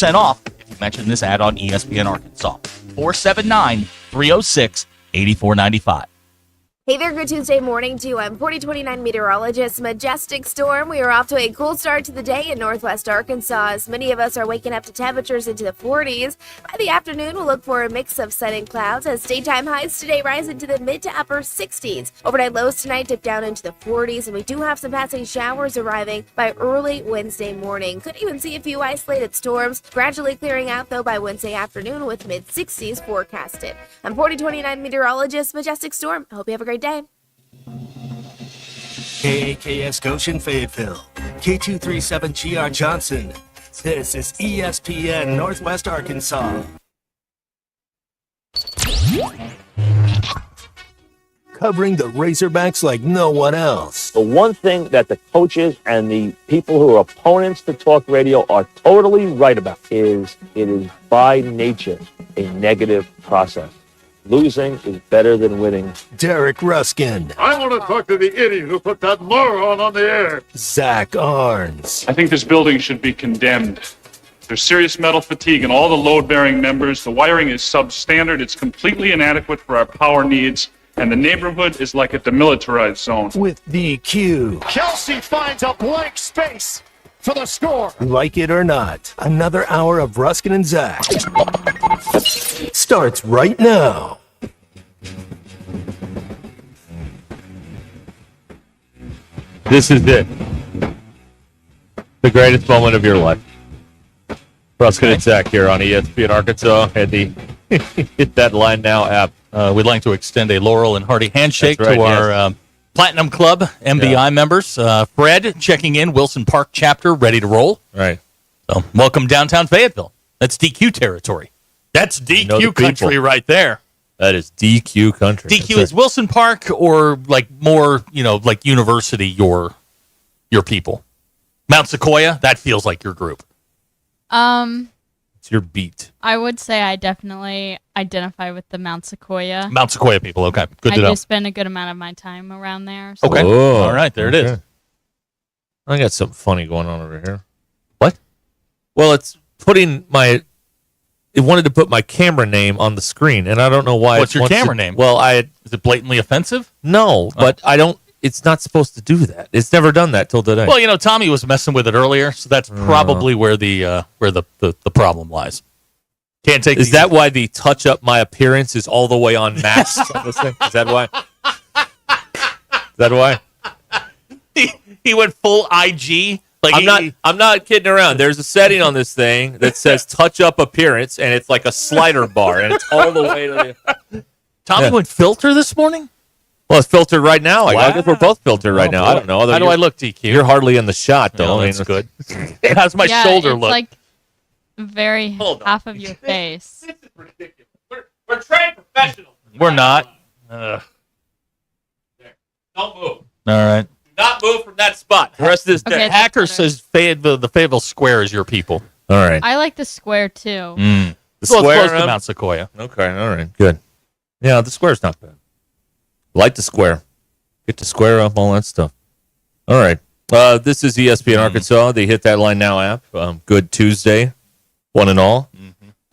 off if you mention this ad on ESPN Arkansas. 479-306-8495. Hey there, good Tuesday morning to you. I'm 4029 meteorologist Majestic Storm. We are off to a cool start to the day in northwest Arkansas as many of us are waking up to temperatures into the 40s. By the afternoon, we'll look for a mix of sun and clouds as daytime highs today rise into the mid to upper 60s. Overnight lows tonight dip down into the 40s, and we do have some passing showers arriving by early Wednesday morning. Could even see a few isolated storms gradually clearing out, though, by Wednesday afternoon with mid 60s forecasted. I'm 4029 meteorologist Majestic Storm. I hope you have a great day. KAKS Goshen Fayetteville, K237GR Johnson. This is ESPN Northwest Arkansas. Covering the Razorbacks like no one else. The one thing that the coaches and the people who are opponents to talk radio are totally right about is it is by nature a negative process. Losing is better than winning. Derek Ruscin. I want to talk to the idiot who put that moron on the air. Zach Arns. I think this building should be condemned. There's serious metal fatigue in all the load-bearing members. The wiring is substandard. It's completely inadequate for our power needs. And the neighborhood is like a demilitarized zone. With DQ. Kelsey finds a blank space for the score. Like it or not, another hour of Ruscin and Zach starts right now. This is it. The greatest moment of your life. Ruscin and Zach here on ESPN Arkansas and the Hit That Line Now app. We'd like to extend a Laurel and Hearty handshake to our Platinum Club MBI members. Fred checking in, Wilson Park chapter, ready to roll. Right. So, welcome downtown Fayetteville. That's DQ territory. That's DQ country right there. That is DQ country. DQ is Wilson Park or like more, like university, your people. Mount Sequoia, that feels like your group. It's your beat. I would say I definitely identify with the Mount Sequoia. Mount Sequoia people, okay. Good to know. I do spend a good amount of my time around there. So. Okay. Oh, all right, there it is. I got something funny going on over here. What? Well, it's it wanted to put my camera name on the screen, and I don't know why. What's your camera name? Well, is it blatantly offensive? No, but I don't. It's not supposed to do that. It's never done that till today. Well, Tommy was messing with it earlier, so that's probably where the problem lies. Can't take. Is that why the touch up my appearance is all the way on max on this thing? Is that why? Is that why? He went full IG. Like I'm not kidding around. There's a setting on this thing that says touch up appearance, and it's like a slider bar, and it's all the way to the. Tommy went filter this morning. Well, it's filtered right now. I guess we're both filtered right now. Boy. I don't know. How do I look, DQ? You're hardly in the shot, though. That's good. How's my shoulder look? Like half of your face. This is ridiculous. We're trained professionals. We're not. Don't move. All right. Do not move from that spot. The rest of this day. Okay, Hacker better. says the Fayetteville Square is your people. All right. I like the square too. The Well, square. it's close to Mount Sequoia. Okay. All right. Good. Yeah, the square's not bad. Like the square. Get the square up, all that stuff. All right. This is ESPN Arkansas, the Hit That Line Now app. Good Tuesday, one and all.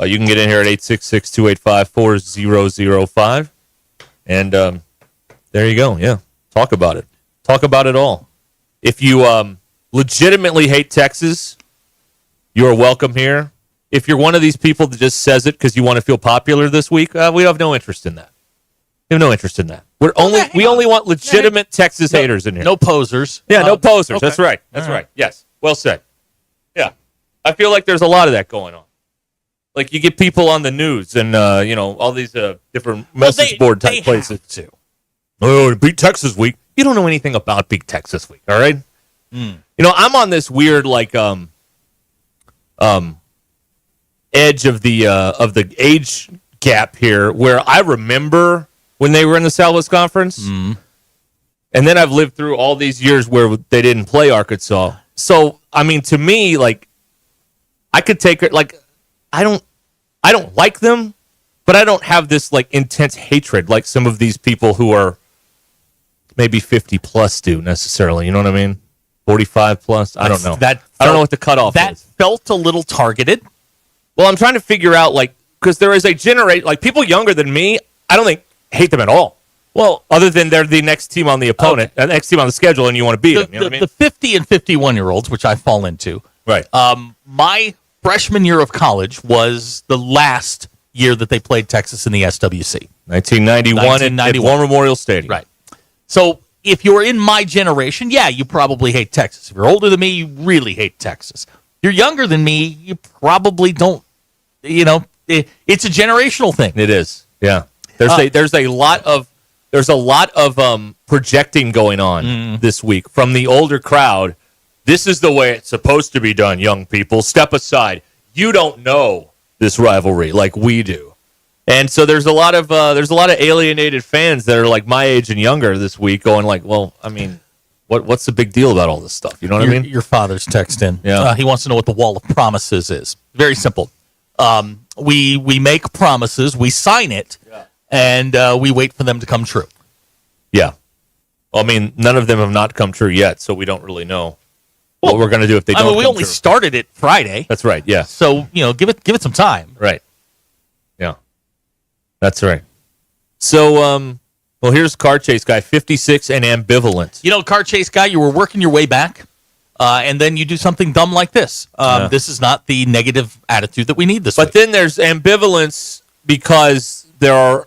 You can get in here at 866-285-4005. And there you go. Yeah. Talk about it. Talk about it all. If you legitimately hate Texas, you are welcome here. If you're one of these people that just says it because you want to feel popular this week, we have no interest in that. We have no interest in that. We only want legitimate Texas haters in here. No posers. Yeah, no posers. Okay. That's right. That's right. Yes. Well said. Yeah. I feel like there's a lot of that going on. Like you get people on the news and all these different message board type places too. Oh, beat Texas week. You don't know anything about beat Texas week, all right? I'm on this weird edge of the age gap here where I remember when they were in the Southwest Conference. And then I've lived through all these years where they didn't play Arkansas. So, I mean, to me, I could take it, I don't like them, but I don't have this, intense hatred like some of these people who are maybe 50 plus do necessarily. You know what I mean? 45 plus? I don't know. I don't know what the cutoff is. That felt a little targeted. Well, I'm trying to figure out, like, because there is a generation, like, people younger than me, I don't think hate them at all. Well, other than they're the next team on the opponent, the next team on the schedule, and you want to beat them. You know what I mean? The 50 and 51-year-olds, which I fall into. Right. My freshman year of college was the last year that they played Texas in the SWC. 1991 at War Memorial Stadium. Right. So if you're in my generation, yeah, you probably hate Texas. If you're older than me, you really hate Texas. If you're younger than me, you probably don't. You know, it's a generational thing. It is. Yeah. There's a lot of projecting going on this week from the older crowd. This is the way it's supposed to be done, young people. Step aside. You don't know this rivalry like we do. And so there's a lot of alienated fans that are like my age and younger this week going like, well, I mean, what's the big deal about all this stuff? You know what I mean? Your father's text in. Yeah. He wants to know what the wall of promises is. Very simple. We make promises, we sign it, and we wait for them to come true. Yeah. Well, I mean, none of them have not come true yet, so we don't really know what we're going to do if they don't. We only started it Friday. That's right. Yeah. So give it some time. Right. Yeah. That's right. So, well, here's Car Chase Guy, 56 and ambivalent. Car Chase Guy, you were working your way back, and then you do something dumb like this. This is not the negative attitude that we need this week. But then there's ambivalence because there are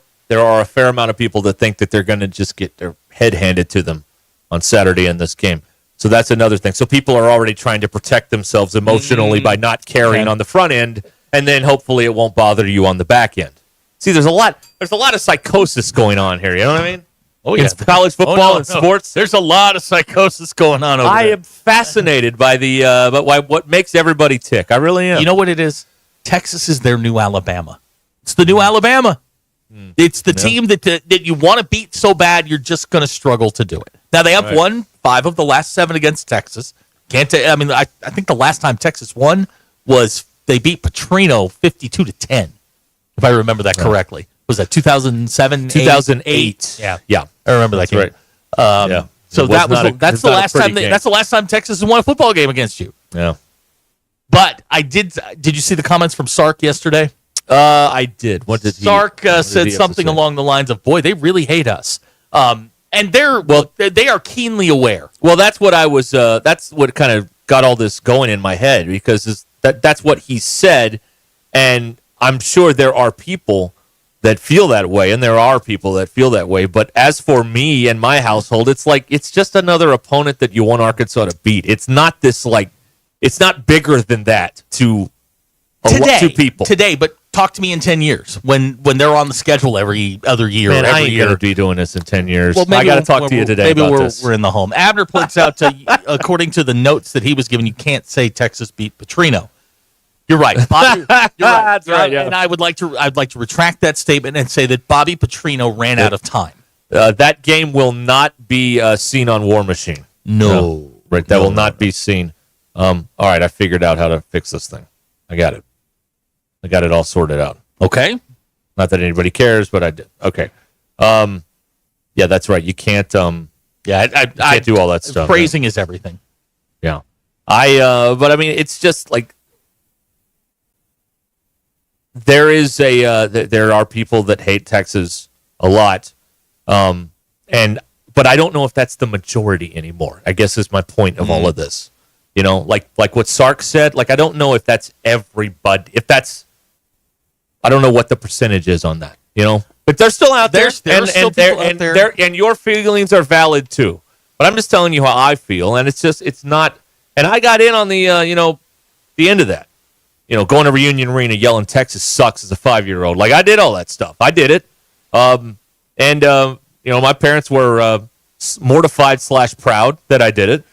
a fair amount of people that think that they're going to just get their head handed to them on Saturday in this game. So that's another thing. So people are already trying to protect themselves emotionally by not carrying on the front end, and then hopefully it won't bother you on the back end. See, there's a lot of psychosis going on here. You know what I mean? Oh yeah, it's college football and sports. There's a lot of psychosis going on over there. I am fascinated by what makes everybody tick. I really am. You know what it is? Texas is their new Alabama. It's the new Alabama. It's the team that you want to beat so bad you're just going to struggle to do it. Now they have won 5 of the last 7 against Texas. I think the last time Texas won was they beat Petrino 52-10. If I remember that correctly. Was that 2007? 2008. Yeah. I remember that game. Right. So that's the last time that's the last time Texas has won a football game against you. Yeah. But did you see the comments from Sark yesterday? I did. What did Sark said something along the lines of, "Boy, they really hate us." And they are keenly aware. Well, that's what I was. That's what kind of got all this going in my head because that's what he said, and I'm sure there are people that feel that way, and there are people that feel that way. But as for me and my household, it's just another opponent that you want Arkansas to beat. It's not it's not bigger than that to people today. But talk to me in 10 years when they're on the schedule every other year. Man, every I ain't year. Gonna be doing this in 10 years. Well, I got to talk to you today. Maybe about this. We're in the home. Abner points out, according to the notes that he was given, you can't say Texas beat Petrino. You're right. Bobby, you're right. That's right. Yeah. And I'd like to retract that statement and say that Bobby Petrino ran out of time. That game will not be seen on War Machine. No. Right. That will not be seen. All right. I figured out how to fix this thing. I got it. I got it all sorted out. Okay. Not that anybody cares, but I did. Okay. Yeah, that's right. You can't. I can't do all that stuff. Phrasing is everything. Yeah. But I mean, it's just like there are people that hate Texas a lot, but I don't know if that's the majority anymore. I guess is my point of all of this. Like what Sark said. Like I don't know if that's everybody. I don't know what the percentage is on that. But they're still out there. There's still people out there. And your feelings are valid too. But I'm just telling you how I feel, and it's not. And I got in on the the end of that. Going to Reunion Arena yelling Texas sucks as a 5-year-old. Like I did all that stuff. I did it. My parents were mortified / proud that I did it.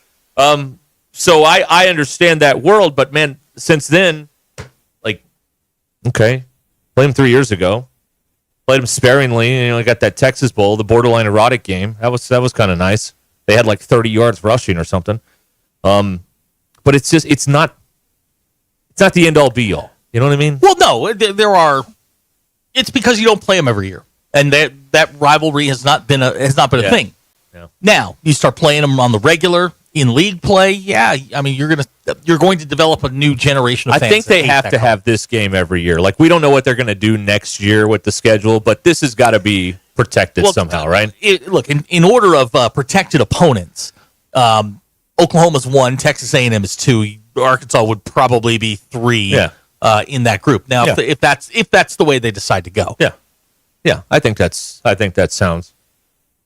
So I understand that world, but man, since then, okay, played them 3 years ago. Played them sparingly. I got that Texas Bowl, the borderline erotic game. That was kind of nice. They had 30 yards rushing or something. But it's not the end all be all. You know what I mean? Well, no, there are. It's because you don't play them every year, and that rivalry has not been a thing. Yeah. Now you start playing them on the regular, In league play, yeah, I mean you're going to develop a new generation of I fans. think they have to have this game every year. Like, we don't know what they're going to do next year with the schedule, but this has got to be protected somehow, right? Look, in order of protected opponents, Oklahoma's 1, Texas A&M is 2, Arkansas would probably be 3 in that group. Now, if that's the way they decide to go, yeah, I think that sounds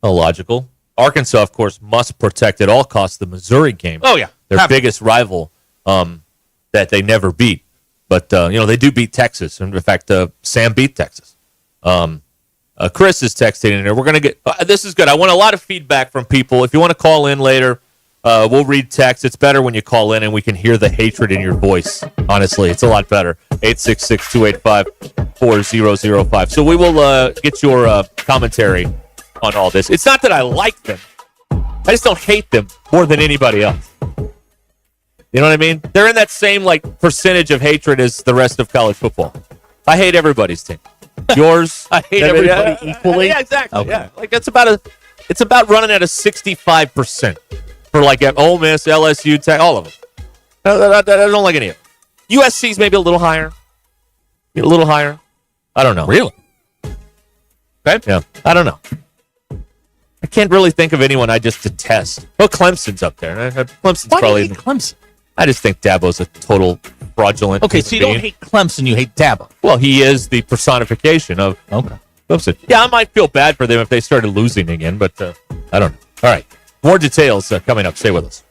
logical. Arkansas, of course, must protect at all costs the Missouri game. Oh, yeah. Their biggest rival that they never beat. But, they do beat Texas. In fact, Sam beat Texas. Chris is texting in there. We're going to get this is good. I want a lot of feedback from people. If you want to call in later, we'll read text. It's better when you call in and we can hear the hatred in your voice. Honestly, it's a lot better. 866-285-4005. So we will get your commentary on all this. It's not that I like them. I just don't hate them more than anybody else. You know what I mean? They're in that same percentage of hatred as the rest of college football. I hate everybody's team. Yours, I hate everybody equally. Yeah, exactly. Okay. Yeah, it's about running at a 65% for at Ole Miss, LSU, Tech, all of them. I don't like any of them. USC's maybe a little higher. A little higher. I don't know. Really? Okay. Yeah. I don't know. I can't really think of anyone I just detest. Oh, Clemson's up there. Clemson's Why probably. do you hate Clemson? I just think Dabo's a total fraudulent. Okay, so you don't hate Clemson, you hate Dabo. Well, he is the personification of Clemson. Yeah, I might feel bad for them if they started losing again, but I don't know. All right, more details coming up. Stay with us.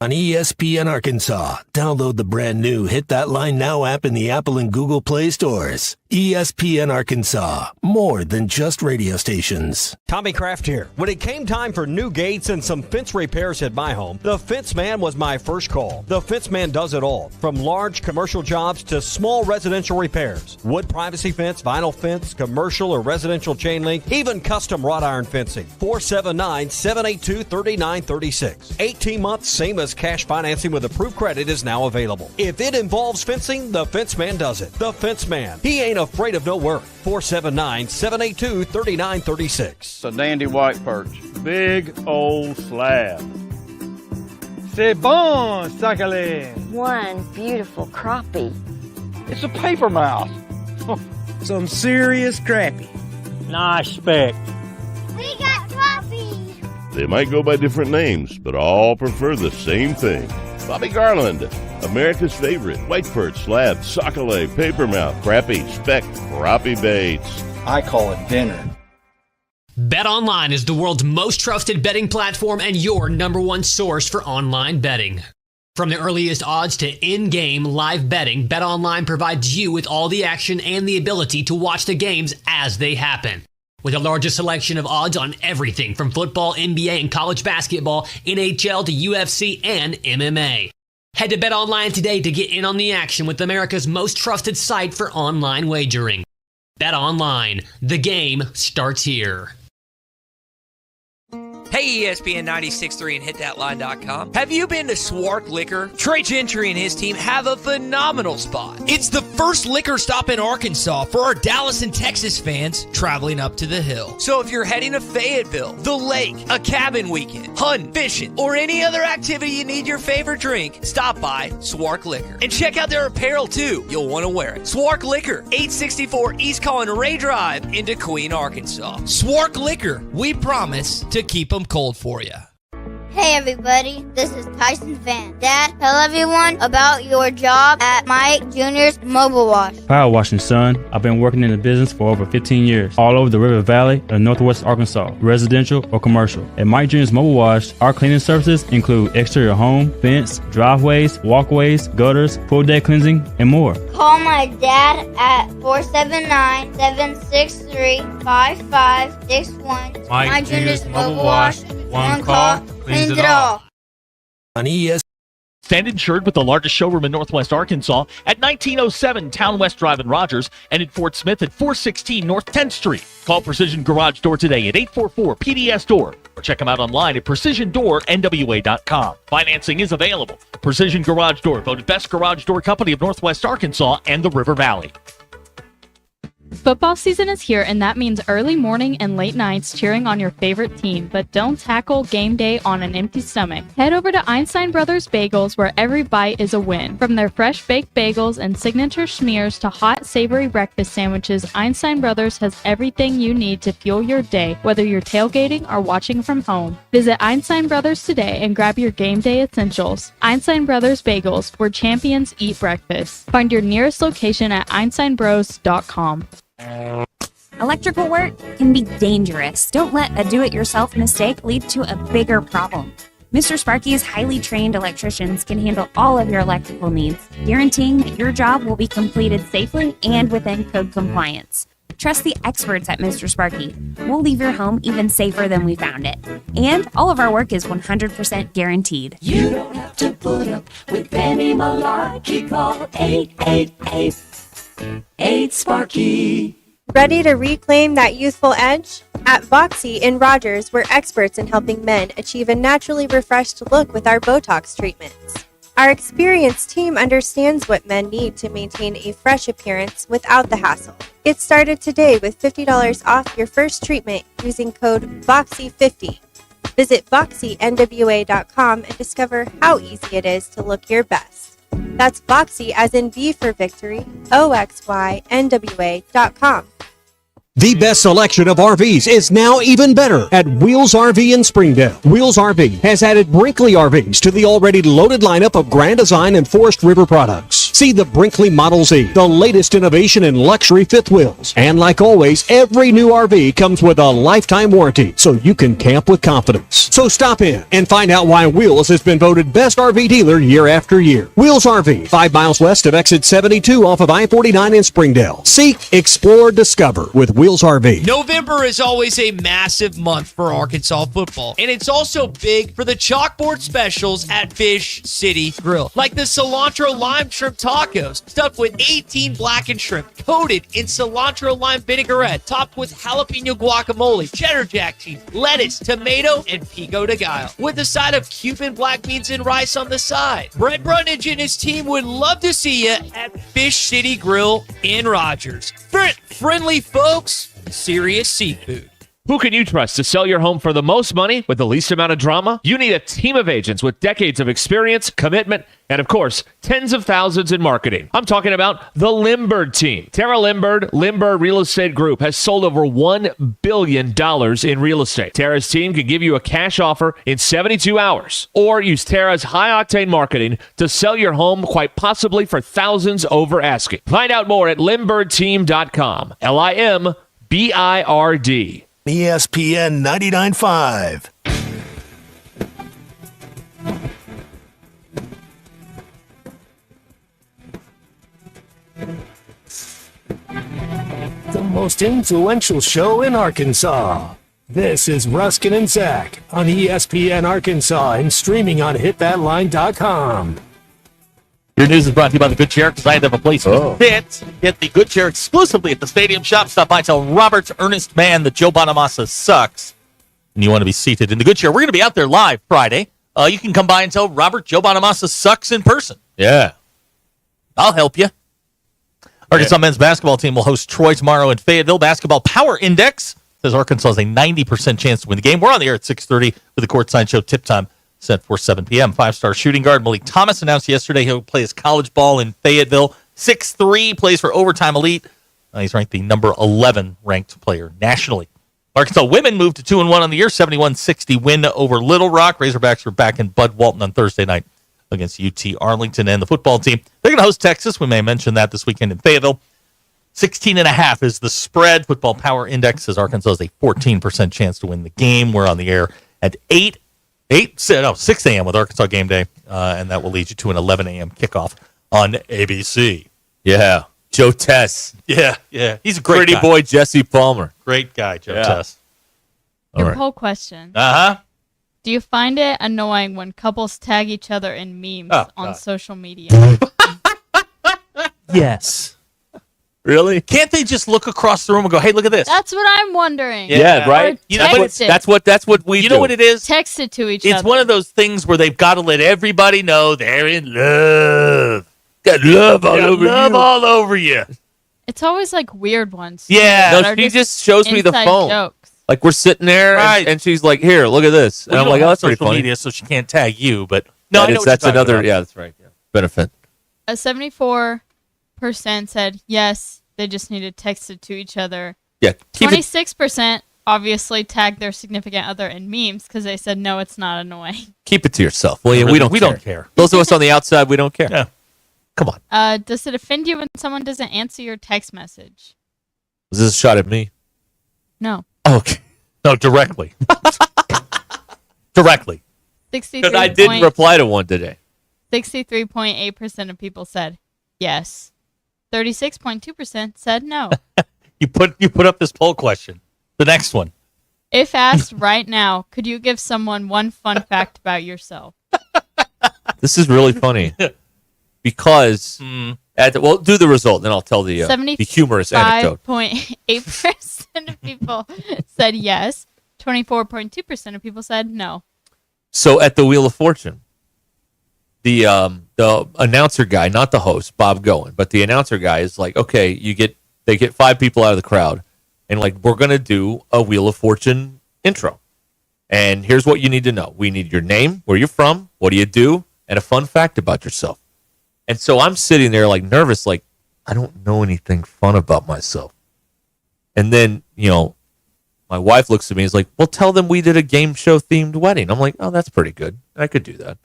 On ESPN Arkansas, download the brand new Hit That Line Now app in the Apple and Google Play stores. ESPN Arkansas, more than just radio stations. Tommy Kraft here. When it came time for new gates and some fence repairs at my home, the Fence Man was my first call. The Fence Man does it all, from large commercial jobs to small residential repairs. Wood privacy fence, vinyl fence, commercial or residential chain link, even custom wrought iron fencing. 479-782-3936. 18 months, same as cash financing with approved credit is now available. If it involves fencing, the Fence Man does it. The Fence Man. He ain't afraid of no work. 479-782-3936. It's a dandy white perch. Big old slab. C'est bon, sacale. One beautiful crappie. It's a paper mouse. Some serious crappie. Nice speck. We got crappie. They might go by different names, but all prefer the same thing. Bobby Garland, America's favorite white perch, slab, sockeye, papermouth, crappie, speck, crappie baits. I call it dinner. BetOnline is the world's most trusted betting platform and your number one source for online betting. From the earliest odds to in-game live betting, BetOnline provides you with all the action and the ability to watch the games as they happen. With the largest selection of odds on everything from football, NBA, and college basketball, NHL to UFC and MMA. Head to BetOnline today to get in on the action with America's most trusted site for online wagering. BetOnline, the game starts here. Hey, ESPN 96.3 and HitThatLine.com. Have you been to Swark Liquor? Trey Gentry and his team have a phenomenal spot. It's the first liquor stop in Arkansas for our Dallas and Texas fans traveling up to the hill. So if you're heading to Fayetteville, the lake, a cabin weekend, hunting, fishing, or any other activity you need your favorite drink, stop by Swark Liquor. And check out their apparel too. You'll want to wear it. Swark Liquor, 864 East Collin Ray Drive in DeQueen, Arkansas. Swark Liquor, we promise to keep them cold for you. Hey everybody, this is Tyson Van. Dad, tell everyone about your job at Mike Jr.'s Mobile Wash. Power washing, son. I've been working in the business for over 15 years, all over the River Valley and Northwest Arkansas, residential or commercial. At Mike Jr.'s Mobile Wash, our cleaning services include exterior home, fence, driveways, walkways, gutters, pool deck cleansing, and more. Call my dad at 479-763-5561. Mike Jr.'s Mobile Wash. One call, cleans it all. On ES. Stand insured with the largest showroom in Northwest Arkansas at 1907 Town West Drive in Rogers and in Fort Smith at 416 North 10th Street. Call Precision Garage Door today at 844-PDS-DOOR or check them out online at PrecisionDoorNWA.com. Financing is available. Precision Garage Door, voted best garage door company of Northwest Arkansas and the River Valley. Football season is here, and that means early morning and late nights cheering on your favorite team, but don't tackle game day on an empty stomach. Head over to Einstein Brothers Bagels, where every bite is a win. From their fresh baked bagels and signature schmears to hot, savory breakfast sandwiches, Einstein Brothers has everything you need to fuel your day, whether you're tailgating or watching from home. Visit Einstein Brothers today and grab your game day essentials. Einstein Brothers Bagels, where champions eat breakfast. Find your nearest location at einsteinbros.com. Electrical work can be dangerous. Don't let a do-it-yourself mistake lead to a bigger problem. Mr. Sparky's highly trained electricians can handle all of your electrical needs, guaranteeing that your job will be completed safely and within code compliance. Trust the experts at Mr. Sparky. We'll leave your home even safer than we found it. And all of our work is 100% guaranteed. You don't have to put up with any malarkey. Call 888-8-SPARKY. Ready to reclaim that youthful edge? At Voxy in Rogers, we're experts in helping men achieve a naturally refreshed look with our Botox treatments. Our experienced team understands what men need to maintain a fresh appearance without the hassle. Get started today with $50 off your first treatment using code VOXY50. Visit VoxyNWA.com and discover how easy it is to look your best. That's Voxy as in V for victory, OXYNWA.com. The best selection of RVs is now even better at Wheels RV in Springdale. Wheels RV has added Brinkley RVs to the already loaded lineup of Grand Design and Forest River products. See the Brinkley Model Z, the latest innovation in luxury fifth wheels. And like always, every new RV comes with a lifetime warranty, so you can camp with confidence. So stop in and find out why Wheels has been voted best RV dealer year after year. Wheels RV, 5 miles west of exit 72 off of I-49 in Springdale. Seek, explore, discover with Wheels RV. November is always a massive month for Arkansas football, and it's also big for the chalkboard specials at Fish City Grill, like the cilantro lime shrimp tacos, stuffed with 18 blackened shrimp, coated in cilantro lime vinaigrette, topped with jalapeno guacamole, cheddar jack cheese, lettuce, tomato, and pico de gallo, with a side of Cuban black beans and rice on the side. Brett Brundage and his team would love to see you at Fish City Grill in Rogers. Friendly folks, serious seafood. Who can you trust to sell your home for the most money with the least amount of drama? You need a team of agents with decades of experience, commitment, and of course, tens of thousands in marketing. I'm talking about the Limbird team. Tara Limbird, Limbird Real Estate Group, has sold over $1 billion in real estate. Tara's team can give you a cash offer in 72 hours, or use Tara's high-octane marketing to sell your home quite possibly for thousands over asking. Find out more at LimbirdTeam.com. LIMBIRD. ESPN 99.5. The most influential show in Arkansas. This is Ruscin and Zach on ESPN Arkansas and streaming on hitthatline.com. Your news is brought to you by the Good Chair, because I have a place to fit. Get the Good Chair exclusively at the Stadium Shop. Stop by, tell Robert's Earnest Man that Joe Bonamassa sucks, and you want to be seated in the Good Chair. We're going to be out there live Friday. You can come by and tell Robert Joe Bonamassa sucks in person. Yeah. I'll help you. Arkansas men's basketball team will host Troy tomorrow in Fayetteville. Basketball Power Index says Arkansas has a 90% chance to win the game. We're on the air at 6:30 with the courtside show. Tip time set for 7 p.m. Five-star shooting guard Malik Thomas announced yesterday he'll play his college ball in Fayetteville. 6'3", plays for Overtime Elite. He's ranked the number 11 ranked player nationally. Arkansas women moved to 2-1 on the year, 71-60 win over Little Rock. Razorbacks are back in Bud Walton on Thursday night against UT Arlington and the football team. They're going to host Texas. We may mention that this weekend in Fayetteville. 16.5 is the spread. Football Power Index says Arkansas has a 14% chance to win the game. We're on the air at 6 a.m. with Arkansas Game Day, and that will lead you to an 11 a.m. kickoff on ABC. Yeah. Joe Tess. Yeah. He's a great Pretty guy. boy Jesse Palmer. Great guy, Joe Tess. Your poll question. Uh-huh. Do you find it annoying when couples tag each other in memes on social media? Yes. Really? Can't they just look across the room and go, hey, look at this? That's what I'm wondering. Yeah, right? Or You know text it. That's what we do. You know what it is? Text it to each other. It's one of those things where they've got to let everybody know they're in love. Got love all over you. It's always like weird ones. Yeah. No, she just shows me the inside phone. jokes. Like we're sitting there, Right. and she's like, "Here, look at this," and Well, I'm you like, don't "Oh, have that's pretty social funny." media, so she can't tag you. But no, I know what that's you're talking another. about. Yeah, that's right. Yeah. Benefit. A 74% said yes, they just need to text it to each other. Yeah. Keep it. 26% obviously tagged their significant other in memes because they said no, it's not annoying. Keep it to yourself. Well, yeah, Really, we don't care. Those of us on the outside, we don't care. Yeah. Come on. Does it offend you when someone doesn't answer your text message? Was this a shot at me? No. Okay. No, directly. Directly. 63. Because I didn't reply to one today. 63.8% of people said yes. 36.2% said no. You put up this poll question. The next one. If asked right now, could you give someone one fun fact about yourself? This is really funny because well, do the result, then I'll tell the humorous anecdote. 5.8% of people said yes. 24.2% of people said no. So at the Wheel of Fortune, the announcer guy, not the host, Bob Goen, but the announcer guy is like, okay, they get 5 people out of the crowd, and like, we're gonna do a Wheel of Fortune intro. And here's what you need to know. We need your name, where you're from, what do you do, and a fun fact about yourself. And so I'm sitting there like nervous, like, I don't know anything fun about myself. And then, my wife looks at me and is like, well, tell them we did a game show themed wedding. I'm like, oh, that's pretty good. I could do that.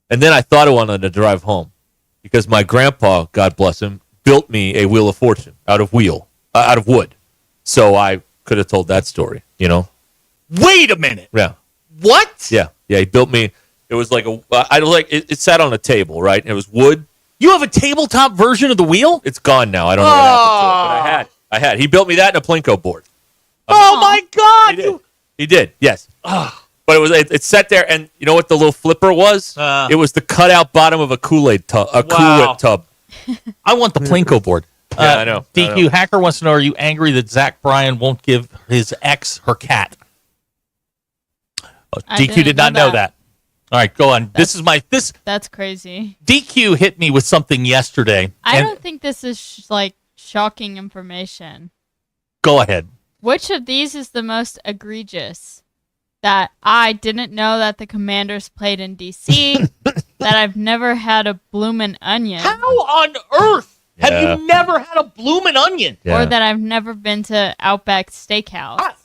And then I thought of one on the drive home because my grandpa, God bless him, built me a Wheel of Fortune out of wood. So I could have told that story, Wait a minute. Yeah. What? Yeah. Yeah. He built me. It was like it sat on a table, right? It was wood. You have a tabletop version of the wheel? It's gone now. I don't know what happened to it, but I had. He built me that in a Plinko board. Oh my God! He did. Yes. But it sat there, and you know what the little flipper was? It was the cutout bottom of a Kool-Aid tub. Kool-Aid tub. I want the Plinko board. Yeah, I know. DQ Hacker wants to know: are you angry that Zach Bryan won't give his ex her cat? DQ did not know that. All right, go on. That's crazy. DQ hit me with something yesterday. I don't think this is shocking information. Go ahead. Which of these is the most egregious? That I didn't know that the Commanders played in D.C., that I've never had a bloomin' onion. How on earth have you never had a bloomin' onion? Or that I've never been to Outback Steakhouse.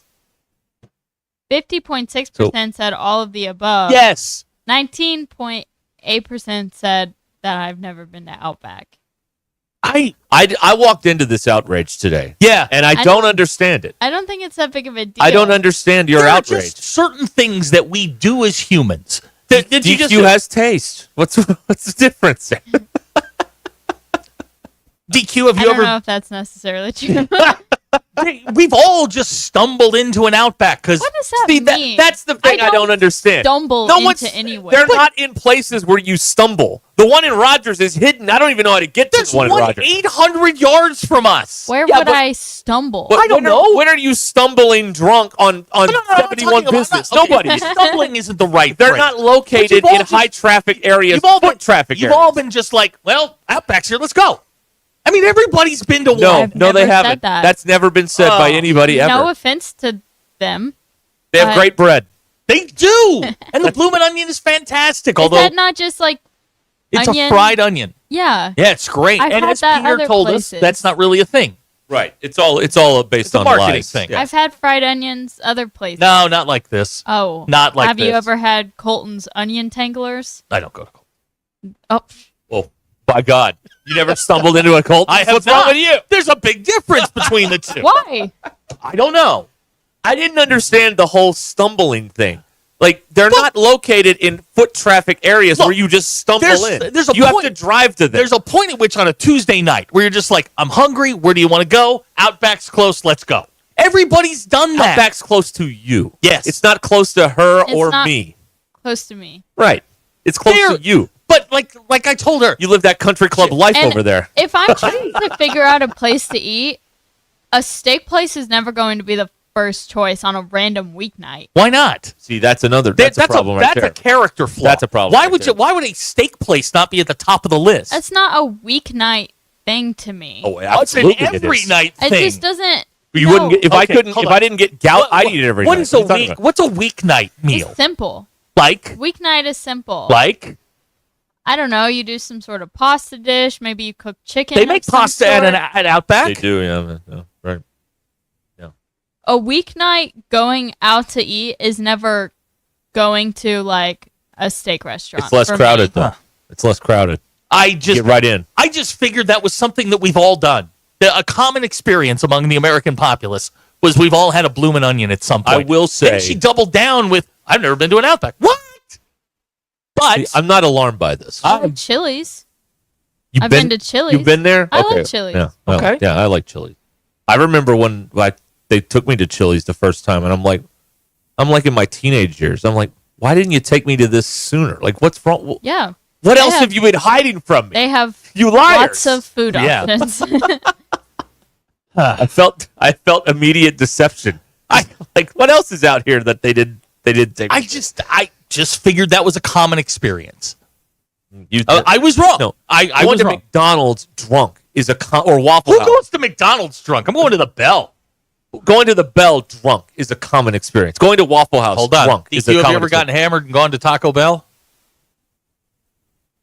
50.6% said all of the above. Yes. 19.8% said that I've never been to Outback. I walked into this outrage today. Yeah. And I don't understand it. I don't think it's that big of a deal. I don't understand your there outrage. Are just certain things that we do as humans. DQ has taste. What's the difference? DQ, have you I ever? don't know if that's necessarily true. We've all just stumbled into an Outback because what does that mean? That's the thing I don't understand. Stumble into anywhere. They're not in places where you stumble. The one in Rogers is hidden. I don't even know how to get to the one in Rogers. 800 yards from us. Where would I stumble? I don't know. When are you stumbling drunk on 71 business? Nobody. Stumbling isn't the right They're phrase. not located in high traffic areas. You've all been just like, well, Outback's here. Let's go. I mean, everybody's been to one. No, they haven't. Said that. That's never been said by anybody ever. No offense to them. They have great bread. They do. And the bloomin' onion is fantastic. Is that not just like it's onion? a fried onion. Yeah. Yeah, it's great. I've and had as that Peter other told places. us, that's not really a thing. Right. It's all based on a marketing lies. thing. Yeah. I've had fried onions other places. No, not like this. Oh. Not like Have this. you ever had Colton's onion tanglers? I don't go to Colton. Oh. Well, by God. You never stumbled into a Colton? I have What's not. wrong with you? There's a big difference between the two. Why? I don't know. I didn't understand the whole stumbling thing. Like, they're not located in foot traffic areas where you just stumble in. You have to drive to them. There's a point at which on a Tuesday night where you're just like, I'm hungry. Where do you want to go? Outback's close. Let's go. Everybody's done that. Outback's close to you. Yes. It's not close to her It's or not me. Close to me. Right. It's close to you. But like I told her, you live that country club life And over there. If I'm trying to figure out a place to eat, a steak place is never going to be the first choice on a random weeknight. Why not? See, that's a problem right there. That's a character flaw. That's a problem. Why would a steak place not be at the top of the list? That's not a weeknight thing to me. Oh, It's an absolutely. every night It thing. just doesn't. You no. wouldn't get, if I Okay, couldn't, hold if on. I didn't get gout, I'd eat it every What night. is a What are you week? talking What's a weeknight meal? It's simple. Like Weeknight is simple. like I don't know. You do some sort of pasta dish. Maybe you cook chicken. they of make some pasta at sort. at Outback. They do, yeah, right. A weeknight going out to eat is never going to like a steak restaurant. It's less for crowded me. though. It's less crowded. I just Get right in. I just figured that was something that we've all done. A common experience among the American populace was we've all had a bloomin' onion at some point. I will say, Then she doubled down with, I've never been to an Outback. What? But see, I'm not alarmed by this. I like Chili's. You've I've been to Chili's. You've been there? I Okay. like Chili's. Yeah. Well, Okay. Yeah, I like Chili's. I remember when they took me to Chili's the first time, and I'm like in my teenage years. I'm like, why didn't you take me to this sooner? Like, what's wrong? Yeah. What They else have you been hiding from me? They have You liars. lots of food Yeah. options. I felt immediate deception. What else is out here that they didn't take? I just figured that was a common experience. You, I was wrong. No, I going was to wrong. McDonald's drunk is or Waffle Who House. goes to McDonald's drunk? I'm going to the Bell. Going to the Bell drunk is a common experience. Going to Waffle House Hold on. drunk is DQ, a have common you ever gotten experience. hammered and gone to Taco Bell?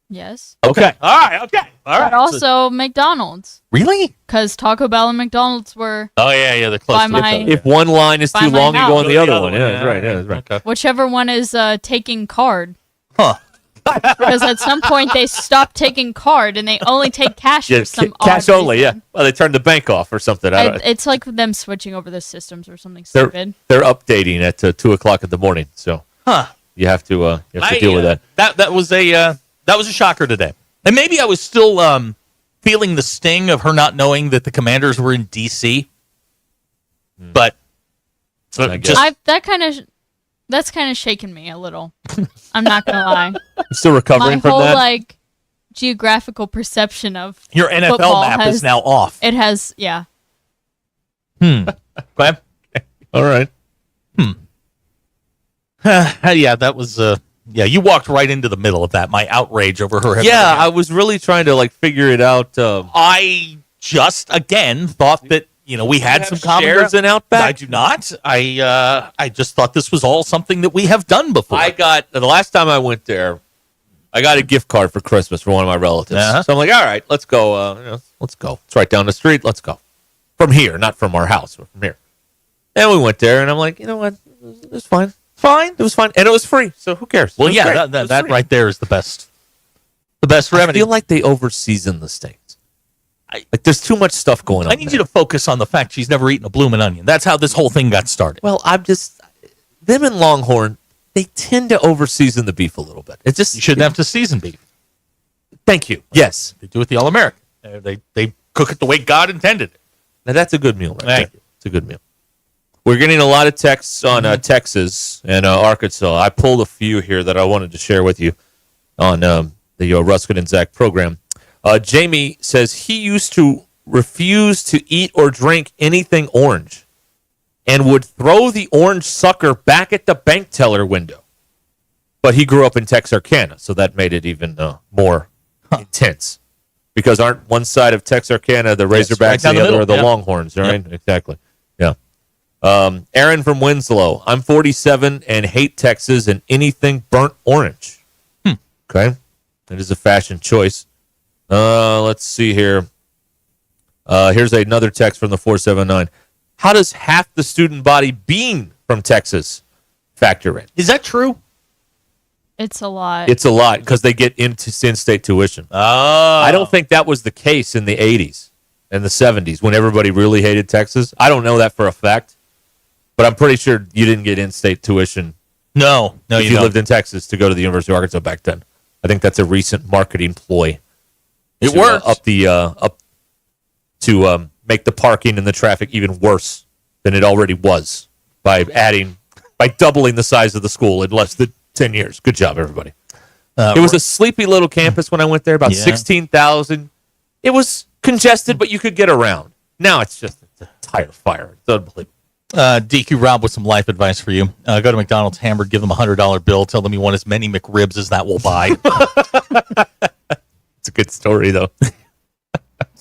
Yes. Okay. All right. Okay. All right. But also McDonald's. Really? Because Taco Bell and McDonald's were Oh yeah, they're close By to my- each other. If one line is By too my long, you go on house. the other one. Yeah, that's right. Yeah, that's right. Okay. whichever one is taking card. Huh. Because at some point they stopped taking card and they only take cash Yeah, for some cash odd only. reason. Yeah. Well, they turned the bank off or something. I don't, It's like them switching over the systems or something they're stupid. they're updating at 2:00 in the morning, so Huh. you have to deal with that. That was a shocker today. And maybe I was still feeling the sting of her not knowing that the Commanders were in D.C. But I guess. That's kind of shaken me a little. I'm not gonna lie. I'm still recovering My from whole that. geographical perception of your NFL football map is now off. It has, yeah. Okay. All right. Yeah, that was you walked right into the middle of that. My outrage over her. Yeah, I was really trying to figure it out. I just again thought that we had have some common shares ground. in Outback? I do not. I just thought this was all something that we have done before. I got the last time I went there, I got a gift card for Christmas for one of my relatives. Uh-huh. So I'm like, all right, let's go. Let's go. It's right down the street. Let's go. From here, not from our house, but from here. And we went there, and I'm like, you know what? It was fine. Fine. It was fine, and it was free. So who cares? Well, It was yeah, great. that It was free. right there is the best remedy. I feel like they overseason the steaks. There's too much stuff going on. I need you to focus on the fact she's never eaten a bloomin' onion. That's how this whole thing got started. Well, them and Longhorn, they tend to overseason the beef a little bit. It's just You shouldn't have to season beef. Thank you. Yes. They do it the All-American. They cook it the way God intended it. Now that's a good meal, right Thank there. It's a good meal. We're getting a lot of texts on Texas and Arkansas. I pulled a few here that I wanted to share with you on the Ruscin and Zach program. Jamie says he used to refuse to eat or drink anything orange and would throw the orange sucker back at the bank teller window. But he grew up in Texarkana, so that made it even more intense. Because aren't one side of Texarkana the Razorbacks right down and the the other middle, are the yeah. Longhorns, right? Yep. Exactly. Yeah. Aaron from Winslow. I'm 47 and hate Texas and anything burnt orange. Okay. That is a fashion choice. Let's see here. Here's another text from the 479. How does half the student body being from Texas factor in? Is that true? It's a lot. It's a lot because they get into in-state tuition. Oh. I don't think that was the case in the 80s and the 70s when everybody really hated Texas. I don't know that for a fact, but I'm pretty sure you didn't get in-state tuition. No, if you you don't. lived in Texas to go to the University of Arkansas back then. I think that's a recent marketing ploy. It to, works. To make the parking and the traffic even worse than it already was by doubling the size of the school in less than 10 years. Good job, everybody. It was a sleepy little campus when I went there, about 16,000. It was congested, but you could get around. Now it's just a tire fire. It's unbelievable. DQ Rob with some life advice for you. Go to McDonald's Hamburg, give them a $100 bill, tell them you want as many McRibs as that will buy. It's a good story, though.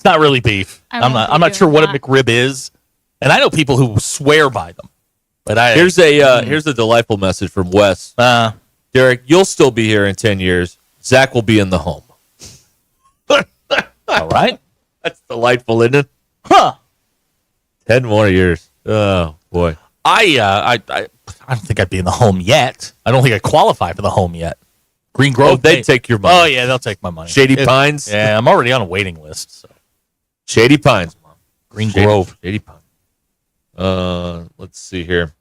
not really beef. I'm not sure what a McRib is, and I know people who swear by them. But here's a delightful message from Wes. Derek, you'll still be here in 10 years. Zach will be in the home. All right. That's delightful, isn't it? Huh. 10 more years. Oh, boy. I don't think I'd be in the home yet. I don't think I qualify for the home yet. Green Grove. Oh, they take your money. Oh, yeah, they'll take my money. Shady Pines? Yeah, I'm already on a waiting list. So. Shady Pines, Mom. Green Grove. Shady Pines. Let's see here.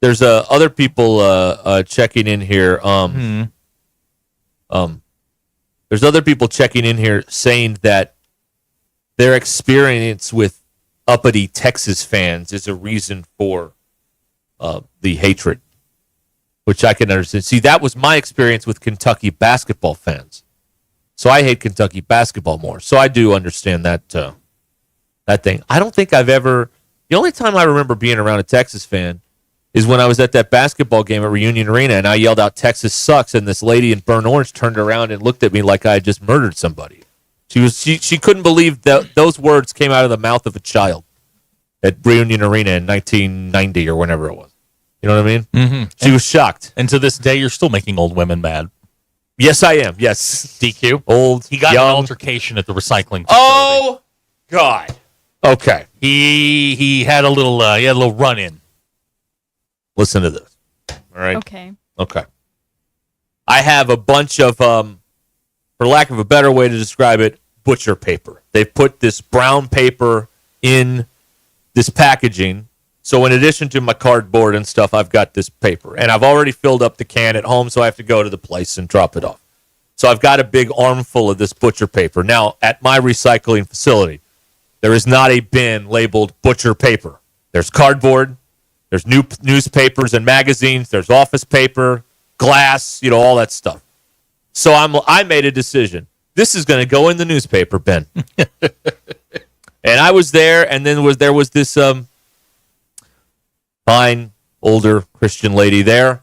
There's other people checking in here. There's other people checking in here saying that their experience with uppity Texas fans is a reason for the hatred, which I can understand. See, that was my experience with Kentucky basketball fans. So I hate Kentucky basketball more. So I do understand that that thing. I don't think I've ever... The only time I remember being around a Texas fan is when I was at that basketball game at Reunion Arena, and I yelled out, "Texas sucks," and this lady in burnt orange turned around and looked at me like I had just murdered somebody. She couldn't believe that those words came out of the mouth of a child at Reunion Arena in 1990 or whenever it was. You know what I mean? Mm-hmm. She was shocked. And to this day, you're still making old women mad. Yes, I am. Yes. DQ. Old, He got young. in an altercation at the recycling facility. Oh, God. Okay. He had a little run in. Listen to this. All right. Okay. Okay. I have a bunch of, for lack of a better way to describe it, butcher paper. They've put this brown paper in this packaging. So in addition to my cardboard and stuff, I've got this paper. And I've already filled up the can at home, so I have to go to the place and drop it off. So I've got a big armful of this butcher paper. Now, at my recycling facility, there is not a bin labeled butcher paper. There's cardboard. There's newspapers and magazines. There's office paper, glass, all that stuff. So I made a decision. This is going to go in the newspaper bin. And I was there, and then there was this fine, older Christian lady there,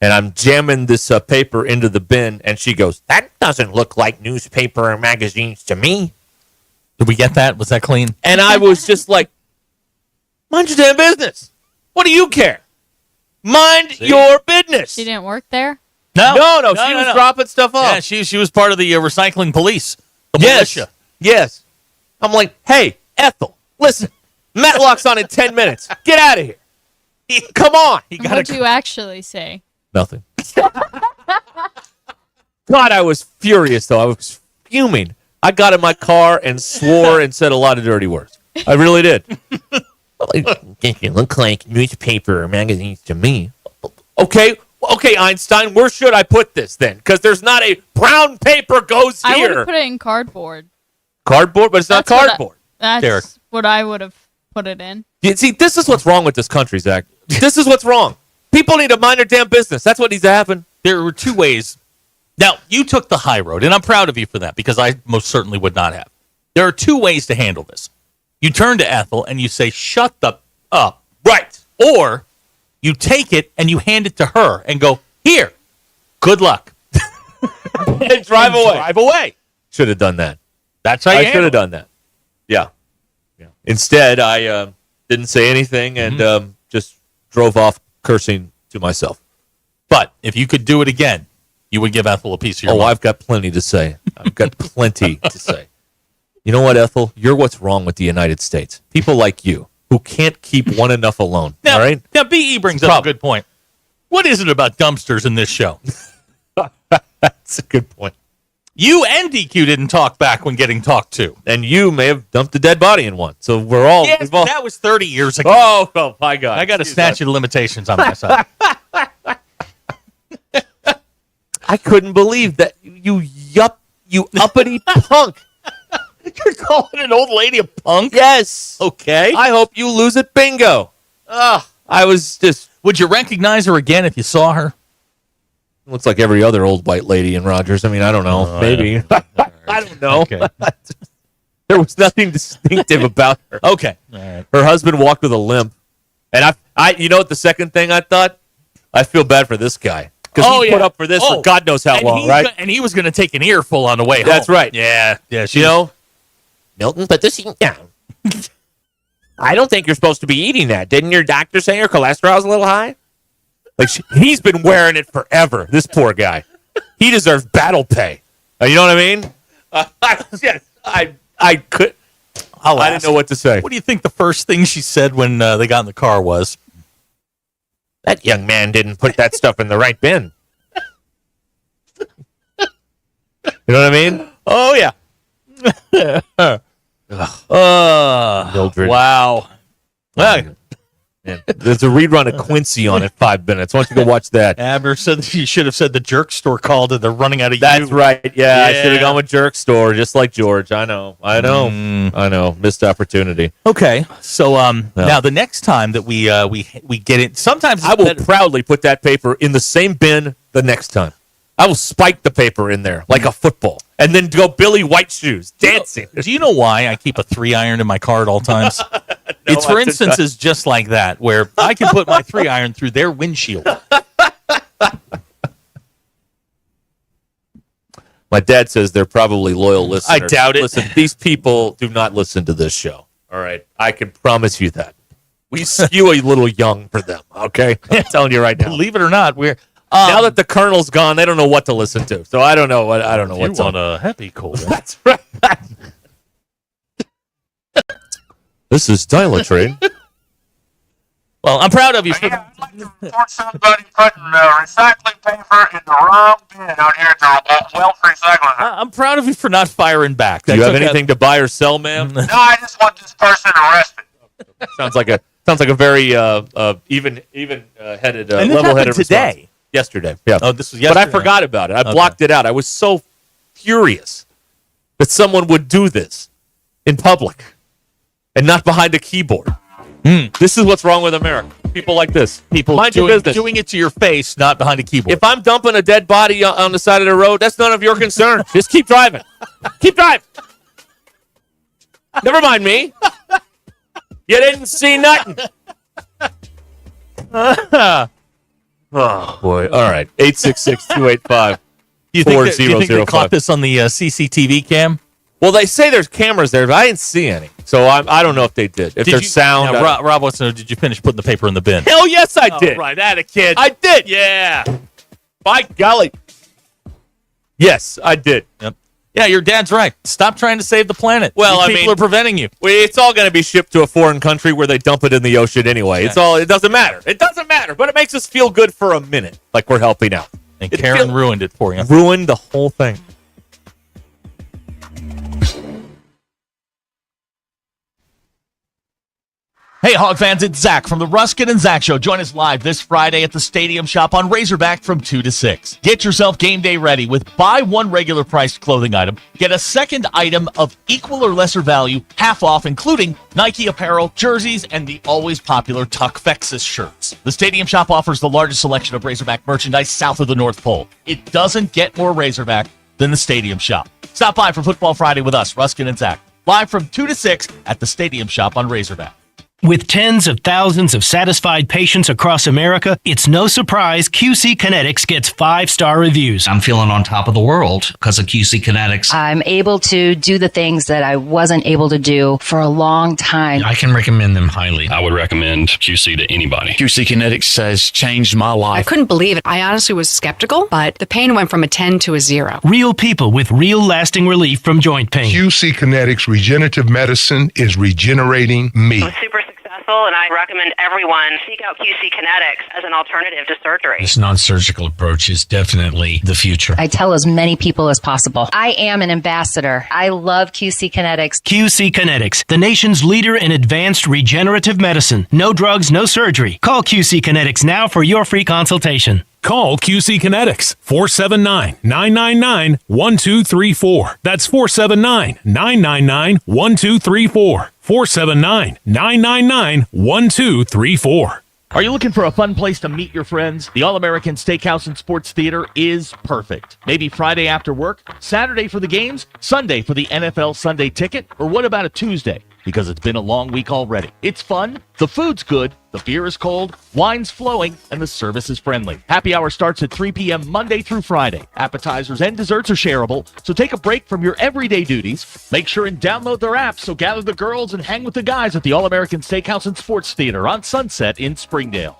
and I'm jamming this paper into the bin, and she goes, "That doesn't look like newspaper or magazines to me." Did we get that? Was that clean? And I was just like, mind your damn business. What do you care? Mind your business. She didn't work there? No. She was dropping stuff off. Yeah, she was part of the recycling police. The militia. Yes. I'm like, hey, Ethel, listen. Matlock's on in 10 minutes. Get out of here. Come on. What did you actually say? Nothing. God, I was furious, though. I was fuming. I got in my car and swore and said a lot of dirty words. I really did. It look like newspaper or magazines to me. Okay, Einstein, where should I put this then? Because there's not a brown paper goes here. I would have put it in cardboard. Cardboard, but it's not cardboard. That's Derek. what I would have put it in. See, this is what's wrong with this country, Zach. This is what's wrong. People need to mind their damn business. That's what needs to happen. There were two ways. Now, you took the high road, and I'm proud of you for that, because I most certainly would not have. There are two ways to handle this. You turn to Ethel and you say, "Shut the up." Right. Or you take it and you hand it to her and go, "Here, good luck." And drive away. Drive away. Should have done that. That's how I you should have done that. Yeah. Instead, I didn't say anything and just drove off cursing to myself. But if you could do it again, you would give Ethel a piece of your mind. I've got plenty to say. I've got plenty to say. You know what, Ethel? You're what's wrong with the United States. People like you who can't keep one enough alone. Now, all right? Now, BE brings up a good point. What is it about dumpsters in this show? That's a good point. You and DQ didn't talk back when getting talked to. And you may have dumped a dead body in one. So we're all... Yes, but that was 30 years ago. Oh my God. I got a statute of limitations on my side. I couldn't believe that you uppity punk. You're calling an old lady a punk? Yes. Okay. I hope you lose at bingo. I was just... Would you recognize her again if you saw her? Looks like every other old white lady in Rogers. I mean, I don't know. Maybe. I don't know. Okay. There was nothing distinctive about her. Okay. All right. Her husband walked with a limp. And you know what the second thing I thought? I feel bad for this guy. Because he put up for this for God knows how long, right? And he was going to take an earful on the way home. That's right. Yeah. You know? Milton, put this down. I don't think you're supposed to be eating that. Didn't your doctor say your cholesterol's a little high? Like he's been wearing it forever. This poor guy. He deserves battle pay. You know what I mean? I could. I didn't know what to say. What do you think the first thing she said when they got in the car was? That young man didn't put that stuff in the right bin. You know what I mean? Oh, yeah. Mildred. Wow. There's a rerun of Quincy on at 5 minutes. Why don't you go watch that? Abner said you should have said the jerk store called and they're running out of That's right. Yeah, I should have gone with jerk store, just like George. I know. Missed opportunity. Okay, so now the next time that we get it, sometimes I will proudly put that paper in the same bin the next time. I will spike the paper in there like a football, and then go Billy White shoes dancing. Do you know why I keep a 3-iron in my car at all times? It's for instances just like that, where I can put my 3-iron through their windshield. My dad says they're probably loyal listeners. I doubt it. Listen, these people do not listen to this show. All right, I can promise you that. We skew a little young for them. Okay, I'm telling you right now. Believe it or not, we're now that the Colonel's gone, they don't know what to listen to. So I don't know what what's on on. a happy cold. That's right. This is Dial-A-Train. Well, I'm proud of you. For report somebody putting recycling paper in the wrong bin out here at the Wealth Recycling. I'm proud of you for not firing back. Do you have anything to buy or sell, ma'am? No, I just want this person arrested. Sounds like a very even headed and this level-headed happened today. response. Yesterday, yeah. Oh, this was yesterday. But I forgot about it. I blocked it out. I was so furious that someone would do this in public and not behind a keyboard. This is what's wrong with America. People like this. People mind your business. Doing it to your face, not behind a keyboard. If I'm dumping a dead body on the side of the road, that's none of your concern. Just keep driving. Keep driving. Never mind me. You didn't see nothing. Oh, boy. All right. 866-285-4005. Do you think they caught this on the CCTV cam? Well, they say there's cameras there, but I didn't see any. So I don't know if they did. If there's sound. Now, Rob wants to know, did you finish putting the paper in the bin? Hell yes, I did. Right, that a kid. I did. Yeah. By golly. Yes, I did. Yep. Yeah, your dad's right. Stop trying to save the planet. Well, These people are preventing you. It's all going to be shipped to a foreign country where they dump it in the ocean anyway. Yeah. It doesn't matter. It doesn't matter, but it makes us feel good for a minute, like we're helping out. And Karen ruined it for you. Ruined the whole thing. Hey, Hog fans, it's Zach from the Ruscin and Zach Show. Join us live this Friday at the Stadium Shop on Razorback from 2 to 6. Get yourself game day ready with buy one regular priced clothing item, get a second item of equal or lesser value, half off, including Nike apparel, jerseys, and the always popular Tuck Fexus shirts. The Stadium Shop offers the largest selection of Razorback merchandise south of the North Pole. It doesn't get more Razorback than the Stadium Shop. Stop by for Football Friday with us, Ruscin and Zach, live from 2 to 6 at the Stadium Shop on Razorback. With tens of thousands of satisfied patients across America, it's no surprise QC Kinetics gets 5-star reviews. I'm feeling on top of the world because of QC Kinetics. I'm able to do the things that I wasn't able to do for a long time. I can recommend them highly. I would recommend QC to anybody. QC Kinetics has changed my life. I couldn't believe it. I honestly was skeptical, but the pain went from a 10 to a 0. Real people with real lasting relief from joint pain. QC Kinetics Regenerative Medicine is regenerating me. I'm super successful, and I recommend everyone seek out QC Kinetics as an alternative to surgery. This non-surgical approach is definitely the future. I tell as many people as possible. I am an ambassador. I love QC Kinetics. QC Kinetics, the nation's leader in advanced regenerative medicine. No drugs, no surgery. Call QC Kinetics now for your free consultation. Call QC Kinetics, 479-999-1234. That's 479-999-1234. 479-999-1234. Are you looking for a fun place to meet your friends? The All-American Steakhouse and Sports Theater is perfect. Maybe Friday after work, Saturday for the games, Sunday for the NFL Sunday ticket, or what about a Tuesday? because it's been a long week already. It's fun, the food's good, the beer is cold, wine's flowing, and the service is friendly. Happy hour starts at 3 p.m. Monday through Friday. Appetizers and desserts are shareable, so take a break from your everyday duties. Make sure and download their app, so gather the girls and hang with the guys at the All-American Steakhouse and Sports Theater on Sunset in Springdale.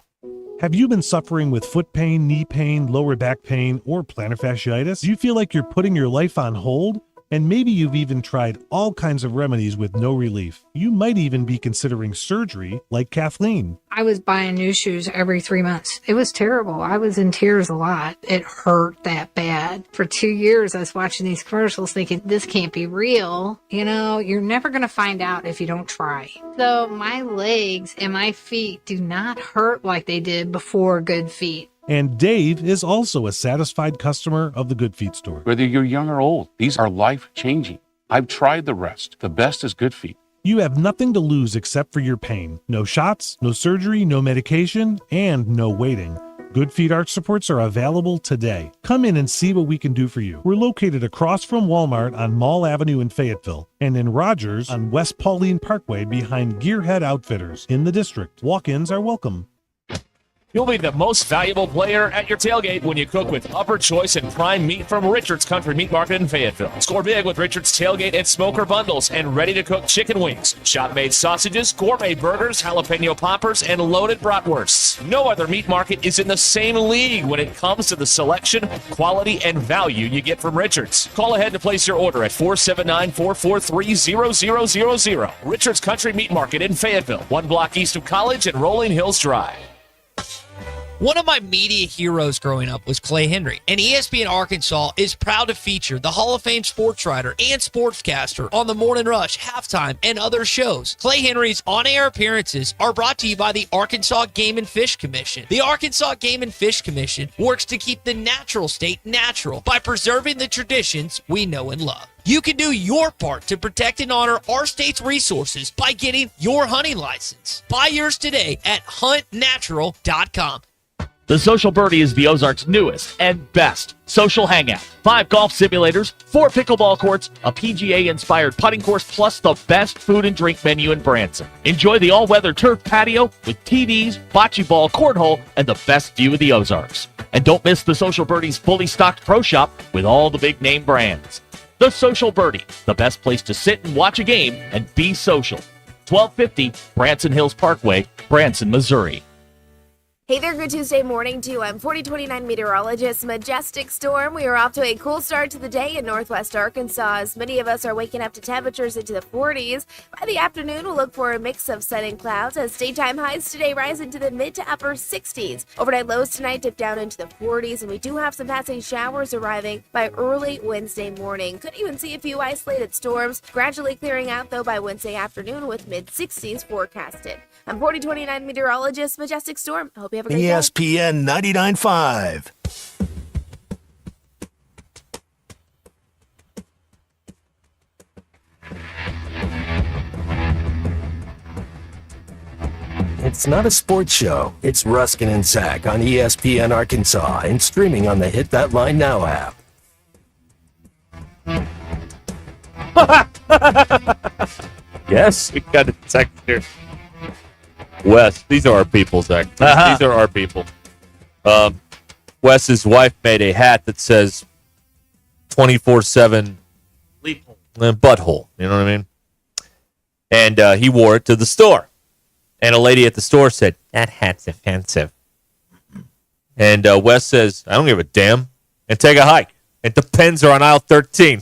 Have you been suffering with foot pain, knee pain, lower back pain, or plantar fasciitis? Do you feel like you're putting your life on hold? And maybe you've even tried all kinds of remedies with no relief. You might even be considering surgery like Kathleen. I was buying new shoes every 3 months. It was terrible. I was in tears a lot. It hurt that bad. For 2 years, I was watching these commercials thinking, this can't be real. You know, you're never going to find out if you don't try. So my legs and my feet do not hurt like they did before Good Feet. And Dave is also a satisfied customer of the Good Feet store. Whether you're young or old, these are life-changing. I've tried the rest. The best is Good Feet. You have nothing to lose except for your pain. No shots, no surgery, no medication, and no waiting. Good Feet arch supports are available today. Come in and see what we can do for you. We're located across from Walmart on Mall Avenue in Fayetteville and in Rogers on West Pauline Parkway behind Gearhead Outfitters in the district. Walk-ins are welcome. You'll be the most valuable player at your tailgate when you cook with upper choice and prime meat from Richard's Country Meat Market in Fayetteville. Score big with Richard's tailgate and smoker bundles and ready-to-cook chicken wings, shop-made sausages, gourmet burgers, jalapeno poppers, and loaded bratwursts. No other meat market is in the same league when it comes to the selection, quality, and value you get from Richard's. Call ahead to place your order at 479-443-0000. Richard's Country Meat Market in Fayetteville, 1 block east of College and Rolling Hills Drive. One of my media heroes growing up was Clay Henry, and ESPN Arkansas is proud to feature the Hall of Fame sports writer and sportscaster on the Morning Rush, Halftime, and other shows. Clay Henry's on-air appearances are brought to you by the Arkansas Game and Fish Commission. The Arkansas Game and Fish Commission works to keep the natural state natural by preserving the traditions we know and love. You can do your part to protect and honor our state's resources by getting your hunting license. Buy yours today at huntnatural.com. The Social Birdie is the Ozarks' newest and best social hangout. 5 golf simulators, 4 pickleball courts, a PGA-inspired putting course, plus the best food and drink menu in Branson. Enjoy the all-weather turf patio with TVs, bocce ball, cornhole, and the best view of the Ozarks. And don't miss the Social Birdie's fully stocked pro shop with all the big-name brands. The Social Birdie, the best place to sit and watch a game and be social. 1250 Branson Hills Parkway, Branson, Missouri. Hey there, good Tuesday morning to you. I'm 4029 meteorologist Majestic Storm. We are off to a cool start to the day in northwest Arkansas as many of us are waking up to temperatures into the 40s. By the afternoon, we'll look for a mix of sun and clouds as daytime highs today rise into the mid to upper 60s. Overnight lows tonight dip down into the 40s, and we do have some passing showers arriving by early Wednesday morning. Could even see a few isolated storms gradually clearing out, though, by Wednesday afternoon with mid 60s forecasted. I'm 4029 meteorologist Majestic Storm. I hope you have a great day. ESPN 99.5. It's not a sports show. It's Ruscin and Zach on ESPN Arkansas and streaming on the Hit That Line Now app. Yes, we got a text here. Wes, these are our people, Zach. These are our people. Wes's wife made a hat that says 24/7 butthole. You know what I mean? And he wore it to the store. And a lady at the store said, "That hat's offensive." And Wes says, "I don't give a damn." And take a hike. And Depends are on aisle 13.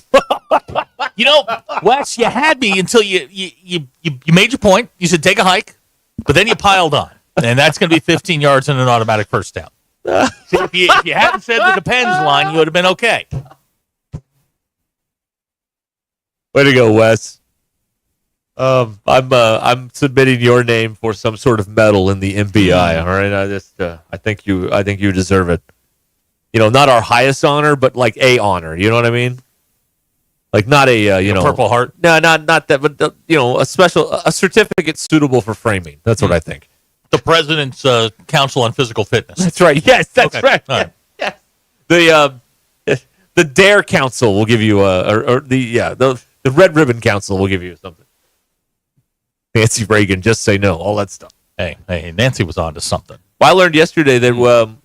You know, Wes, you had me until you made your point. You said take a hike, but then you piled on. And that's going to be 15 yards and an automatic first down. See, if you hadn't said the Depends line, you would have been okay. Way to go, Wes. I'm submitting your name for some sort of medal in the MBI. All right, I think you deserve it. You know, not our highest honor, but like a honor. You know what I mean? Like not a Purple Heart. No, not that, but a certificate suitable for framing. That's what I think. The President's Council on Physical Fitness. That's right. Yes, that's okay. right. Right. Yes. The DARE Council will give you the Red Ribbon Council will give you something. Nancy Reagan, just say no, all that stuff. Hey, Nancy was on to something. Well, I learned yesterday that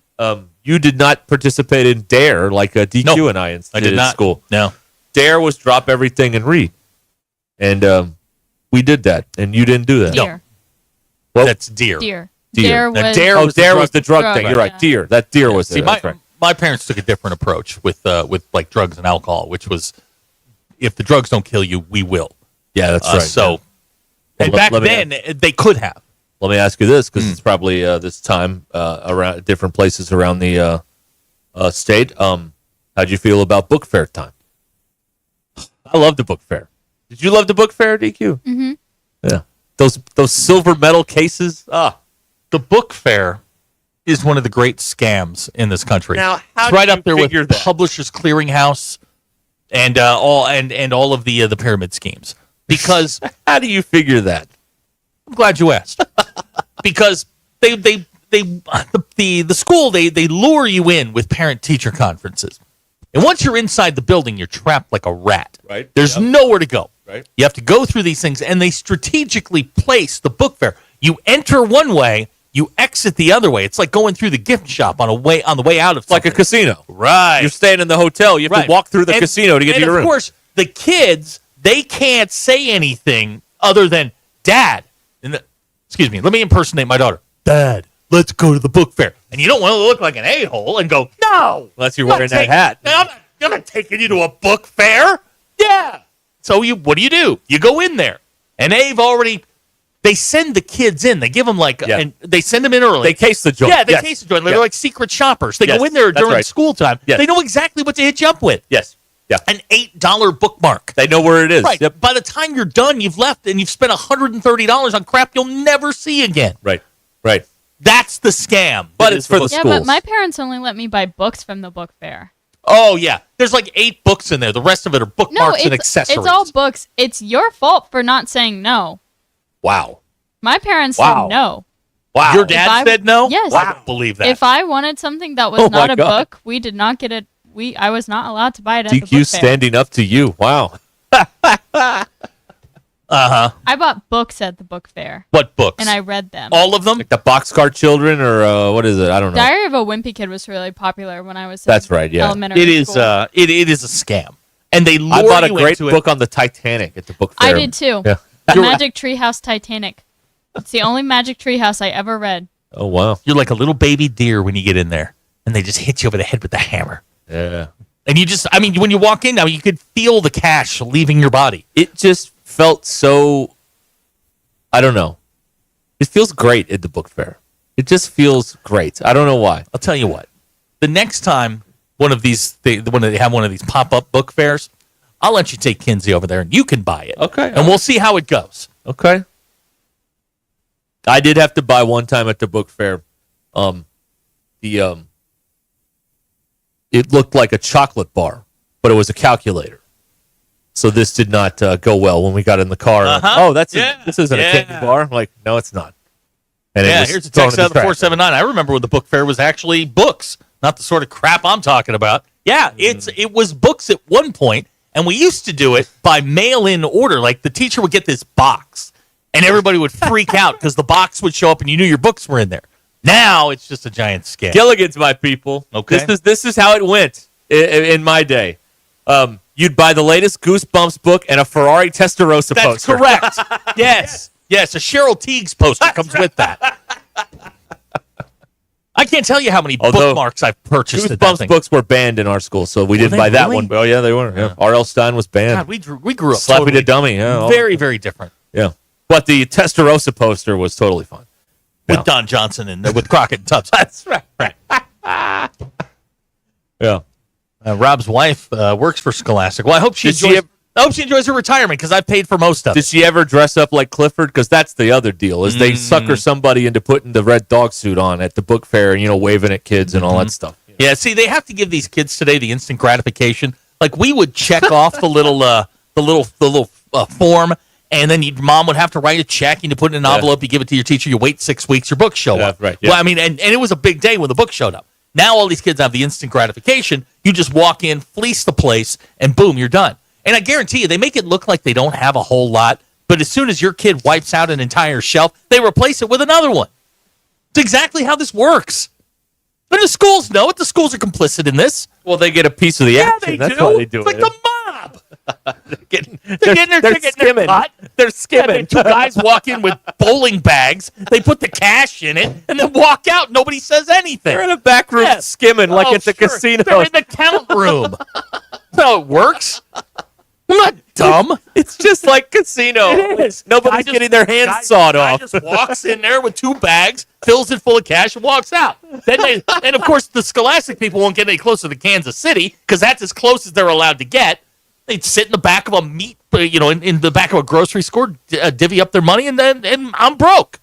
you did not participate in DARE like DQ and I did in not. school. No. DARE was drop everything and read. And we did that, and you didn't do that. Deer. Well, that's deer. Deer. Deer. Dare was, DARE was the drug thing. You're right. Yeah. Deer. That deer was See, it. That's right. my parents took a different approach with like drugs and alcohol, which was if the drugs don't kill you, we will. Yeah, that's right. So, and Well, back let me then they could have. Let me ask you this, because it's probably this time around different places around the state. How'd you feel about book fair time? I love the book fair. Did you love the book fair, DQ? Mm-hmm. Yeah. Those silver medal cases. The book fair is one of the great scams in this country. Now, how it's right do up you there with figure that? Publishers Clearinghouse and all of the pyramid schemes. Because how do you figure that? I'm glad you asked. Because the school they lure you in with parent teacher conferences, and once you're inside the building, you're trapped like a rat. Right. There's nowhere to go. Right. You have to go through these things, and they strategically place the book fair. You enter one way, you exit the other way. It's like going through the gift shop on the way out of Like a casino. Right. You're staying in the hotel. You have to walk through the casino to get to your room. And of course, the kids, they can't say anything other than Dad. Excuse me, let me impersonate my daughter. Dad, let's go to the book fair. And you don't want to look like an a-hole and go, no. Unless you're wearing that hat. I'm not taking you to a book fair. Yeah. So what do? You go in there. And they send the kids in. They give them and they send them in early. They case the joint. Yeah, they case the joint. They're like secret shoppers. They go in there during school time. Yes. They know exactly what to hit you up with. Yes. Yeah. An $8 bookmark. They know where it is. Right. Yep. By the time you're done, you've left and you've spent $130 on crap you'll never see again. Right. Right. That's the scam. But it's for the Yeah, schools. but my parents only let me buy books from the book fair. Oh, yeah. There's like 8 books in there. The rest of it are bookmarks and accessories. It's all books. It's your fault for not saying no. Wow. My parents Wow. said no. Wow. Your dad said no? Yes. I don't believe that. If I wanted something that was Oh not my a God. book, we did not get it. I was not allowed to buy it at the book DQ fair. standing up to you. Wow. Uh-huh. I bought books at the book fair. What books? And I read them. All of them? Like the Boxcar Children or what is it? I don't know. Diary of a Wimpy Kid was really popular when I was in That's right, yeah. elementary It is school. it is a scam. And they lure I bought a you great into book on the Titanic at the book I fair. did too. Yeah. The Magic Treehouse Titanic. It's the only Magic Treehouse I ever read. Oh, wow. You're like a little baby deer when you get in there. And they just hit you over the head with the hammer. Yeah. And when you walk in now, you could feel the cash leaving your body. It just felt so, I don't know. It feels great at the book fair. It just feels great. I don't know why. I'll tell you what. The next time when they have one of these pop-up book fairs, I'll let you take Kinsey over there and you can buy it. Okay. And we'll see how it goes. Okay. I did have to buy one time at the book fair. It looked like a chocolate bar, but it was a calculator. So this did not go well when we got in the car. Uh-huh. This isn't a candy bar. I'm like, no, it's not. And it was here's a thrown text in out of the 479. I remember when the book fair was actually books, not the sort of crap I'm talking about. Yeah, it was books at one point, and we used to do it by mail-in order. Like the teacher would get this box, and everybody would freak out because the box would show up and you knew your books were in there. Now it's just a giant scam. Gilligan's, my people. Okay. This is how it went in my day. You'd buy the latest Goosebumps book and a Ferrari Testarossa That's poster. correct. Yes. Yes, a Cheryl Teagues poster comes with that. I can't tell you how many bookmarks I've purchased at that Goosebumps thing. books were banned in our school, so we didn't they buy that really? one. Oh, yeah, they were. Yeah. R.L. Stein was banned. God, we grew up Slappy totally the Dummy. Yeah, very, very different. Yeah. But the Testarossa poster was totally fine. With Don Johnson and with Crockett and Tubbs. That's right. Yeah. Rob's wife works for Scholastic. Well, I hope she enjoys her retirement because I've paid for most of it. Did she ever dress up like Clifford? Because that's the other deal, is they sucker somebody into putting the red dog suit on at the book fair and, waving at kids and all that stuff. Yeah, see, they have to give these kids today the instant gratification. Like we would check off the little form, and then your mom would have to write a check, and you put it in an envelope, you give it to your teacher, you wait 6 weeks, your books show up. Right, yeah. Well, I mean, and it was a big day when the book showed up. Now all these kids have the instant gratification. You just walk in, fleece the place, and boom, you're done. And I guarantee you, they make it look like they don't have a whole lot, But as soon as your kid wipes out an entire shelf, they replace it with another one. It's exactly how this works. But the schools know it. The schools are complicit in this. Well, they get a piece of the action. That's why they do it's it. like the mob. They're getting They're skimming. They're skimming. Two guys walk in with bowling bags. They put the cash in it and then walk out. Nobody says anything. They're in a back room skimming like it's a casino. They're in the count room. That's how it works. I'm not dumb. It's just like casino. It is. Nobody's getting their hands sawed off. Just walks in there with 2 bags, fills it full of cash, and walks out. And of course, the Scholastic people won't get any closer to Kansas City because that's as close as they're allowed to get. They'd sit in the back of a in the back of a grocery store, divvy up their money, and I'm broke.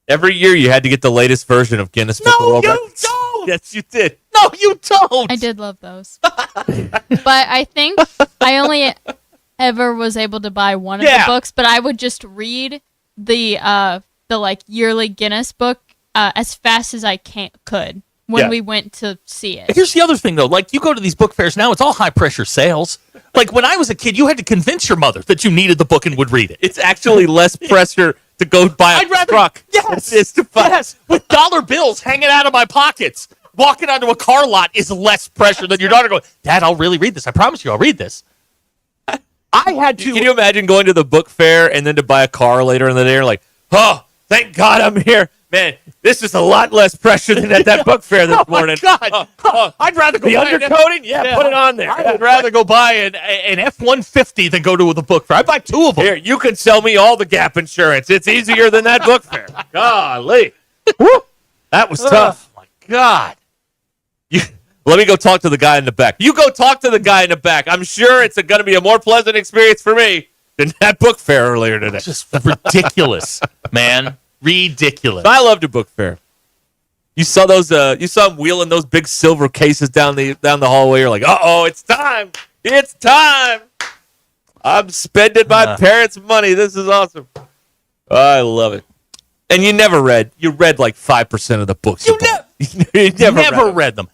Every year you had to get the latest version of Guinness Book of World Records. Don't. Yes, you did. No, you don't. I did love those. But I think I only ever was able to buy one of the books, but I would just read the like yearly Guinness book as fast as I could when we went to see it. Here's the other thing, though. Like, you go to these book fairs now, it's all high-pressure sales. Like, when I was a kid, you had to convince your mother that you needed the book and would read it. It's actually less pressure to go buy a truck. Yes, with dollar bills hanging out of my pockets. Walking onto a car lot is less pressure than your daughter going, Dad, I'll really read this. I promise you I'll read this. I had to. Can you imagine going to the book fair and then to buy a car later in the day? You're like, oh, thank God I'm here. Man, this is a lot less pressure than at that book fair this morning. God. I'd rather go the buy undercoating? Yeah, put it on there. I'd rather go buy an F-150 than go to the book fair. I'd buy 2 of them. Here, you can sell me all the Gap insurance. It's easier than that book fair. Golly. That was tough. Oh, my God. Let me go talk to the guy in the back. You go talk to the guy in the back. I'm sure it's going to be a more pleasant experience for me than that book fair earlier today. Just ridiculous, man. Ridiculous. I loved a book fair. You saw those. You saw them wheeling those big silver cases down the hallway. You're like, uh-oh, it's time. It's time. I'm spending my parents' money. This is awesome. I love it. And you never read. You read like 5% of the books. You never read them.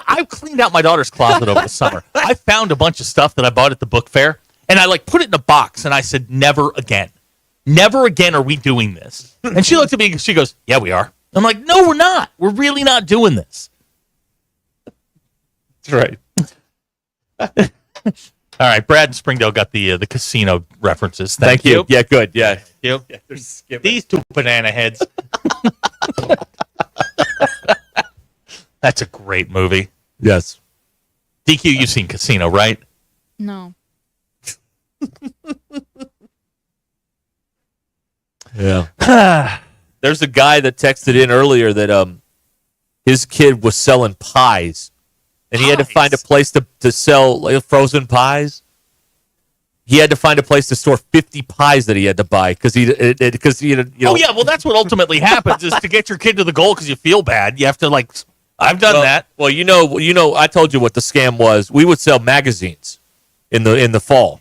I cleaned out my daughter's closet over the summer. I found a bunch of stuff that I bought at the book fair, and I put it in a box, and I said, never again. Never again are we doing this. And she looked at me and she goes, yeah, we are. I'm like, no, we're not. We're really not doing this. That's right. All right, Brad and Springdale got the casino references. Thank you. Yeah, good. Yeah. Yeah, these 2 banana heads. That's a great movie. Yes. DQ, you've seen Casino, right? No. Yeah. There's a guy that texted in earlier that his kid was selling pies, and he had to find a place to sell frozen pies. He had to find a place to store 50 pies that he had to buy because you know. Oh yeah, well that's what ultimately happens is to get your kid to the goal because you feel bad. You have to I've done that. Well, you know, I told you what the scam was. We would sell magazines in the fall.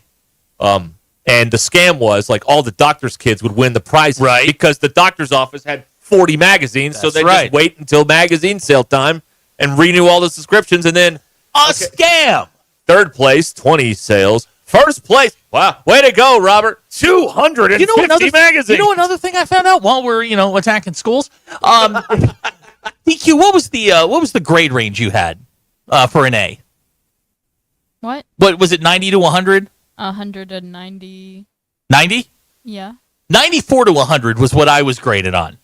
And the scam was all the doctor's kids would win the prizes, right? Because the doctor's office had 40 magazines, so they just wait until magazine sale time and renew all the subscriptions, and then scam. 3rd place, 20 sales. 1st place, wow, way to go, Robert! 250 magazines. You know another thing I found out while we're attacking schools. DQ, what was the grade range you had for an A? What? What was it? 90 to 100? 190. 90? Yeah. 94 to 100 was what I was graded on.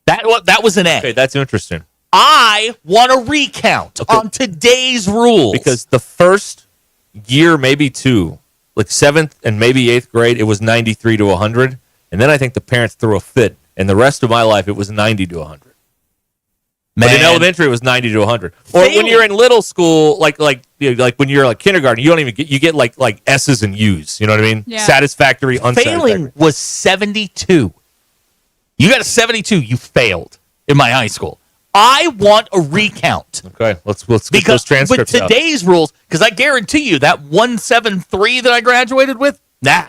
That was an A. Okay, that's interesting. I want a recount on today's rules because the first year, maybe 2, 7th and maybe 8th grade, it was 93 to 100, and then I think the parents threw a fit. And the rest of my life, it was 90 to 100. Man. But in elementary, it was 90 to 100. Or when you're in little school, like when you're kindergarten, you don't even get like S's and U's. You know what I mean? Yeah. Satisfactory, unsatisfactory. Failing was 72. You got a 72. You failed in my high school. I want a recount. Okay, let's get those transcripts with today's rules, because I guarantee you that 173 that I graduated with, nah.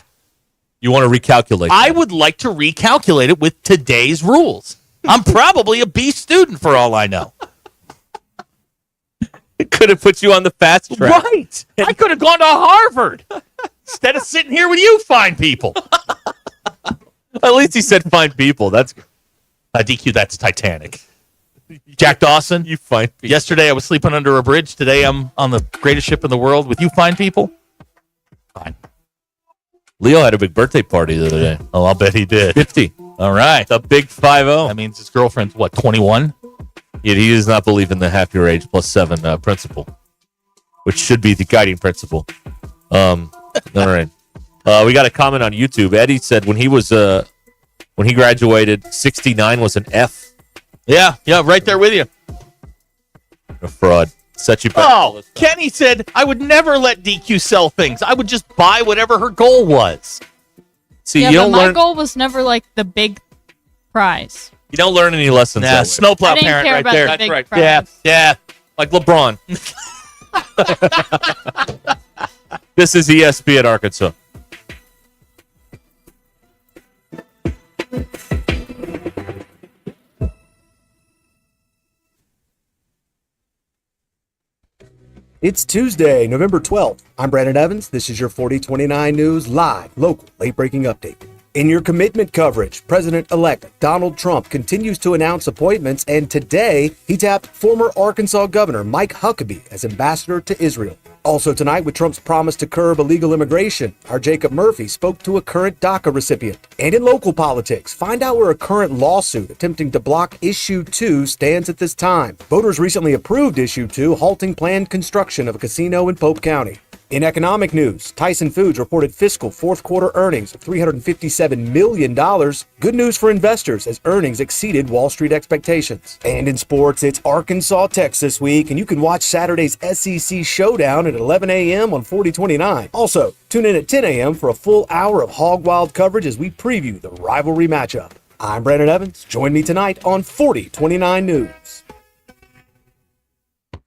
You want to recalculate? I would like to recalculate it with today's rules. I'm probably a B student for all I know. It could have put you on the fast track. Right. I could have gone to Harvard instead of sitting here with you fine people. At least he said find people. That's DQ, that's Titanic. Jack Dawson. You find people. Yesterday I was sleeping under a bridge. Today I'm on the greatest ship in the world with you fine people. Fine. Leo had a big birthday party the other day. Oh, I'll bet he did. 50. All right. The big 5-0. That means his girlfriend's, 21? Yet he does not believe in the half your age plus 7 principle, which should be the guiding principle. All right. We got a comment on YouTube. Eddie said when he graduated, 69 was an F. Yeah, right there with you. A fraud. Set you back. Oh, Kenny said I would never let DQ sell things. I would just buy whatever her goal was. See, you don't learn. My goal was never like the big prize. You don't learn any lessons. Yeah, snowplow parent right there. That's right. Yeah, like LeBron. This is ESPN Arkansas. It's Tuesday, November 12th. I'm Brandon Evans. This is your 4029 News Live, local, late-breaking update. In your commitment coverage, President-elect Donald Trump continues to announce appointments, and today he tapped former Arkansas Governor Mike Huckabee as ambassador to Israel. Also tonight, with Trump's promise to curb illegal immigration, our Jacob Murphy spoke to a current DACA recipient. And in local politics, find out where a current lawsuit attempting to block Issue 2 stands at this time. Voters recently approved Issue 2, halting planned construction of a casino in Pope County. In economic news, Tyson Foods reported fiscal fourth quarter earnings of $357 million. Good news for investors as earnings exceeded Wall Street expectations. And in sports, it's Arkansas Tech this week, and you can watch Saturday's SEC Showdown at 11 a.m. on 4029. Also, tune in at 10 a.m. for a full hour of Hog Wild coverage as we preview the rivalry matchup. I'm Brandon Evans. Join me tonight on 4029 News.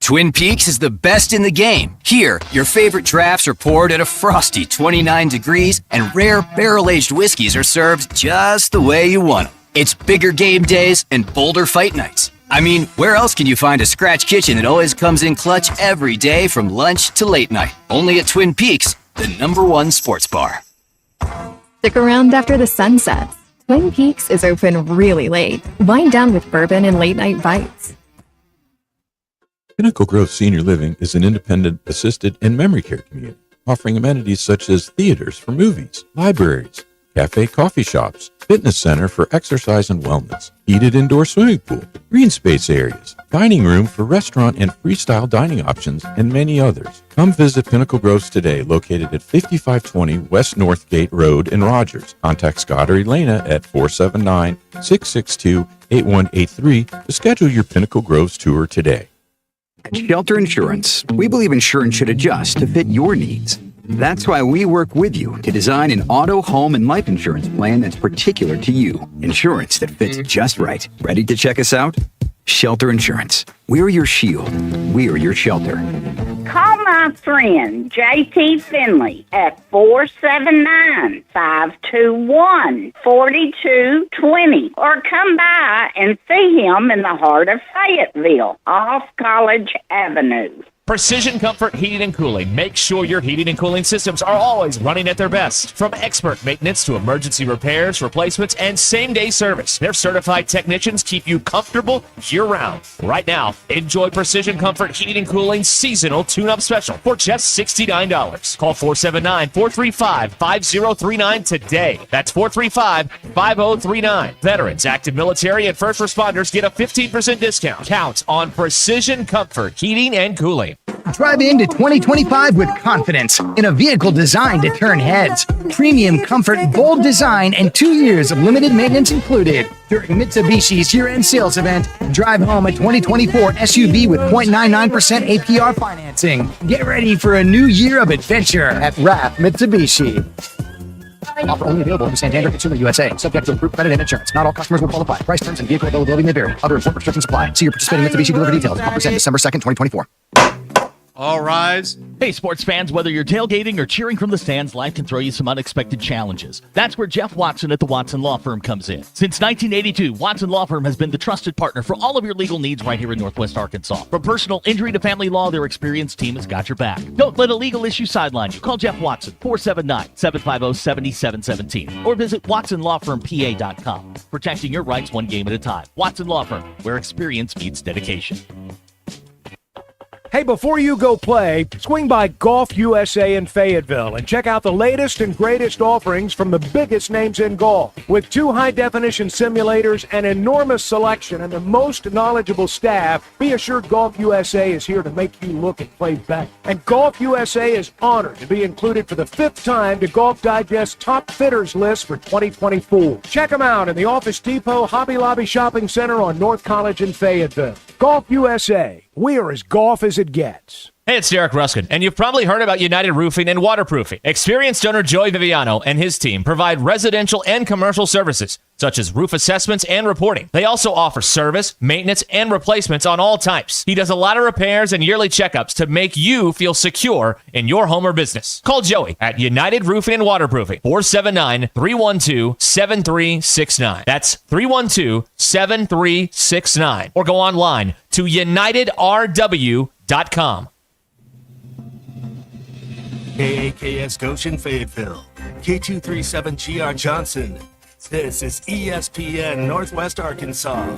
Twin Peaks is the best in the game. Here, your favorite drafts are poured at a frosty 29 degrees, and rare barrel-aged whiskeys are served just the way you want them. It's bigger game days and bolder fight nights. I mean, where else can you find a scratch kitchen that always comes in clutch every day from lunch to late night? Only at Twin Peaks, the #1 sports bar. Stick around after the sun sets. Twin Peaks is open really late. Wind down with bourbon and late-night bites. Pinnacle Grove Senior Living is an independent, assisted, and memory care community, offering amenities such as theaters for movies, libraries, cafe coffee shops, fitness center for exercise and wellness, heated indoor swimming pool, green space areas, dining room for restaurant and freestyle dining options, and many others. Come visit Pinnacle Groves today, located at 5520 West Northgate Road in Rogers. Contact Scott or Elena at 479-662-8183 to schedule your Pinnacle Groves tour today. At Shelter Insurance, we believe insurance should adjust to fit your needs. That's why we work with you to design an auto, home, and life insurance plan that's particular to you. Insurance that fits just right. Ready to check us out? Shelter Insurance. We're your shield. We're your shelter. Call my friend J.T. Finley at 479-521-4220 or come by and see him in the heart of Fayetteville off College Avenue. Precision Comfort Heating and Cooling. Make sure your heating and cooling systems are always running at their best. From expert maintenance to emergency repairs, replacements, and same-day service, their certified technicians keep you comfortable year-round. Right now, enjoy Precision Comfort Heating and Cooling Seasonal Tune-Up Special for just $69. Call 479-435-5039 today. That's 435-5039. Veterans, active military, and first responders get a 15% discount. Count on Precision Comfort Heating and Cooling. Drive into 2025 with confidence in a vehicle designed to turn heads. Premium comfort, bold design, and 2 years of limited maintenance included. During Mitsubishi's year-end sales event, drive home a 2024 SUV with 0.99% APR financing. Get ready for a new year of adventure at RAF Mitsubishi. Offer only available through Santander Consumer USA. Subject to approved credit and insurance. Not all customers will qualify. Price, terms, and vehicle availability may vary. Other important restrictions apply. See your participating Mitsubishi dealer for details. Offer ends December 2nd, 2024. All rise. Hey, sports fans, whether you're tailgating or cheering from the stands, life can throw you some unexpected challenges. That's where Jeff Watson at the Watson Law Firm comes in. Since 1982, Watson Law Firm has been the trusted partner for all of your legal needs right here in Northwest Arkansas. From personal injury to family law, their experienced team has got your back. Don't let a legal issue sideline you. Call Jeff Watson, 479-750-7717, or visit watsonlawfirmpa.com. Protecting your rights one game at a time. Watson Law Firm, where experience meets dedication. Hey, before you go play, swing by Golf USA in Fayetteville and check out the latest and greatest offerings from the biggest names in golf. With 2 high-definition simulators, an enormous selection, and the most knowledgeable staff, be assured Golf USA is here to make you look and play better. And Golf USA is honored to be included for the 5th time to Golf Digest's Top Fitters list for 2024. Check them out in the Office Depot Hobby Lobby Shopping Center on North College in Fayetteville. Golf USA. We're as golf as it gets. Hey, it's Derek Ruscin, and you've probably heard about United Roofing and Waterproofing. Experienced owner Joey Viviano and his team provide residential and commercial services, such as roof assessments and reporting. They also offer service, maintenance, and replacements on all types. He does a lot of repairs and yearly checkups to make you feel secure in your home or business. Call Joey at United Roofing and Waterproofing, 479-312-7369. That's 312-7369. Or go online to UnitedRW.com. KAKS Goshen Fayetteville, K237GR Johnson. This is ESPN Northwest Arkansas.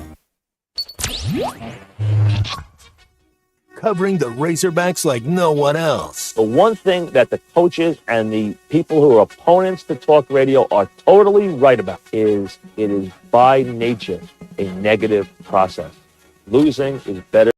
Covering the Razorbacks like no one else. The one thing that the coaches and the people who are opponents to talk radio are totally right about is it is by nature a negative process. Losing is better.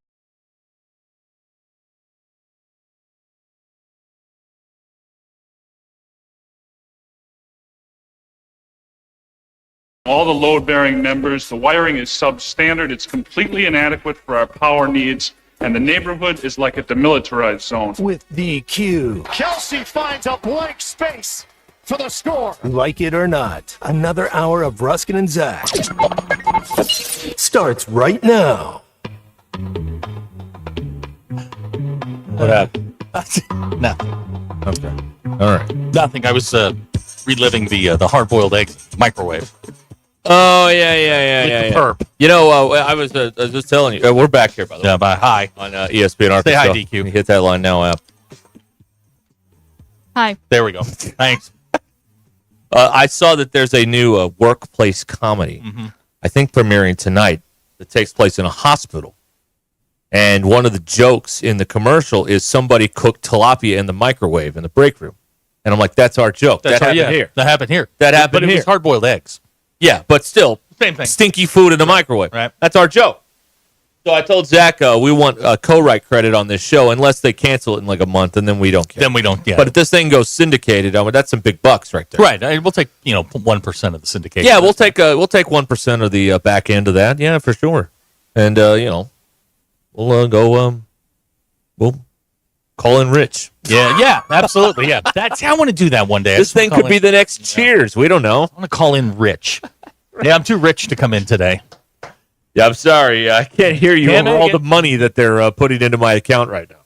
All the load-bearing members, the wiring is substandard, it's completely inadequate for our power needs, and the neighborhood is like a demilitarized zone. With DQ. Kelsey finds a blank space for the score. Like it or not, another hour of Ruskin and Zach starts right now. What happened? Nothing. Okay. All right. Nothing. I was reliving the hard-boiled egg microwave. Oh, yeah. Perp. You know, I was just telling you, we're back here, by the way. Yeah, hi. On ESPN Arkansas. Say hi, DQ. You hit that line now app. Hi. There we go. Thanks. I saw that there's a new workplace comedy, I think premiering tonight, that takes place in a hospital. And one of the jokes in the commercial is somebody cooked tilapia in the microwave in the break room. And I'm like, that's our joke. That happened here. That happened here. That happened but it here. was hard-boiled eggs. Yeah, but still, same thing. Stinky food in the microwave. Right. That's our joke. So I told Zach we want co-write credit on this show unless they cancel it in like a month, and then we don't care. Then we don't get But if this thing goes syndicated, I mean, that's some big bucks right there. Right. We'll take 1% of the syndication. Yeah, we'll take 1% of the back end of that. Yeah, for sure. And we'll go. We'll call in Rich. Yeah, absolutely. Yeah, that's how I want to do that one day. This thing could be the next Cheers. We don't know. I want to call in Rich. Yeah, I'm too rich to come in today. Yeah, I'm sorry. I can't hear you over all the money that they're putting into my account right now.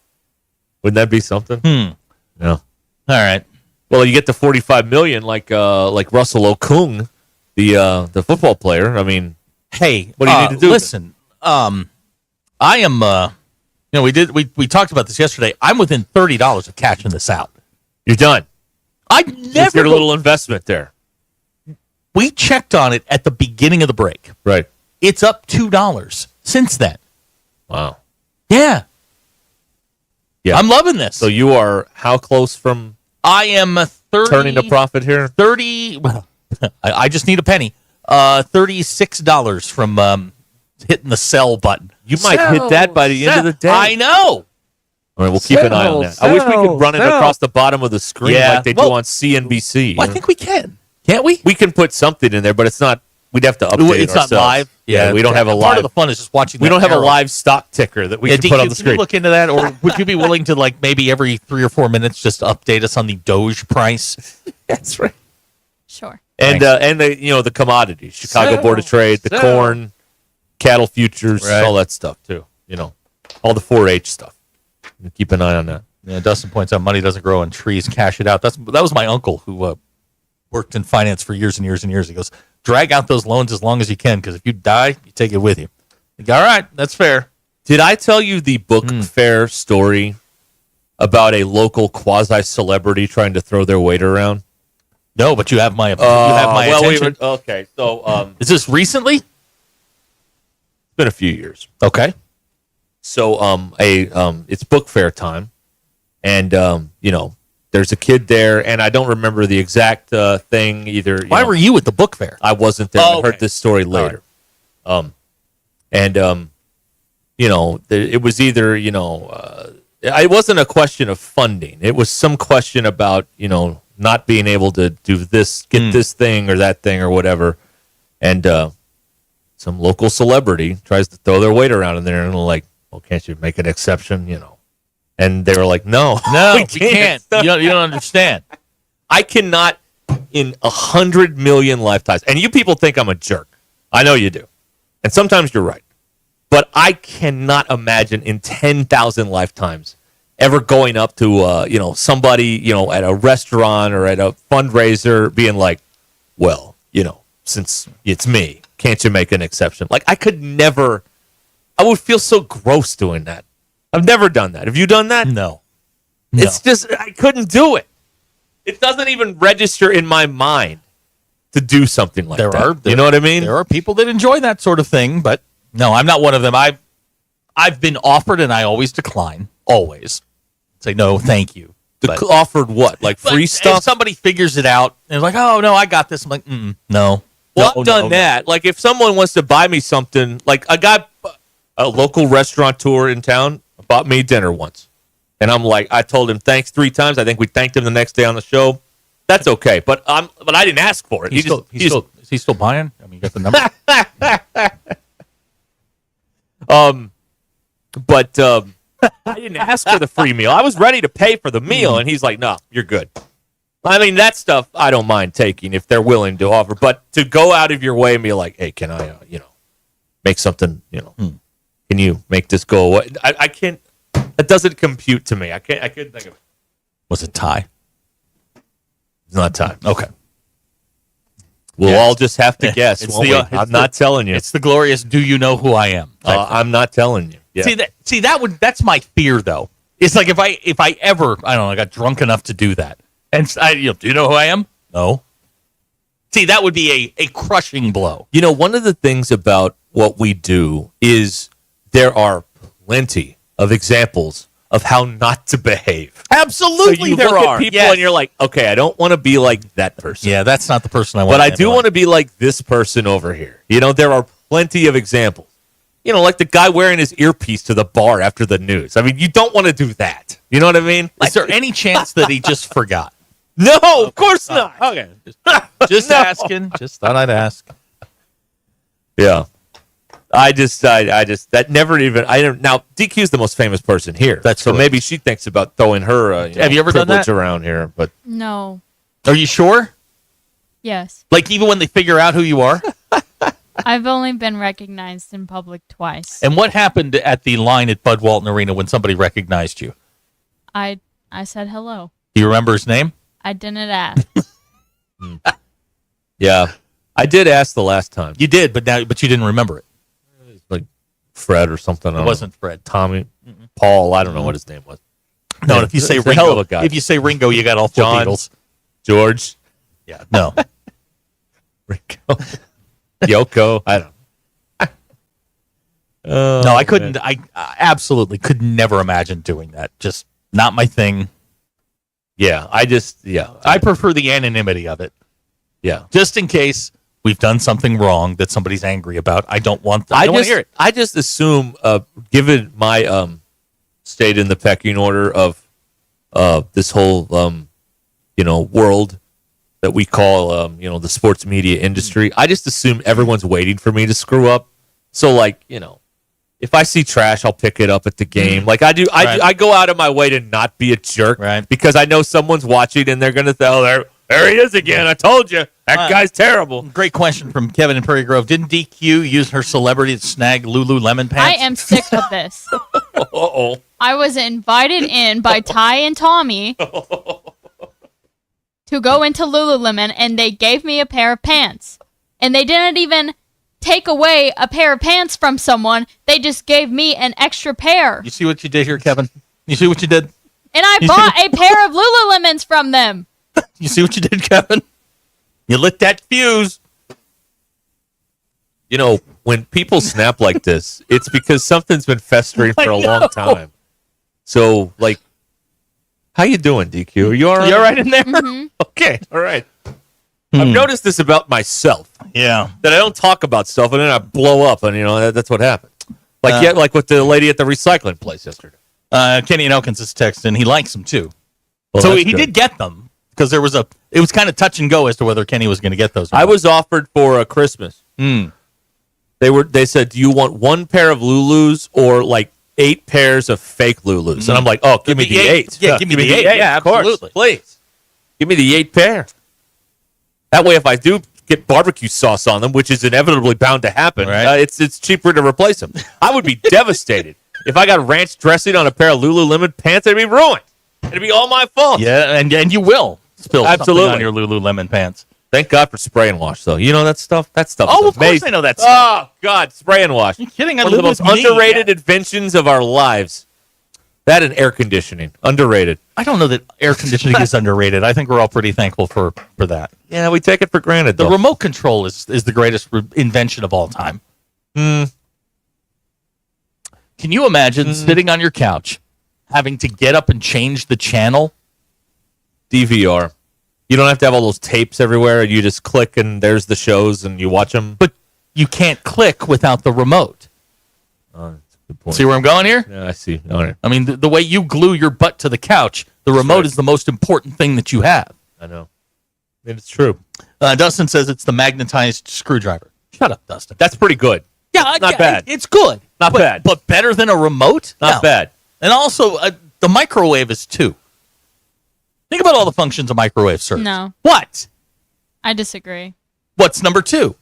Wouldn't that be something? No. All right. Well, you get the $45 million like Russell Okung, the football player. I mean, hey, what do you need to do? Listen, I am. We talked about this yesterday. I'm within $30 of cashing this out. You're done. I never get a little investment there. We checked on it at the beginning of the break. Right. It's up $2 since then. Wow. Yeah. Yeah. I'm loving this. So you are how close from I am 30, turning a profit here? 30. Well, I just need a penny. $36 from hitting the sell button. You might hit that by the end of the day. I know. All right, we'll keep an eye on that. I wish we could run it across the bottom of the screen like they do on CNBC. Well, I think we can. Can't we? We can put something in there, but it's not. We'd have to update it It's ourselves. not live. Yeah, we don't have a live. Part of the fun is just watching. We don't have arrow. a live stock ticker that we can put on the Can you screen. look into that, or would you be willing to maybe every 3 or 4 minutes just update us on the Doge price? That's right. Sure. And the commodities, Chicago Board of Trade, the corn, cattle futures, all that stuff too. All the 4-H stuff. Keep an eye on that. Yeah, Dustin points out money doesn't grow on trees. Cash it out. That was my uncle who worked in finance for years and years and years. He goes, drag out those loans as long as you can, because if you die, you take it with you. Like, all right, that's fair. Did I tell you the book fair story about a local quasi-celebrity trying to throw their weight around? No, but you have my attention. Okay, so is this recently? It's been a few years. Okay. So it's book fair time, and there's a kid there, and I don't remember the exact thing either. Why were you at the book fair? I wasn't there. I heard this story later. It was either it wasn't a question of funding. It was some question about not being able to do this, get this thing or that thing or whatever, and some local celebrity tries to throw their weight around in there, and they're like, well, can't you make an exception, And they were like, no, we can't. You don't understand. I cannot in 100 million lifetimes. And you people think I'm a jerk. I know you do. And sometimes you're right. But I cannot imagine in 10,000 lifetimes ever going up to, somebody, at a restaurant or at a fundraiser being like, well, since it's me, can't you make an exception? Like, I could never, I would feel so gross doing that. I've never done that. Have you done that? No. It's just, I couldn't do it. It doesn't even register in my mind to do something like that. You know what I mean? There are people that enjoy that sort of thing, but no, I'm not one of them. I've been offered and I always decline. Always. Say no, thank you. Offered what? Like free stuff? If somebody figures it out and is like, oh, no, I got this. I'm like, no. Well, I've done that. Like, if someone wants to buy me something, like a local restaurateur in town bought me dinner once. And I'm like, I told him thanks 3 times. I think we thanked him the next day on the show. That's okay. But I didn't ask for it. Is he still buying? I mean, you got the number? But I didn't ask for the free meal. I was ready to pay for the meal, and he's like, no, you're good. I mean, that stuff I don't mind taking if they're willing to offer. But to go out of your way and be like, hey, can I, make something, can you make this go away? I can't. That doesn't compute to me. I couldn't think of it. Was it Ty? It's not Ty. Okay. We'll all just have to guess. I'm not telling you. It's the glorious "Do you know who I am?" I'm not telling you. Yeah. That's my fear though. It's like if I ever I got drunk enough to do that, and do you know who I am? No. See, that would be a crushing blow. One of the things about what we do is there are plenty of examples of how not to behave. Absolutely, so you there look are. at people and you're like, okay, I don't want to be like that person. Yeah, that's not the person I want. But I do want to be like this person over here. There are plenty of examples. Like the guy wearing his earpiece to the bar after the news. I mean, you don't want to do that. You know what I mean? Is there any chance that he just forgot? No, of course not. Okay, just asking. Just thought I'd ask. Yeah. I just that never even now DQ's the most famous person here. That's so correct. Maybe she thinks about throwing her Have you ever done privilege that around here, but No. Are you sure? Yes. Like even when they figure out who you are? I've only been recognized in public twice. And what happened at the line at Bud Walton Arena when somebody recognized you? I said hello. Do you remember his name? I didn't ask. Yeah. I did ask the last time. You did, but you didn't remember it. Like Fred or something. It wasn't Fred. Tommy, Paul. I don't know what his name was. No, if you say He's a hell of Ringo, a guy. if you say Ringo, you got all 4 John, Beatles. George. Yeah, no. Ringo. Yoko. I don't know. No, I couldn't. I absolutely could never imagine doing that. Just not my thing. Yeah, I prefer the anonymity of it. Yeah. Just in case we've done something wrong that somebody's angry about. I don't want that. I don't want to hear it. I just assume, given my state in the pecking order of this whole world that we call the sports media industry, I just assume everyone's waiting for me to screw up. So if I see trash, I'll pick it up at the game. Like I do, I go out of my way to not be a jerk, right? Because I know someone's watching and they're going to say, there he is again. I told you. That guy's terrible. Great question from Kevin in Prairie Grove. Didn't DQ use her celebrity to snag Lululemon pants? I am sick of this. Uh-oh. I was invited in by Ty and Tommy to go into Lululemon, and they gave me a pair of pants. And they didn't even take away a pair of pants from someone. They just gave me an extra pair. You see what you did here, Kevin? You see what you did? And I bought a pair of Lululemons from them. You see what you did, Kevin? You lit that fuse. You know, when people snap like this, it's because something's been festering for a long time. So, like, how you doing, DQ? Are you all right? You all right in there? Mm-hmm. Okay, all right. I've noticed this about myself. Yeah. That I don't talk about stuff, and then I blow up, and, that's what happens. Like with the lady at the recycling place yesterday. Kenny and Elkins is texting. He likes them, too. Well, so that's he good. did get them because it was kind of touch and go as to whether Kenny was going to get those. I was offered for a Christmas. They said, do you want one pair of Lulus or like 8 pairs of fake Lulus? And I'm like, oh, give me the 8. Yeah, give me the 8. Yeah, of course. absolutely. Please. Give me the 8 pair. That way, if I do get barbecue sauce on them, which is inevitably bound to happen, Right. It's cheaper to replace them. I would be devastated if I got ranch dressing on a pair of Lululemon pants. It'd be ruined. It'd be all my fault. Yeah, and you will spill Absolutely. something on your Lululemon pants. Thank God for spray and wash, though. You know that stuff? That stuff Oh, is of course amazing. I know that stuff. Oh, God, spray and wash. You kidding? One of the most underrated inventions of our lives. That and air conditioning. Underrated. I don't know that air conditioning is underrated. I think we're all pretty thankful for that. Yeah, we take it for granted, The though. remote control is the greatest invention of all time. Can you imagine sitting on your couch, having to get up and change the channel? DVR. You don't have to have all those tapes everywhere. You just click and there's the shows and you watch them. But you can't click without the remote. That's a good point. See where I'm going here? Yeah, I see. All right. I mean, the way you glue your butt to the couch, the remote is the most important thing that you have. I know. It's true. Dustin says it's the magnetized screwdriver. Shut up, Dustin. That's pretty good. Yeah, Not bad. It's good. Not bad. But better than a remote? Not No. bad. And also, the microwave is too. Think about all the functions a microwave serves. No. What? I disagree. What's number 2?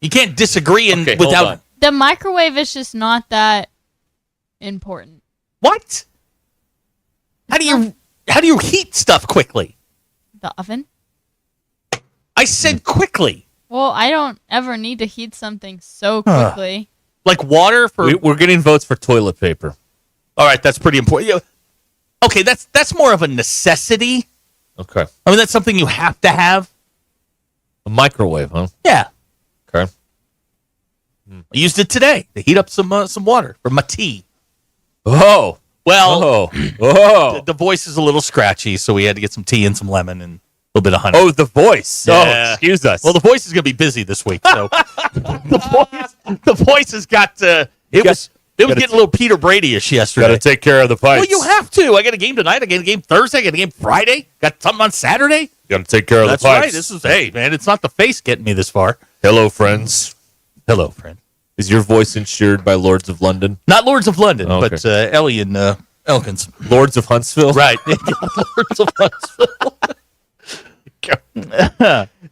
You can't disagree Okay, hold without... on. The microwave is just not that important. What? How do you heat stuff quickly? The oven? I said quickly. Well, I don't ever need to heat something so quickly. Like water for... We're getting votes for toilet paper. All right, that's pretty important. Yeah. Okay, that's more of a necessity. Okay. I mean, that's something you have to have. A microwave, huh? Yeah. Okay. I used it today to heat up some water for my tea. Oh. Well, Oh. the voice is a little scratchy, so we had to get some tea and some lemon and a little bit of honey. Oh, the voice. Yeah. Oh, excuse us. Well, the voice is going to be busy this week, so the voice has got to. It was getting a little Peter Brady-ish yesterday. Got to take care of the pipes. Well, you have to. I got a game tonight. I got a game Thursday. I got a game Friday. Got something on Saturday. Got to take care of That's the pipes. right. This is hey, man. It's not the face getting me this far. Hello, friends. Hello, friend. Is your voice insured by Lords of London? Not Lords of London, Oh, okay. but Ellie and Elkins. Lords of Huntsville? Right. Lords of Huntsville.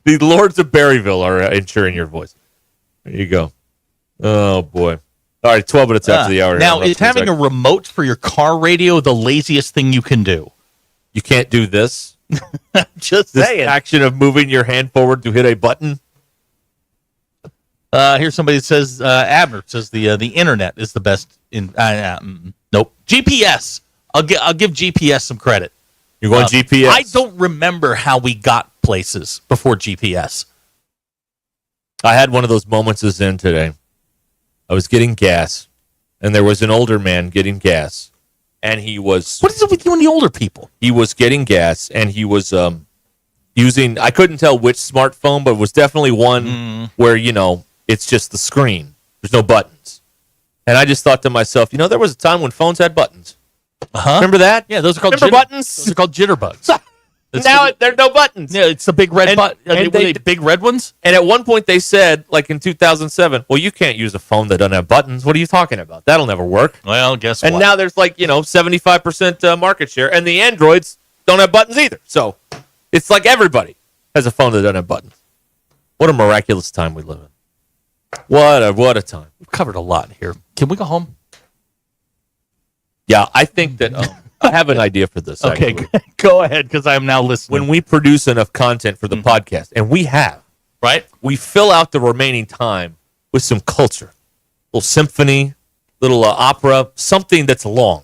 The Lords of Berryville are insuring your voice. There you go. Oh, boy. All right, 12 minutes after the hour. Now, is having a remote for your car radio the laziest thing you can do? You can't do this? Just This saying. action of moving your hand forward to hit a button? Here's somebody that says, Abner says the internet is the best. Nope. GPS. I'll give GPS some credit. You're going GPS? I don't remember how we got places before GPS. I had one of those moments as in today. I was getting gas, and there was an older man getting gas, and he was... What is it with you and the older people? He was getting gas, and he was using... I couldn't tell which smartphone, but it was definitely one where, it's just the screen. There's no buttons. And I just thought to myself, there was a time when phones had buttons. Uh-huh. Remember that? Yeah, those are called buttons. Those are called jitterbugs. Now there are no buttons. Yeah, it's the big red button. And Were they big red ones? And at one point they said, like in 2007, well, you can't use a phone that doesn't have buttons. What are you talking about? That'll never work. Well, guess and what? now there's 75% market share, and the Androids don't have buttons either. So it's like everybody has a phone that doesn't have buttons. What a miraculous time we live in. What a time. We've covered a lot here. Can we go home? Yeah, I think that I have an idea for this. Okay, actually. go ahead, because I'm now listening. When we produce enough content for the podcast, and we have, right? We fill out the remaining time with some culture, little symphony, little opera, something that's long,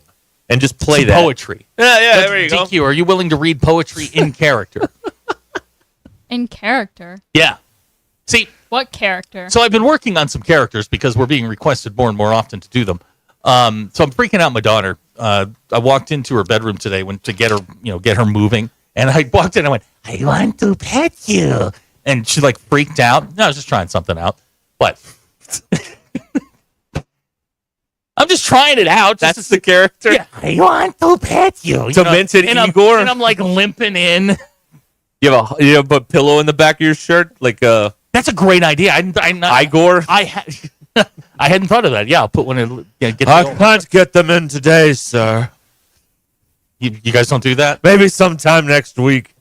and just play some that poetry. Yeah, there you go. DQ, are you willing to read poetry in character? In character. Yeah. See, what character? So I've been working on some characters because we're being requested more and more often to do them. So I'm freaking out my daughter. I walked into her bedroom today to get her, get her moving, and I walked in and I went, "I want to pet you," and she like freaked out. No, I was just trying something out, but I'm just trying it out. That's the character. Yeah, I want to pet you. Demented Igor. And I'm like limping in. You have a pillow in the back of your shirt, like That's a great idea. Igor. I hadn't thought of that. Yeah, I'll put one in. Yeah, I can't get them in today, sir. You guys don't do that? Maybe sometime next week.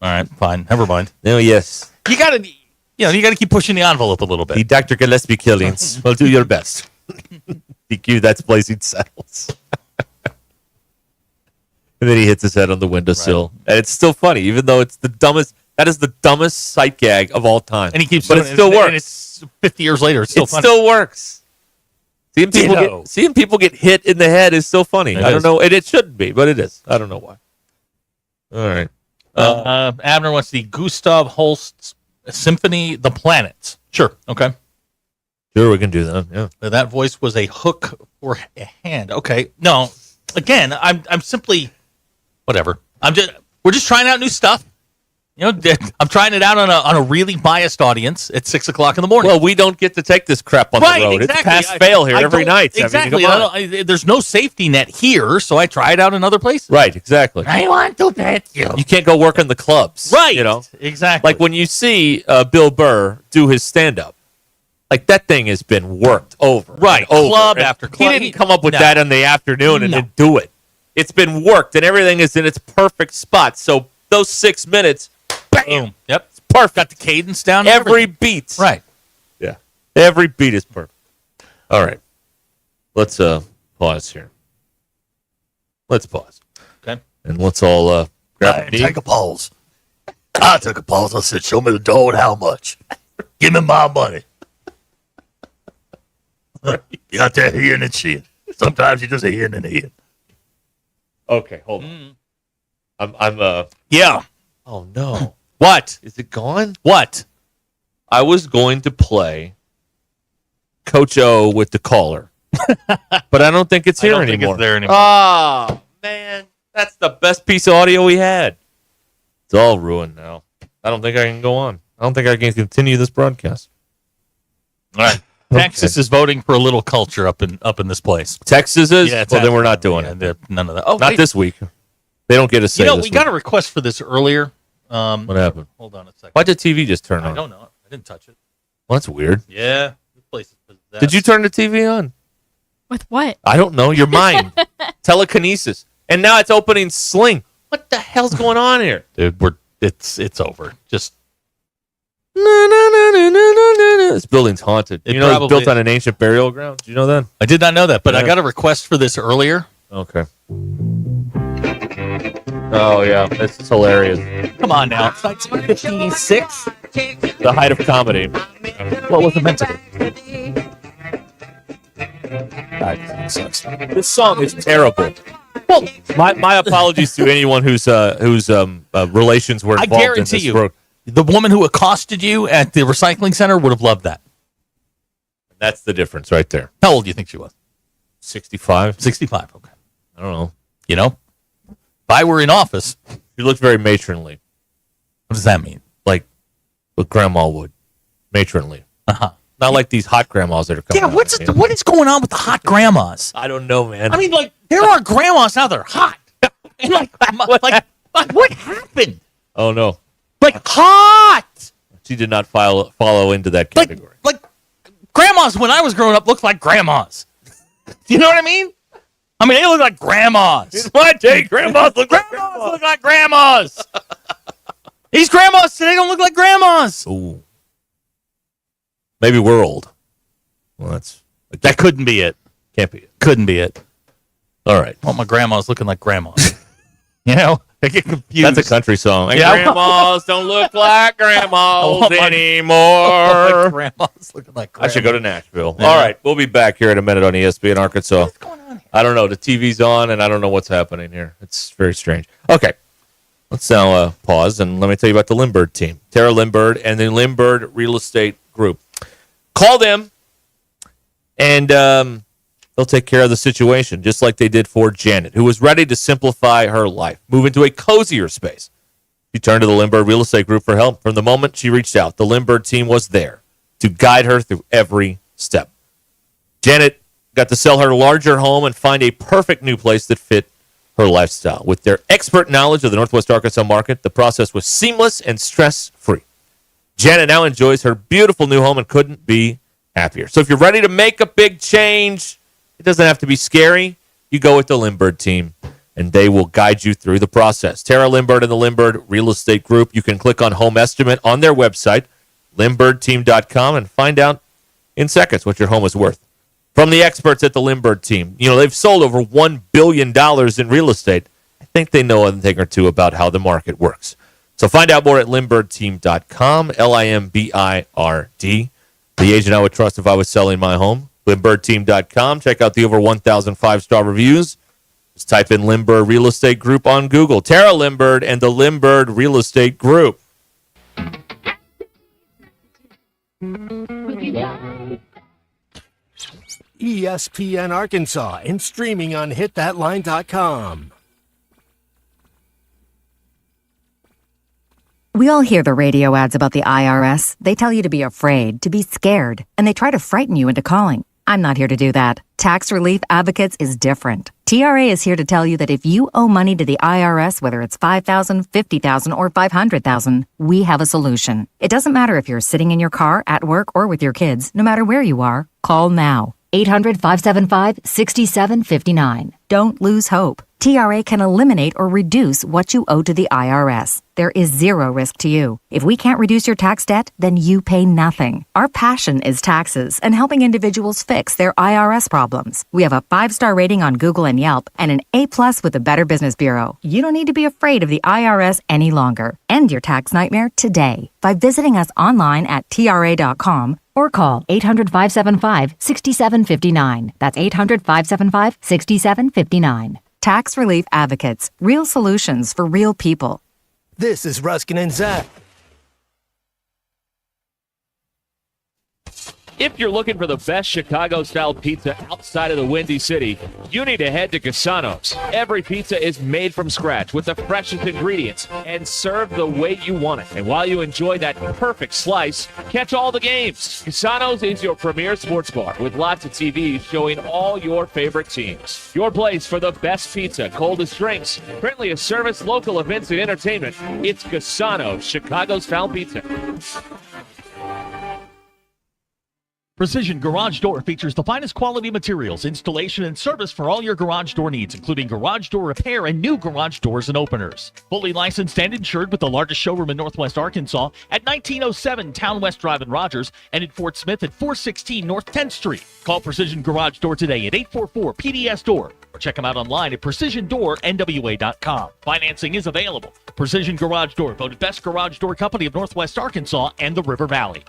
All right, fine. Never mind. No, yes. You gotta keep pushing the envelope a little bit. The Dr. Gillespie killings. Well, do your best. DQ, that's Blazing Saddles. And then he hits his head on the windowsill. Right. And it's still funny, even though it's the dumbest. That is the dumbest sight gag of all time. And he keeps but doing it still works. And it's 50 years later. It's still funny. Still works. Seeing people get hit in the head is so funny. I don't know. And it shouldn't be, but it is. I don't know why. All right. Abner wants the Gustav Holst Symphony, The Planets. Sure. Okay. Sure, we can do that. Yeah. That voice was a hook for a hand. Okay. No. Again, I'm simply whatever. We're just trying out new stuff. I'm trying it out on a really biased audience at 6 o'clock in the morning. Well, we don't get to take this crap on the road. Exactly. It's pass fail here every night. Exactly. There's no safety net here, so I try it out in other places. Right. Exactly. I want to pet you. You can't go work in the clubs. Right. Exactly. Like when you see Bill Burr do his stand-up, like that thing has been worked over. Right. Club after club. He didn't come up with that in the afternoon and then do it. It's been worked, and everything is in its perfect spot. So those 6 minutes, bam. Boom. Yep. It's perfect. Got the cadence down. Every beat. Right. Yeah. Every beat is perfect. All right. Let's pause here. Let's pause. Okay. And let's all grab a knee. Take a pause. I took a pause. I said, "Show me the dough and how much. Give me my money." You out there hearing and shit. Sometimes you just hearing and hearing. Okay, hold on. Yeah. Oh no. What? Is it gone? What? I was going to play Coach O with the caller. But I don't think it's here anymore. Think it's there anymore. Oh, man. That's the best piece of audio we had. It's all ruined now. I don't think I can go on. I don't think I can continue this broadcast. All right. Texas is voting for a little culture up in this place. Texas is? Yeah, well, then we're not doing it. None of that. Oh, not this week. They don't get a say. We got a request for this earlier. What happened? Hold on a second. Why did the TV just turn on? I don't know. I didn't touch it. Well, that's weird. Yeah. This place is possessed. Did you turn the TV on? With what? I don't know. Your mind. Telekinesis. And now it's opening Sling. What the hell's going on here? Dude, it's over. Just this building's haunted. It's built on an ancient burial ground. Did you know that? I did not know that, but I got a request for this earlier. Okay. Oh yeah, this is hilarious. Come on now. It's 1956. The height of comedy. What was it meant to be? Sucks. This song is terrible. Well, my apologies to anyone whose relations were involved. I guarantee in this you, the woman who accosted you at the recycling center would have loved that. That's the difference right there. How old do you think she was? 65. 65. Okay. I don't know. If I were in office, she looked very matronly. What does that mean? Like what grandma would. Matronly. Uh-huh. Not like these hot grandmas that are coming out. What is going on with the hot grandmas? I don't know, man. I mean, like, there are grandmas out there hot. And what happened? Oh, no. Like, hot! She did not follow into that category. Like grandmas, when I was growing up, looked like grandmas. Do you know what I mean? I mean, they look like grandmas. In my day, grandmas look like grandmas. These grandmas today don't look like grandmas. Ooh. Maybe we're old. Well, that couldn't be it. Can't be it. Couldn't be it. All right. Well, my grandma's looking like grandma. You know, I get confused. That's a country song. And Yeah. grandmas don't look like grandmas anymore. my grandma's looking like grandma. I should go to Nashville. Yeah. All right. We'll be back here in a minute on ESPN Arkansas. What's going on here? I don't know. The TV's on, and I don't know what's happening here. It's very strange. Okay. Let's now pause, and let me tell you about the Lindbergh team. Tara Lindbergh and the Lindbergh Real Estate Group. Call them, and they'll take care of the situation, just like they did for Janet, who was ready to simplify her life, move into a cozier space. She turned to the Lindbergh Real Estate Group for help. From the moment she reached out, the Lindbergh team was there to guide her through every step. Janet got to sell her larger home and find a perfect new place that fit her lifestyle. With their expert knowledge of the Northwest Arkansas market, the process was seamless and stress-free. Janet now enjoys her beautiful new home and couldn't be happier. So if you're ready to make a big change, it doesn't have to be scary. You go with the Lindbergh team, and they will guide you through the process. Tara Lindbergh and the Lindbergh Real Estate Group. You can click on Home Estimate on their website, lindberghteam.com, and find out in seconds what your home is worth. From the experts at the Lindbergh team, they've sold over $1 billion in real estate. I think they know a thing or two about how the market works. So find out more at lindberghteam.com, LIMBIRD. The agent I would trust if I was selling my home, lindberghteam.com. Check out the over 1,000 5-star reviews. Just type in Lindbergh Real Estate Group on Google. Tara Lindbergh and the Lindbergh Real Estate Group. ESPN Arkansas and streaming on hitthatline.com. We all hear the radio ads about the IRS. They tell you to be afraid, to be scared, and they try to frighten you into calling. I'm not here to do that. Tax Relief Advocates is different. TRA is here to tell you that if you owe money to the IRS, whether it's $5,000, $50,000, or $500,000, we have a solution. It doesn't matter if you're sitting in your car, at work, or with your kids. No matter where you are, call now. 800-575-6759. Don't lose hope. TRA can eliminate or reduce what you owe to the IRS. There is zero risk to you. If we can't reduce your tax debt, then you pay nothing. Our passion is taxes and helping individuals fix their IRS problems. We have a 5-star rating on Google and Yelp and an A+ with the Better Business Bureau. You don't need to be afraid of the IRS any longer. End your tax nightmare today by visiting us online at TRA.com or call 800-575-6759. That's 800-575-6759. Tax Relief Advocates. Real solutions for real people. This is Ruskin and Zach. If you're looking for the best Chicago-style pizza outside of the Windy City, you need to head to Cassano's. Every pizza is made from scratch with the freshest ingredients and served the way you want it. And while you enjoy that perfect slice, catch all the games. Cassano's is your premier sports bar with lots of TVs showing all your favorite teams. Your place for the best pizza, coldest drinks, friendly service, local events, and entertainment. It's Cassano's, Chicago-style pizza. Precision Garage Door features the finest quality materials, installation, and service for all your garage door needs, including garage door repair and new garage doors and openers. Fully licensed and insured with the largest showroom in Northwest Arkansas at 1907 Town West Drive in Rogers and in Fort Smith at 416 North 10th Street. Call Precision Garage Door today at 844-PDS-DOOR or check them out online at precisiondoornwa.com. Financing is available. Precision Garage Door, voted best garage door company of Northwest Arkansas and the River Valley.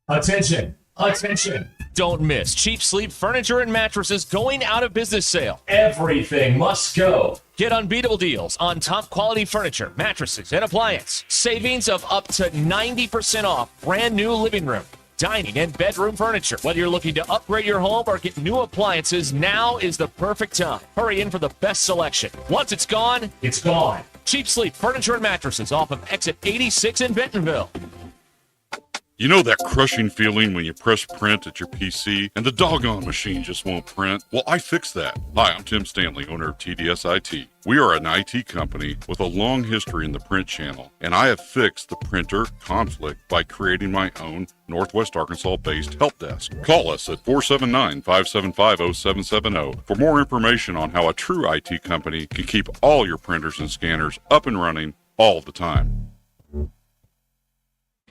Attention! Attention! Don't miss Cheap Sleep Furniture and Mattresses going out of business sale. Everything must go. Get unbeatable deals on top quality furniture, mattresses, and appliance. Savings of up to 90% off brand new living room, dining, and bedroom furniture. Whether you're looking to upgrade your home or get new appliances, now is the perfect time. Hurry in for the best selection. Once it's gone, it's gone. Cheap Sleep Furniture and Mattresses off of exit 86 in Bentonville. You know that crushing feeling when you press print at your PC and the doggone machine just won't print? Well, I fixed that. Hi, I'm Tim Stanley, owner of TDS IT. We are an IT company with a long history in the print channel, and I have fixed the printer conflict by creating my own Northwest Arkansas-based help desk. Call us at 479-575-0770 for more information on how a true IT company can keep all your printers and scanners up and running all the time.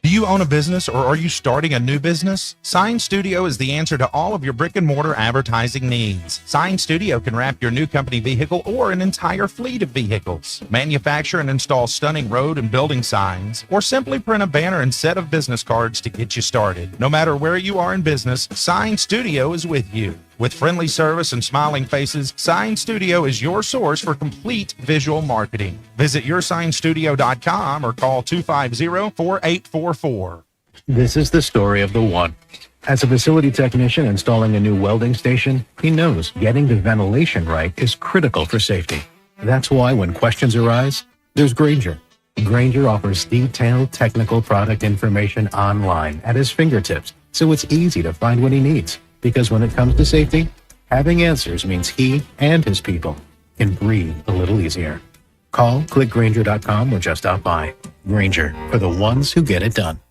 Do you own a business or are you starting a new business? Sign Studio is the answer to all of your brick and mortar advertising needs. Sign Studio can wrap your new company vehicle or an entire fleet of vehicles, manufacture and install stunning road and building signs, or simply print a banner and set of business cards to get you started. No matter where you are in business, Sign Studio is with you. With friendly service and smiling faces, Sign Studio is your source for complete visual marketing. Visit yoursignstudio.com or call 250-4844. This is the story of the one. As a facility technician installing a new welding station, he knows getting the ventilation right is critical for safety. That's why when questions arise, there's Granger. Granger offers detailed technical product information online at his fingertips, so it's easy to find what he needs. Because when it comes to safety, having answers means he and his people can breathe a little easier. Call, click Granger.com or just stop by. Granger, for the ones who get it done.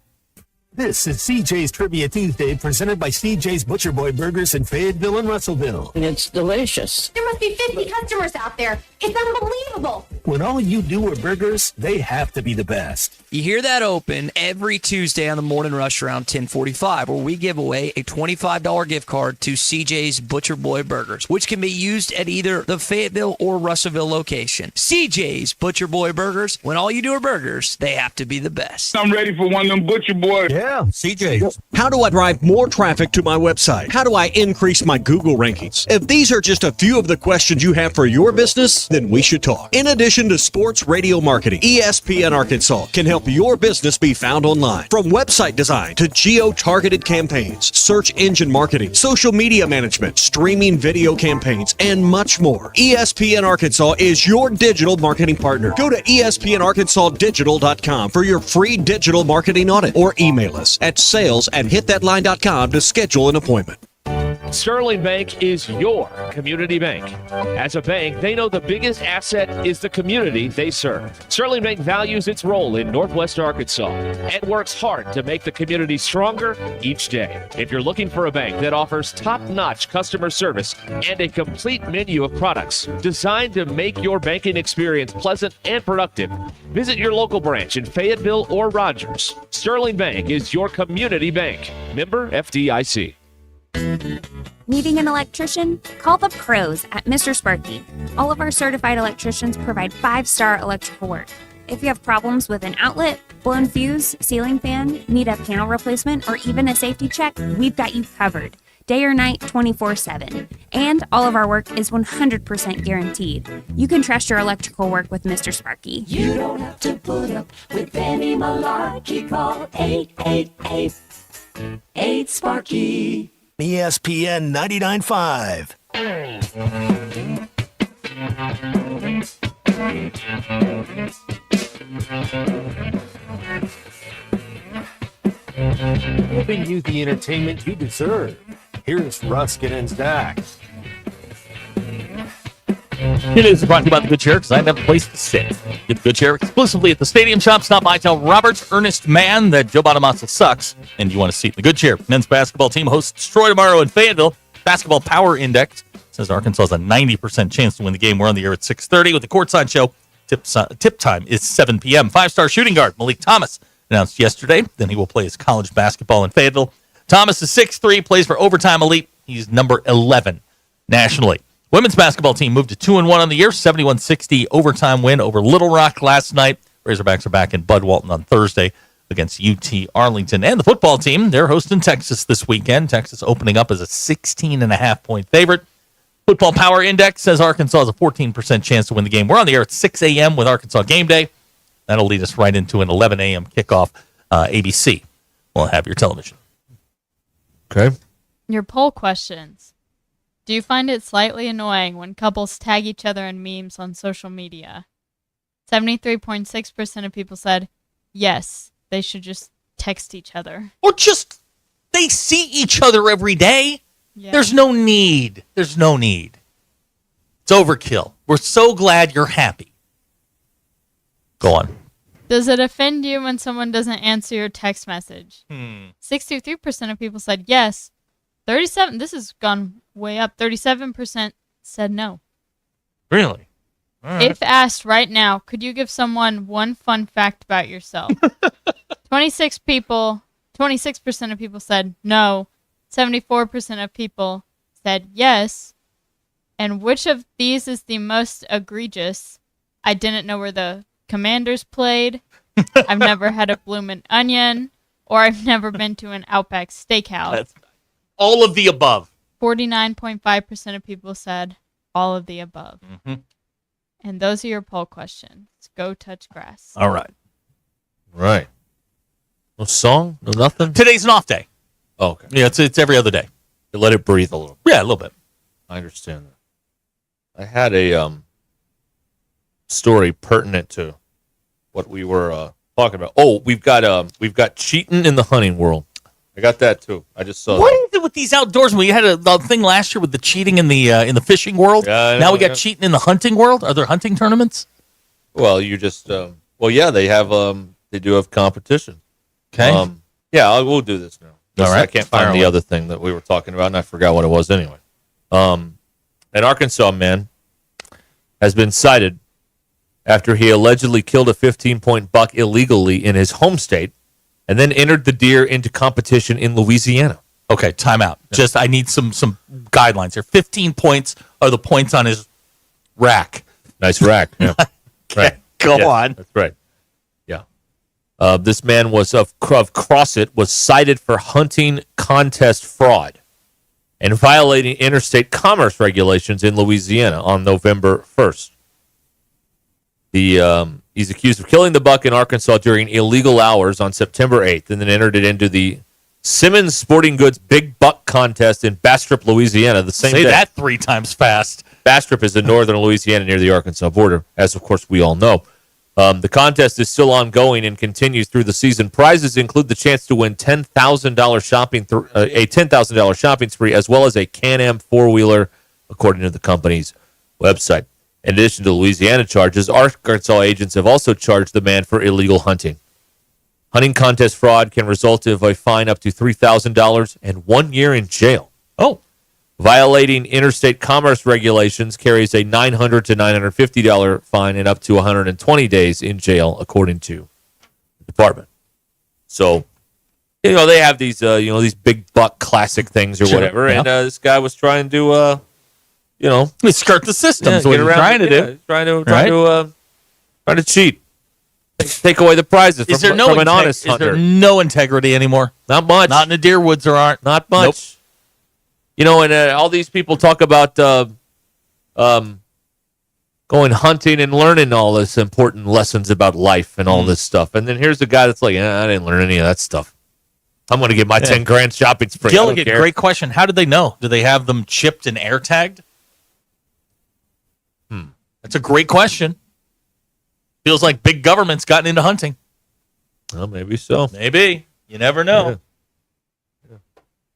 This is CJ's Trivia Tuesday, presented by CJ's Butcher Boy Burgers in Fayetteville and Russellville. It's delicious. There must be 50 customers out there. It's unbelievable. When all you do are burgers, they have to be the best. You hear that open every Tuesday on the Morning Rush around 10:45, where we give away a $25 gift card to CJ's Butcher Boy Burgers, which can be used at either the Fayetteville or Russellville location. CJ's Butcher Boy Burgers. When all you do are burgers, they have to be the best. I'm ready for one of them Butcher Boys. Yeah, CJ's. How do I drive more traffic to my website? How do I increase my Google rankings? If these are just a few of the questions you have for your business, then we should talk. In addition to sports radio marketing, ESPN Arkansas can help your business be found online. From website design to geo-targeted campaigns, search engine marketing, social media management, streaming video campaigns, and much more. ESPN Arkansas is your digital marketing partner. Go to espnarkansasdigital.com for your free digital marketing audit or email us at sales@hitthatline.com to schedule an appointment. Sterling Bank is your community bank. As a bank, they know the biggest asset is the community they serve. Sterling Bank values its role in Northwest Arkansas and works hard to make the community stronger each day. If you're looking for a bank that offers top-notch customer service and a complete menu of products designed to make your banking experience pleasant and productive, visit your local branch in Fayetteville or Rogers. Sterling Bank is your community bank. Member FDIC. Needing an electrician? Call the pros at Mr. Sparky. All of our certified electricians provide 5-star electrical work. If you have problems with an outlet, blown fuse, ceiling fan, need a panel replacement, or even a safety check, we've got you covered. Day or night, 24/7. And all of our work is 100% guaranteed. You can trust your electrical work with Mr. Sparky. You don't have to put up with any malarkey. Call 888-8-SPARKY. ESPN 99.5. Giving you the entertainment you deserve. Here's Ruscin and Zach. It is brought to you by the Good Chair, because I have a place to sit. Get the Good Chair exclusively at the Stadium Shop. Stop by, tell Robert Ernest Mann that Joe Bonamassa sucks, and you want to see the Good Chair. Men's basketball team hosts Troy tomorrow in Fayetteville. Basketball Power Index says Arkansas has a 90% chance to win the game. We're on the air at 6:30 with the Courtside Show. Tip time is 7 p.m. 5-star shooting guard Malik Thomas announced yesterday. Then he will play his college basketball in Fayetteville. Thomas is 6'3", plays for Overtime Elite. He's number 11 nationally. Women's basketball team moved to 2-1 on the year, 71-60 overtime win over Little Rock last night. Razorbacks are back in Bud Walton on Thursday against UT Arlington. And the football team, they're hosting Texas this weekend. Texas opening up as a 16.5-point favorite. Football Power Index says Arkansas has a 14% chance to win the game. We're on the air at 6 a.m. with Arkansas Game Day. That'll lead us right into an 11 a.m. kickoff. ABC will have your television. Okay. Your poll questions. Do you find it slightly annoying when couples tag each other in memes on social media? 73.6% of people said yes, they should just text each other. Or just, they see each other every day. Yeah. There's no need. It's overkill. We're so glad you're happy. Go on. Does it offend you when someone doesn't answer your text message? 63% of people said yes. 37%, this has gone way up. 37% said no. Really? All right. If asked right now, could you give someone one fun fact about yourself? 26% of people said no. 74% of people said yes. And which of these is the most egregious? I didn't know where the Commanders played. I've never had a bloomin' onion. Or I've never been to an Outback Steakhouse. That's all of the above. 49.5% of people said all of the above. Mm-hmm. And those are your poll questions. Go touch grass. All right. Right. No song? No nothing? Today's an off day. Oh, okay. Yeah, it's every other day. You let it breathe a little. Yeah, a little bit. I understand that. I had a story pertinent to what we were talking about. Oh, we've got cheating in the hunting world. I got that too. I just saw What that. is it with these outdoors? We had a thing last year with the cheating in the fishing world. Yeah, I know, now we got yeah. cheating in the hunting world. Are there hunting tournaments? Well, you just yeah, they have they do have competition. Okay. Yeah, we'll do this now. All right. I can't find the other thing that we were talking about, and I forgot what it was anyway. An Arkansas man has been cited after he allegedly killed a 15-point buck illegally in his home state and then entered the deer into competition in Louisiana. Okay, time out. Just I need some guidelines here. 15 points are the points on his rack. Nice rack. Yeah. Right. Go on. That's right. Yeah. This man was of Crossit was cited for hunting contest fraud and violating interstate commerce regulations in Louisiana on November 1st. He's accused of killing the buck in Arkansas during illegal hours on September 8th and then entered it into the Simmons Sporting Goods Big Buck Contest in Bastrop, Louisiana the same day. Say that 3 times fast. Bastrop is in northern Louisiana near the Arkansas border, as of course we all know. The contest is still ongoing and continues through the season. Prizes include the chance to win $10,000 shopping a $10,000 shopping spree, as well as a Can-Am 4-wheeler, according to the company's website. In addition to Louisiana charges, Arkansas agents have also charged the man for illegal hunting. Hunting contest fraud can result in a fine up to $3,000 and 1 year in jail. Oh. Violating interstate commerce regulations carries a $900 to $950 fine and up to 120 days in jail, according to the department. So, they have these, these big buck classic things or whatever, yeah. and this guy was trying to, skirt the system. Is what get you're around trying to do. Trying to cheat, take away the prizes from an honest hunter. Is there no integrity anymore? Not much. Not in the deer woods there aren't. Not much. Nope. And all these people talk about going hunting and learning all this important lessons about life and all this stuff. And then here's the guy that's like, I didn't learn any of that stuff. I'm going to get my 10 grand shopping spree. Gilligan, great question. How did they know? Do they have them chipped and air tagged? That's a great question. Feels like big government's gotten into hunting. Well, maybe so. Maybe. You never know. Yeah.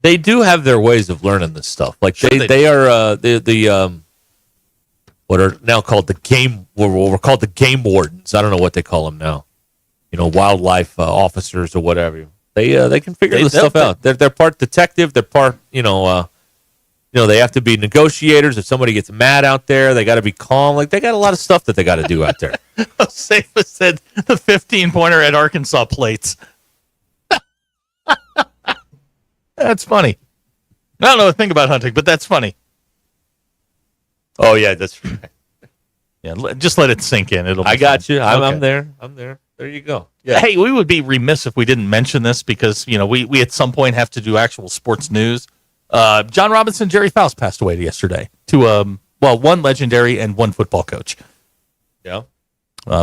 They do have their ways of learning this stuff. Like Sure they are what are now called what were called the game wardens. I don't know what they call them now. Wildlife officers or whatever. They can figure this stuff out. They're part detective. They're part they have to be negotiators. If somebody gets mad out there, they got to be calm. Like they got a lot of stuff that they got to do out there. Safa said the 15-pointer at Arkansas plates. That's funny. I don't know a thing about hunting, but that's funny. Oh yeah, that's right. Yeah, just let it sink in. I got fun. you. I'm Okay. there. I'm there. There you go. Yeah. Hey, we would be remiss if we didn't mention this because we at some point have to do actual sports news. John Robinson, Jerry Faust passed away yesterday. One legendary and one football coach. Yeah.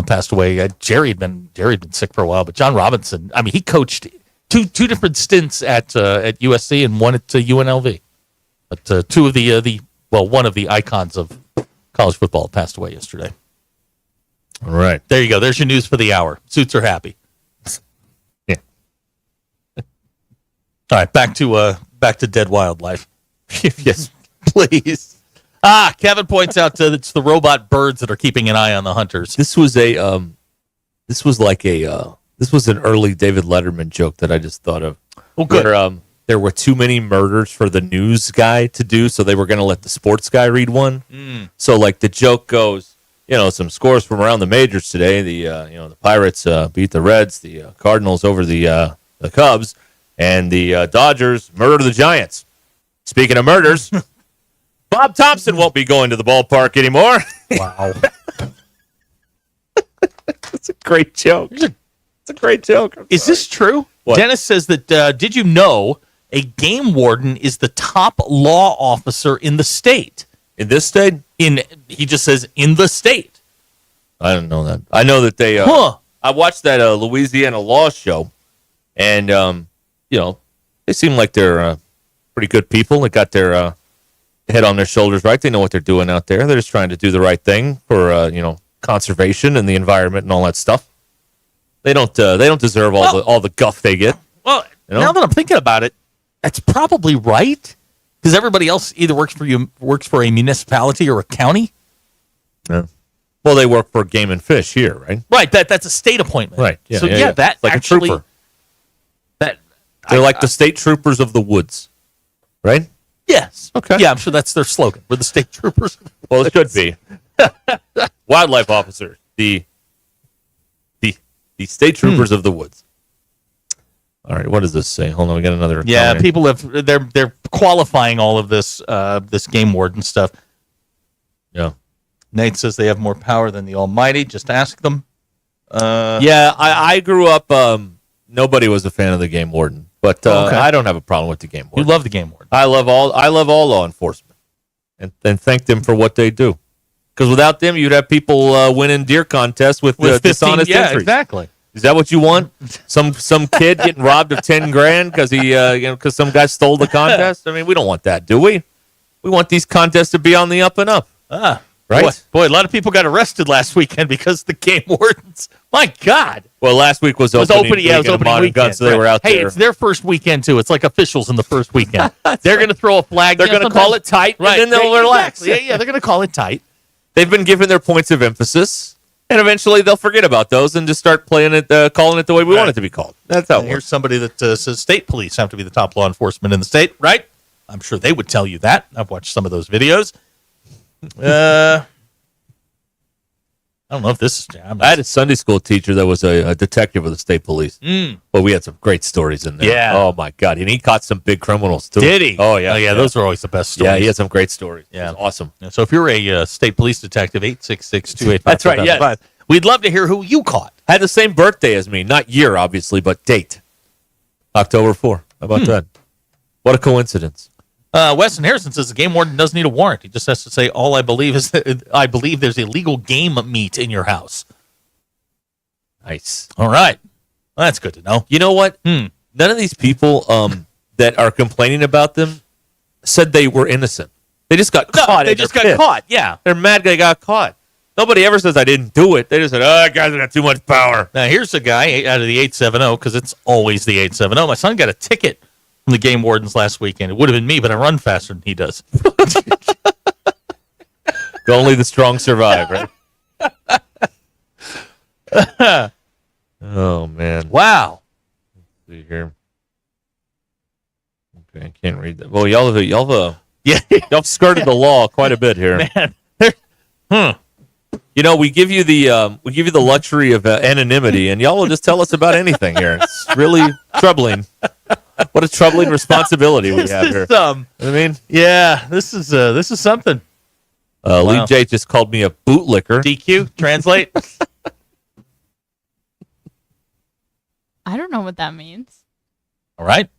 Passed away. Jerry had been sick for a while, but John Robinson, he coached two different stints at USC and one at UNLV. But one of the icons of college football passed away yesterday. All right. There you go. There's your news for the hour. Suits are happy. Yeah. All right, back to dead wildlife. Yes, please. Kevin points out it's the robot birds that are keeping an eye on the hunters. This was an early David Letterman joke that I just thought of. Oh, good. Where, there were too many murders for the news guy to do, so they were going to let the sports guy read one. So, like, the joke goes, some scores from around the majors today. The Pirates beat the Reds, the Cardinals over the Cubs, and the Dodgers murdered the Giants. Speaking of murders, Bob Thompson won't be going to the ballpark anymore. Wow. It's a great joke. It's a great joke. Is this true? What? Dennis says that, did you know a game warden is the top law officer in the state? In this state? He just says in the state. I don't know that. I know that they. I watched that Louisiana law show, and they seem like they're pretty good people. They got their head on their shoulders, right? They know what they're doing out there. They're just trying to do the right thing for conservation and the environment and all that stuff. They don't deserve all the guff they get. Well, now that I'm thinking about it, that's probably right, because everybody else either works for a municipality or a county. Yeah. Well, they work for Game and Fish here, right? Right. That's a state appointment. Right. Yeah, so that like actually, a trooper. They're like the state troopers of the woods, right? Yes. Okay. Yeah, I'm sure that's their slogan. We're the state troopers. Well, it should be. Wildlife officers, the state troopers of the woods. All right, what does this say? Hold on, we got another. Yeah, people they're qualifying all of this this game warden stuff. Yeah. Nate says they have more power than the Almighty. Just ask them. I grew up. Nobody was a fan of the game warden, but Okay. I don't have a problem with the game warden. You love the game warden. I love all law enforcement, and thank them for what they do. Because without them, you'd have people winning deer contests with 15, dishonest entries. Exactly. Is that what you want? Some kid getting robbed of $10,000 because because some guy stole the contest? I mean, we don't want that, do we? We want these contests to be on the up and up. Right? Boy, a lot of people got arrested last weekend because the game wardens. My God. Well, last week was opening weekend. Guns, so they were out there. Hey, it's their first weekend, too. It's like officials in the first weekend. They're going to throw a flag. They're going to call it tight, right. and then they'll relax. Exactly. Yeah, they're going to call it tight. They've been given their points of emphasis, and eventually they'll forget about those and just start playing it, calling it the way we want it to be called. That's how it Here's works. somebody that says state police have to be the top law enforcement in the state, right? I'm sure they would tell you that. I've watched some of those videos. I don't know if this is... I had a Sunday school teacher that was a detective with the state police. But we had some great stories in there. Yeah. Oh, my God. And he caught some big criminals, too. Did he? Oh, yeah. Yeah, those are always the best stories. Yeah, he had some great stories. Yeah. It was awesome. So if you're a state police detective, 866-285. That's right, yes. We'd love to hear who you caught. Had the same birthday as me. Not year, obviously, but date. October 4. How about that? What a coincidence. Weston Harrison says the game warden doesn't need a warrant. He just has to say, all I believe is that I believe there's illegal game meat in your house. Nice. All right. Well, that's good to know. You know what? None of these people that are complaining about them said they were innocent. They just got caught. They just got caught, yeah. They're mad they got caught. Nobody ever says I didn't do it. They just said, that guy's got too much power. Now, here's a guy out of the 870, because it's always the 870. My son got a ticket from the game wardens last weekend. It would have been me, but I run faster than he does. Only the strong survive, right? Oh, man. Wow. Let's see here. Okay, I can't read that. Well, y'all have skirted the law quite a bit here. Man. You know, we give you the luxury of anonymity, and y'all will just tell us about anything here. It's really troubling. What a troubling responsibility we have here. I mean, yeah, this is something. Wow. Lee J just called me a bootlicker. DQ, translate. I don't know what that means. All right.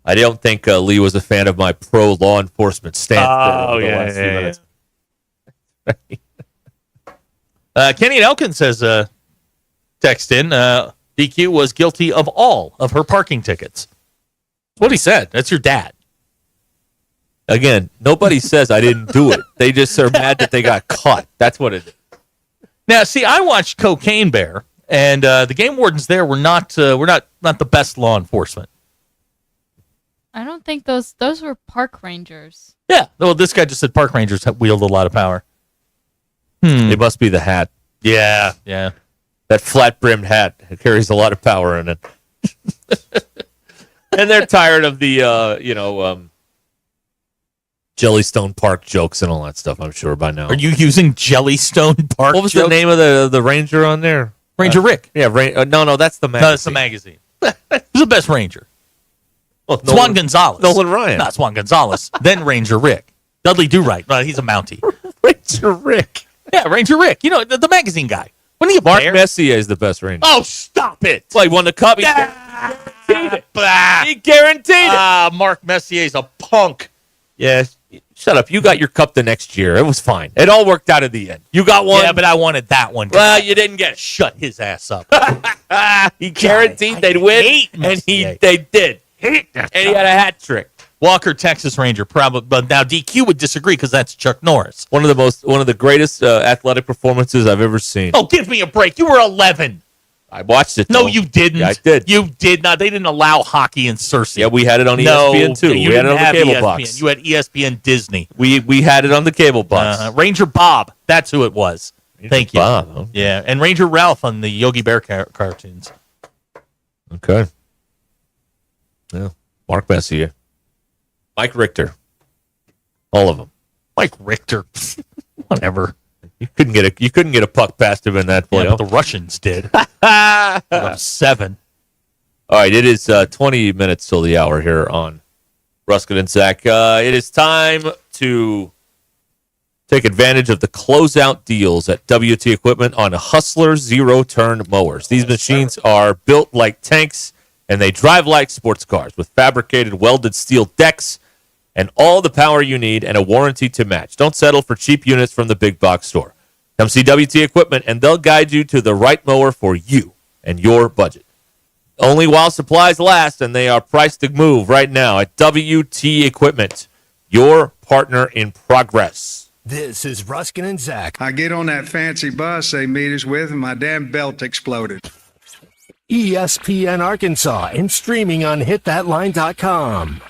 I don't think Lee was a fan of my pro law enforcement stance. Oh, yeah. Kenny and Elkin says, text in, DQ was guilty of all of her parking tickets. That's what he said. That's your dad. Again, nobody says I didn't do it. They just are mad that they got caught. That's what it is. Now, see, I watched Cocaine Bear, and the game wardens there were not the best law enforcement. I don't think those were park rangers. Yeah. Well, this guy just said park rangers wield a lot of power. It must be the hat. Yeah. That flat-brimmed hat carries a lot of power in it. And they're tired of the, Jellystone Park jokes and all that stuff, I'm sure, by now. Are you using Jellystone Park What was jokes? the name of the ranger on there? Ranger Rick. Yeah, no, that's the magazine. No, that's the magazine. Who's the best ranger? Well, Juan Gonzalez. Nolan Ryan. Not Juan Gonzalez. Then Ranger Rick. Dudley Do-Right. No, he's a Mountie. Ranger Rick. Yeah, Ranger Rick. You know, the magazine guy. When he Mark Messier is the best ranger. Oh, stop it. Well, he won the Cup. He guaranteed it. He guaranteed it. Mark Messier's a punk. Yeah, shut up. You got your cup the next year. It was fine. It all worked out at the end. You got one. Yeah, but I wanted that one. Well, you didn't get it. Shut his ass up. He guaranteed they'd win, and they did. And he had a hat trick. Walker, Texas Ranger, probably, but now DQ would disagree because that's Chuck Norris. One of the greatest athletic performances I've ever seen. Oh, give me a break! You were 11. I watched it. No, though. you didn't. Yeah, I did. You did not. They didn't allow hockey in Cersei. Yeah, we had it on ESPN too. You We had it on the have cable ESPN. box. You had ESPN Disney. We had it on the cable box. Ranger Bob, that's who it was. Thank you. Bob, huh? Yeah, and Ranger Ralph on the Yogi Bear cartoons. Okay. Yeah, Mark Messier, Mike Richter, all of them. Mike Richter, whatever. You couldn't get a puck past him in that play. Yeah, but the Russians did. 7. All right, it is 20 minutes till the hour here on Ruscin and Zach. It is time to take advantage of the closeout deals at WT Equipment on Hustler zero-turn mowers. These machines are built like tanks, and they drive like sports cars with fabricated welded steel decks and all the power you need and a warranty to match. Don't settle for cheap units from the big box store. Come see WT Equipment, and they'll guide you to the right mower for you and your budget. Only while supplies last, and they are priced to move right now at WT Equipment, your partner in progress. This is Ruscin and Zach. I get on that fancy bus they meet us with, and my damn belt exploded. ESPN Arkansas and streaming on hitthatline.com.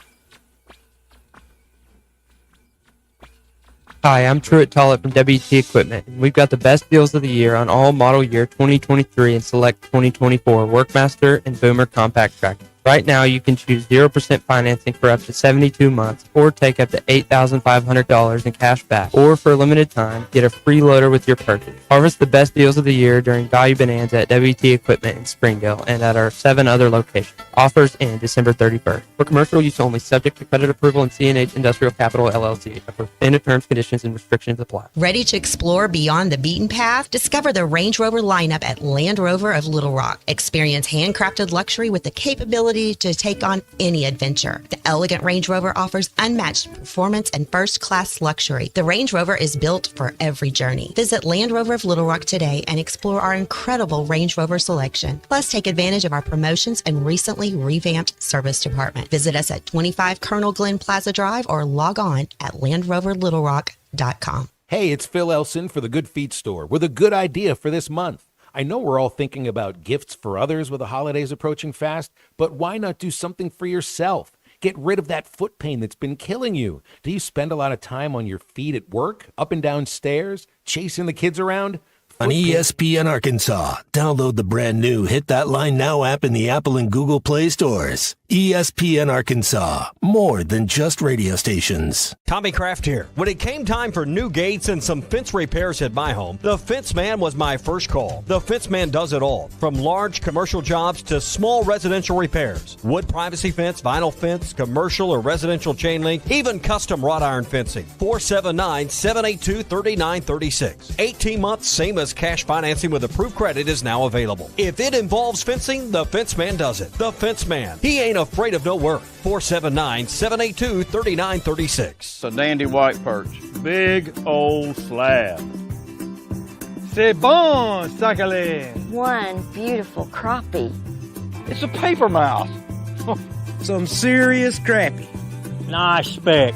Hi, I'm Truett Tollett from WT Equipment, and we've got the best deals of the year on all model year 2023 and select 2024 Workmaster and Boomer compact tractors. Right now, you can choose 0% financing for up to 72 months or take up to $8,500 in cash back. Or for a limited time, get a free loader with your purchase. Harvest the best deals of the year during Value Bonanza at WT Equipment in Springdale and at our 7 other locations. Offers end December 31st. For commercial use only, subject to credit approval and CNH Industrial Capital LLC. Standard terms, conditions, and restrictions apply. Ready to explore beyond the beaten path? Discover the Range Rover lineup at Land Rover of Little Rock. Experience handcrafted luxury with the capability to take on any adventure. The elegant Range Rover offers unmatched performance and first-class luxury. The Range Rover is built for every journey. Visit Land Rover of Little Rock today and explore our incredible Range Rover selection. Plus, take advantage of our promotions and recently revamped service department. Visit us at 25 Colonel Glenn Plaza Drive or log on at LandRoverLittleRock.com. Hey, it's Phil Elson for the Good Feet Store with a good idea for this month. I know we're all thinking about gifts for others with the holidays approaching fast, but why not do something for yourself? Get rid of that foot pain that's been killing you. Do you spend a lot of time on your feet at work, up and down stairs, chasing the kids around? On ESPN Arkansas, download the brand new Hit That Line Now app in the Apple and Google Play stores. ESPN Arkansas, more than just radio stations. Tommy Kraft here. When it came time for new gates and some fence repairs at my home, the Fence Man was my first call. The Fence Man does it all, from large commercial jobs to small residential repairs. Wood privacy fence, vinyl fence, commercial or residential chain link, even custom wrought iron fencing. 479-782-3936. 18 months, same as cash financing with approved credit is now available. If it involves fencing, the Fence Man does it. The Fence Man. He ain't afraid of no work. 479-782-3936. It's a dandy white perch. Big old slab. C'est bon, sacale. One beautiful crappie. It's a paper mouse. Some serious crappie. Nice speck.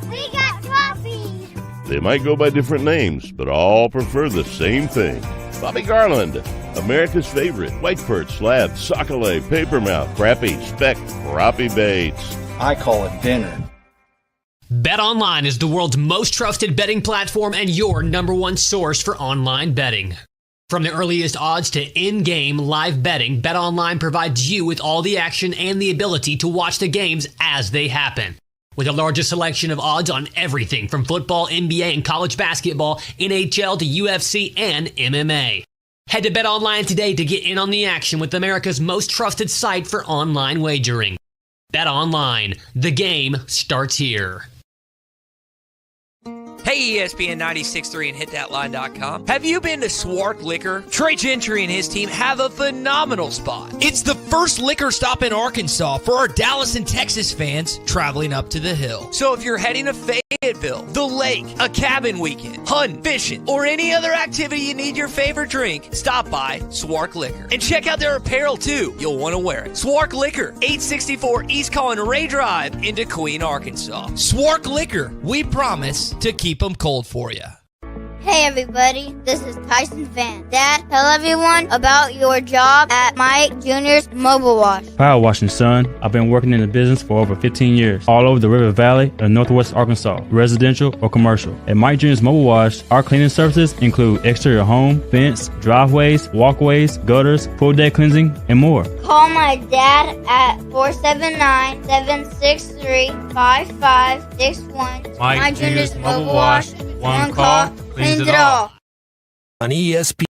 We got trophies. They might go by different names, but all prefer the same thing. Bobby Garland, America's favorite white perch, slab, sockeye, papermouth, crappie, speck, crappie baits. I call it dinner. BetOnline is the world's most trusted betting platform and your number one source for online betting. From the earliest odds to in-game live betting, BetOnline provides you with all the action and the ability to watch the games as they happen. With the largest selection of odds on everything from football, NBA, and college basketball, NHL to UFC and MMA. Head to BetOnline today to get in on the action with America's most trusted site for online wagering. BetOnline, the game starts here. Hey, ESPN 96.3 and hitthatline.com. Have you been to Swark Liquor? Trey Gentry and his team have a phenomenal spot. It's the first liquor stop in Arkansas for our Dallas and Texas fans traveling up to the hill. So if you're heading to Fayetteville, the lake, a cabin weekend, hunting, fishing, or any other activity you need your favorite drink, stop by Swark Liquor. And check out their apparel too. You'll want to wear it. Swark Liquor, 864 East Collin Ray Drive into Queen, Arkansas. Swark Liquor, we promise to keep them cold for you. Hey everybody, this is Tyson Van. Dad, tell everyone about your job at Mike Jr.'s Mobile Wash. Power washing, son. I've been working in the business for over 15 years, all over the River Valley and Northwest Arkansas, residential or commercial. At Mike Jr.'s Mobile Wash, our cleaning services include exterior home, fence, driveways, walkways, gutters, pool deck cleansing, and more. Call my dad at 479-763-5561. Mike Jr.'s Mobile Wash. One call, cleans it all. On ESPN.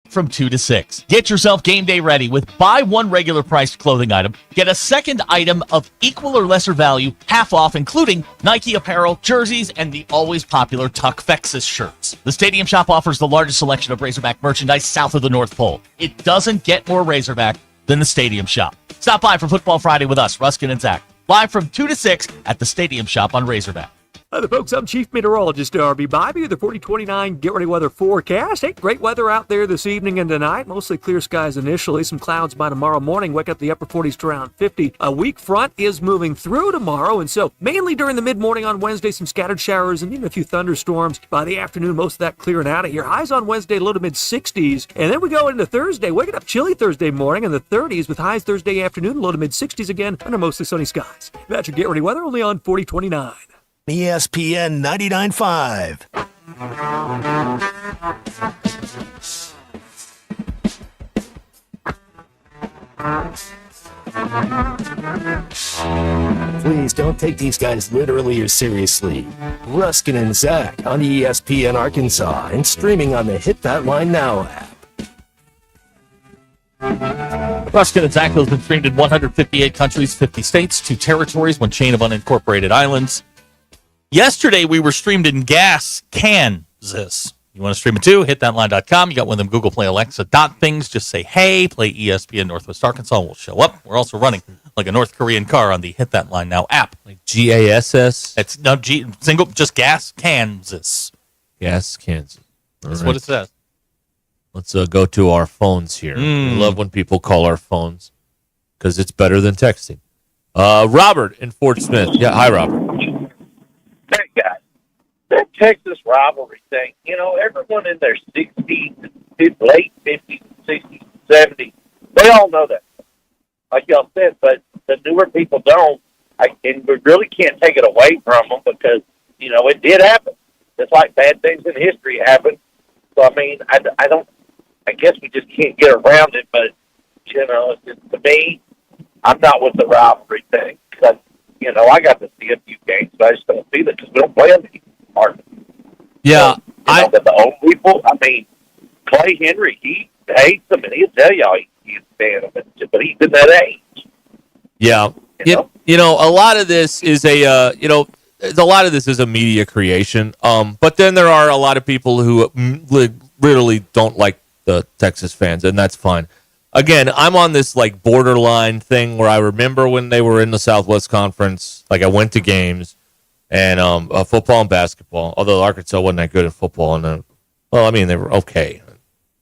From 2 to 6. Get yourself game day ready with buy one regular priced clothing item, get a second item of equal or lesser value, half off, including Nike apparel, jerseys, and the always popular Tuckfexus shirts. The Stadium Shop offers the largest selection of Razorback merchandise south of the North Pole. It doesn't get more Razorback than the Stadium Shop. Stop by for Football Friday with us, Ruscin and Zach, live from 2 to 6 at the Stadium Shop on Razorback. Hi, folks. I'm Chief Meteorologist RB Bobby with the 4029 Get Ready Weather forecast. Hey, great weather out there this evening and tonight. Mostly clear skies initially. Some clouds by tomorrow morning. Wake up the upper 40s to around 50. A weak front is moving through tomorrow, and so mainly during the mid-morning on Wednesday, some scattered showers and even a few thunderstorms. By the afternoon, most of that clearing out of here. Highs on Wednesday, low to mid-60s. And then we go into Thursday. Waking up chilly Thursday morning in the 30s with highs Thursday afternoon, low to mid-60s again under mostly sunny skies. That's your Get Ready Weather only on 4029. ESPN 99.5. Please don't take these guys literally or seriously. Ruscin and Zach on ESPN Arkansas and streaming on the Hit That Line Now app. Ruscin and Zach has been streamed in 158 countries, 50 states, 2 territories, 1 chain of unincorporated islands. Yesterday, we were streamed in Gas, Kansas. You want to stream it too? HitThatLine.com. You got one of them Google Play Alexa things. Just say, hey, play ESPN Northwest Arkansas, and we'll show up. We're also running like a North Korean car on the Hit That Line Now app. Like GASS? It's no single, just Gas, Kansas. Gas, Kansas. That's what it says. Let's go to our phones here. We love when people call our phones because it's better than texting. Robert in Fort Smith. Yeah, hi, Robert. Hey, guys. That Texas rivalry thing, you know, everyone in their 60s, late 50s, 60s, 70s, they all know that. Like y'all said, but the newer people don't. And we really can't take it away from them because, you know, it did happen. Just like bad things in history happen. So, I mean, I guess we just can't get around it, but, you know, it's just, to me, I'm not with the rivalry thing. Because, you know, I got to see a few games, but I just don't feel it because we don't play them anymore. Yeah. So, but the old people, I mean, Clay Henry, he hates them, and he'll tell y'all he's a fan of it, but he's in that age. Yeah. You know, a lot of this is a media creation. But then there are a lot of people who literally don't like the Texas fans, and that's fine. Again, I'm on this like borderline thing where I remember when they were in the Southwest Conference, like I went to games and football and basketball, although Arkansas wasn't that good at football. And well, I mean, they were okay,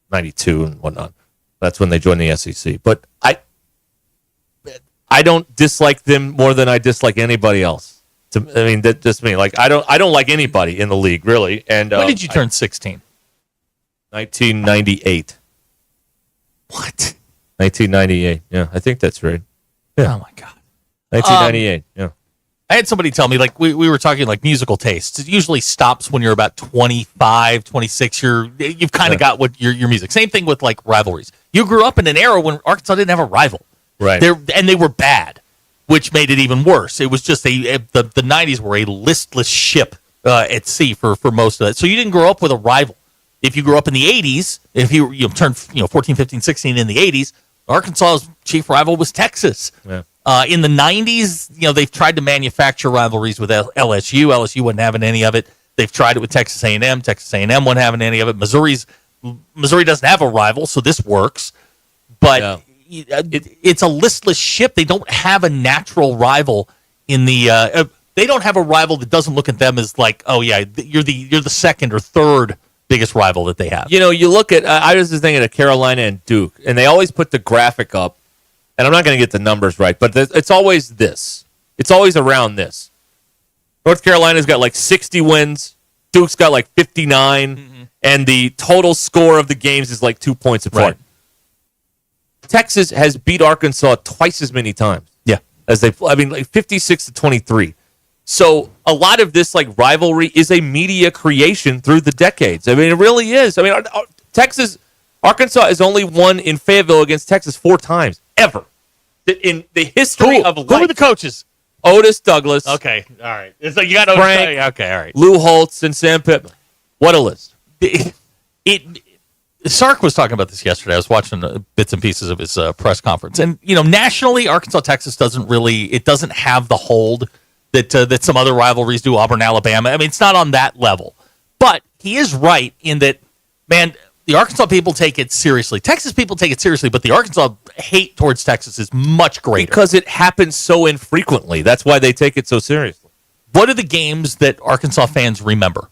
92 and whatnot. That's when they joined the SEC. But I don't dislike them more than I dislike anybody else. I mean, that's just me. Like I don't like anybody in the league really. And when did you turn 16? 1998. What? 1998. Yeah, I think that's right. Yeah. Oh my God. 1998. Yeah. I had somebody tell me, like, we were talking like musical tastes. It usually stops when you're about 25, 26. You've kind of got what your music. Same thing with like rivalries. You grew up in an era when Arkansas didn't have a rival. Right. And they were bad. which made it even worse. It was just the 90s were a listless ship at sea for most of that. So you didn't grow up with a rival. If you grew up in the 80s, if you turned 14, 15, 16 in the 80s, Arkansas's chief rival was Texas. Yeah. In the 90s, they've tried to manufacture rivalries with LSU. LSU wasn't having any of it. They've tried it with Texas A&M. Texas A&M wasn't having any of it. Missouri doesn't have a rival, so this works. But it's a listless ship. They don't have a natural rival in the. They don't have a rival that doesn't look at them as like, oh yeah, you're the second or third biggest rival that they have. You look at. I was just thinking of Carolina and Duke, and they always put the graphic up. And I'm not going to get the numbers right, but it's always this. It's always around this. North Carolina's got like 60 wins. Duke's got like 59. And the total score of the games is like 2 points apart. Right. Texas has beat Arkansas twice as many times. Yeah. Like 56-23. So a lot of this like rivalry is a media creation through the decades. I mean, it really is. I mean, Arkansas has only won in Fayetteville against Texas 4 times. Ever. In the history of life. Who are the coaches? Otis Douglas. Okay, all right. It's like you got Frank. Okay, all right. Lou Holtz and Sam Pittman. What a list. Sark was talking about this yesterday. I was watching bits and pieces of his press conference. And, nationally, Arkansas, Texas doesn't have the hold that some other rivalries do, Auburn, Alabama. I mean, it's not on that level. But he is right in that, man, the Arkansas people take it seriously. Texas people take it seriously, but the Arkansas hate towards Texas is much greater. Because it happens so infrequently. That's why they take it so seriously. What are the games that Arkansas fans remember?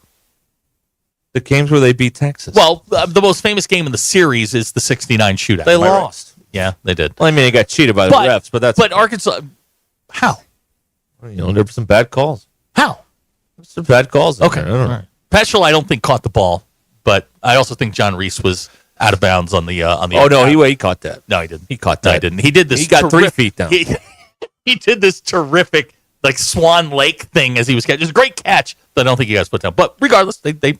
The games where they beat Texas. Well, the most famous game in the series is the 69 shootout. They lost. Right? Yeah, they did. Well, I mean, they got cheated by the refs, but that's... But Arkansas... How? There were some bad calls. How? Some bad calls. Okay, all right. Peschel, I don't think, caught the ball. But I also think John Reese was out of bounds on the. Oh no, he caught that. No, he didn't. He caught that. No, he didn't. He did this. He got 3 feet down. He did this terrific like Swan Lake thing as he was catching. It was a great catch, but I don't think you guys put down. But regardless, it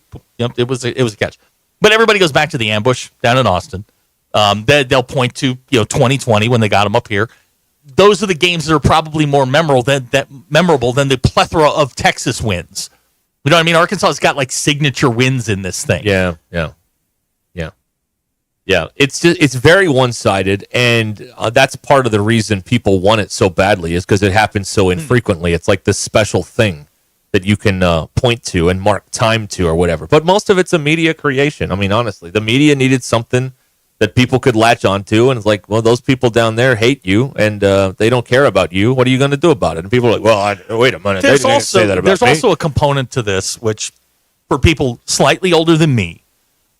was a catch. But everybody goes back to the ambush down in Austin. They'll point to 2020 when they got him up here. Those are the games that are probably more memorable than the plethora of Texas wins. You know what I mean? Arkansas has got like signature wins in this thing. Yeah. It's very one-sided, and that's part of the reason people want it so badly is because it happens so infrequently. It's like this special thing that you can point to and mark time to or whatever. But most of it's a media creation. I mean, honestly, the media needed something that people could latch onto, and it's like, well, those people down there hate you, and they don't care about you. What are you going to do about it? And people are like, well, wait a minute. There's also also a component to this, which for people slightly older than me,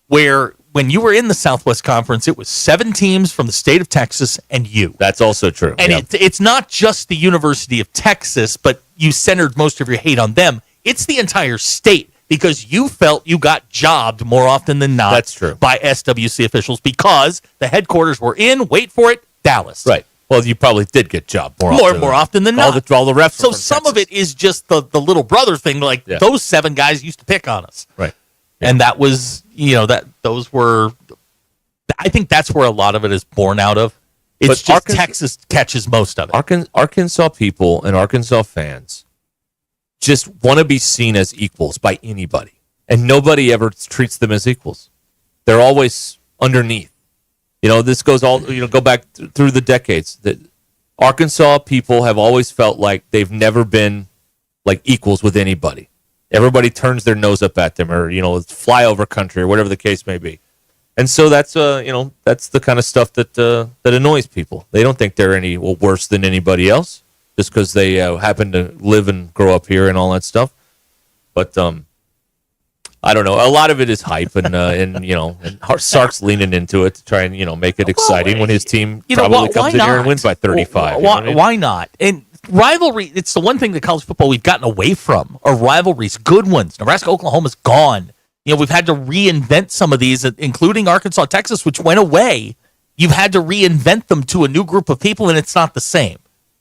where when you were in the Southwest Conference, it was 7 teams from the state of Texas and you. That's also true. And it's not just the University of Texas, but you centered most of your hate on them. It's the entire state. Because you felt you got jobbed more often than not. That's true. By SWC officials because the headquarters were in, wait for it, Dallas. Right. Well, you probably did get jobbed more often than not. All the refs. So some of it is just the little brother thing. Like those 7 guys used to pick on us. Right. Yeah. And that was, those were, I think that's where a lot of it is born out of. It's just Texas catches most of it. Arkansas people and Arkansas fans just want to be seen as equals by anybody. And nobody ever treats them as equals. They're always underneath. This goes go back through the decades. That Arkansas people have always felt like they've never been like equals with anybody. Everybody turns their nose up at them or, it's flyover country or whatever the case may be. And so that's, that's the kind of stuff that annoys people. They don't think they're any worse than anybody else. Just because they happen to live and grow up here and all that stuff. But I don't know. A lot of it is hype, and Sark's leaning into it to try and make it exciting when his team probably comes in here and wins by 35. Why not? And rivalry, it's the one thing that college football we've gotten away from are rivalries, good ones. Nebraska, Oklahoma's gone. We've had to reinvent some of these, including Arkansas, Texas, which went away. You've had to reinvent them to a new group of people, and it's not the same.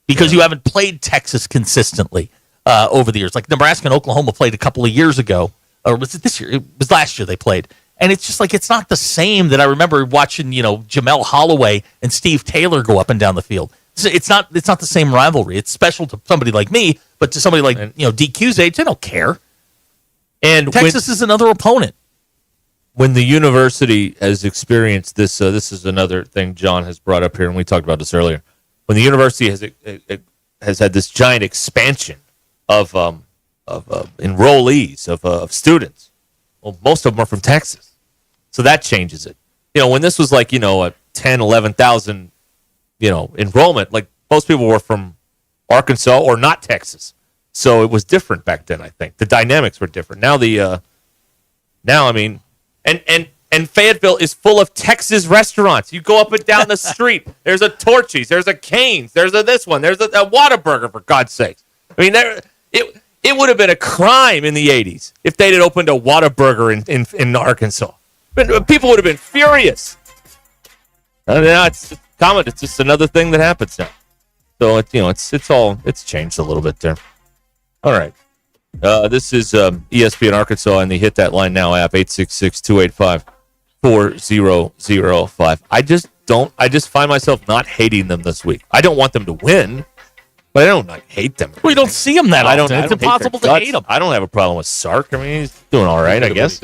Because you haven't played Texas consistently over the years. Like Nebraska and Oklahoma played a couple of years ago. Or was it this year? It was last year they played. And it's just like, it's not the same that I remember watching, Jamel Holloway and Steve Taylor go up and down the field. It's not the same rivalry. It's special to somebody like me, but to somebody like DQ's age, they don't care. And Texas is another opponent. When the university has experienced this, this is another thing John has brought up here, and we talked about this earlier. When the university has had this giant expansion of enrollees, of students, well, most of them are from Texas, so that changes it. When this was like a 10, 11,000 enrollment, like most people were from Arkansas or not Texas. So it was different back then, I think. The dynamics were different. Now and Fayetteville is full of Texas restaurants. You go up and down the street. There's a Torchy's, there's a Cane's, there's a this one, there's a Whataburger, for God's sakes. I mean, it would have been a crime in the 80s if they'd opened a Whataburger in Arkansas. People would have been furious. It's common. It's just another thing that happens now. So it's changed a little bit there. All right. This is ESPN Arkansas and the Hit That Line Now app, 866-285-4005. I just find myself not hating them this week. I don't want them to win, but I don't hate them. We don't see them that often. It's impossible to hate them. I don't have a problem with Sark. I mean, he's doing all right, I guess.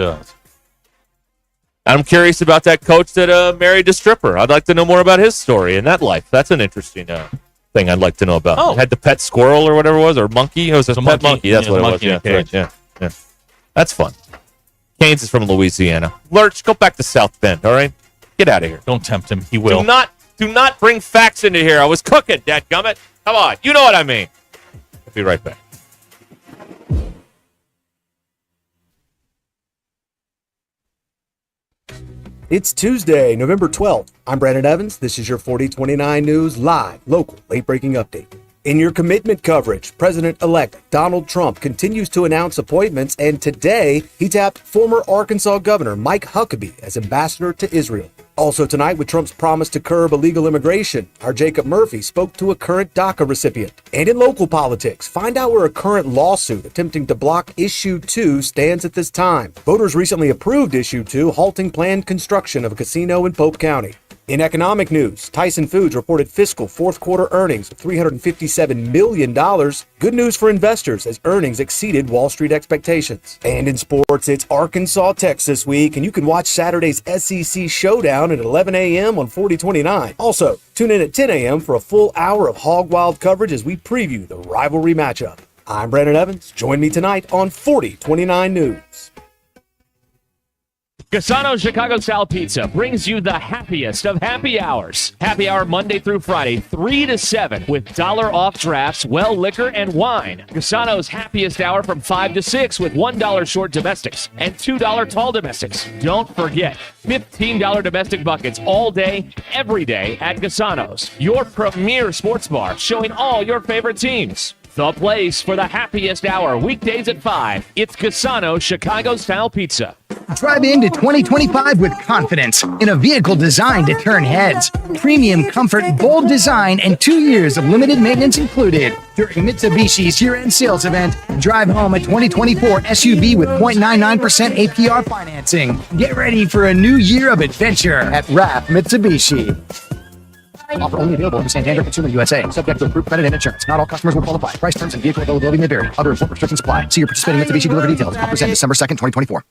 I'm curious about that coach that married a stripper. I'd like to know more about his story and that life. That's an interesting thing I'd like to know about. Oh. Had the pet squirrel or whatever it was, or monkey. It was a pet monkey. That's what it was. Yeah, right. Yeah. That's fun. Canes is from Louisiana. Lurch, go back to South Bend. All right, get out of here. Don't tempt him. He will. Do not bring facts into here. I was cooking, dadgummit. Come on, you know what I mean. I'll be right back. It's Tuesday, November 12th. I'm Brandon Evans. This is your 4029 News Live, local, late-breaking update. In your commitment coverage, President-elect Donald Trump continues to announce appointments, and today he tapped former Arkansas Governor Mike Huckabee as ambassador to Israel. Also tonight, with Trump's promise to curb illegal immigration, our Jacob Murphy spoke to a current DACA recipient. And in local politics, find out where a current lawsuit attempting to block Issue 2 stands at this time. Voters recently approved Issue 2, halting planned construction of a casino in Pope County. In economic news, Tyson Foods reported fiscal fourth quarter earnings of $357 million. Good news for investors as earnings exceeded Wall Street expectations. And in sports, it's Arkansas Texas week, and you can watch Saturday's SEC Showdown at 11 a.m. on 4029. Also, tune in at 10 a.m. for a full hour of Hog Wild coverage as we preview the rivalry matchup. I'm Brandon Evans. Join me tonight on 4029 News. Cassano Chicago Style Pizza brings you the happiest of happy hours. Happy hour Monday through Friday, 3 to 7, with $1 off drafts, well liquor, and wine. Cassano's happiest hour from 5 to 6 with $1 short domestics and $2 tall domestics. Don't forget, $15 domestic buckets all day, every day at Cassano's, your premier sports bar showing all your favorite teams. The place for the happiest hour, weekdays at 5. It's Cassano Chicago Style Pizza. Drive into 2025 with confidence in a vehicle designed to turn heads. Premium comfort, bold design, and 2 years of limited maintenance included. During Mitsubishi's year-end sales event, drive home a 2024 SUV with 0.99% APR financing. Get ready for a new year of adventure at RAF Mitsubishi. Offer only available in Santander Consumer USA. Subject to approved credit and insurance. Not all customers will qualify. Price, terms, and vehicle availability may vary. Other import restrictions apply. See your participating Mitsubishi dealer for details. Offers end December 2nd, 2024.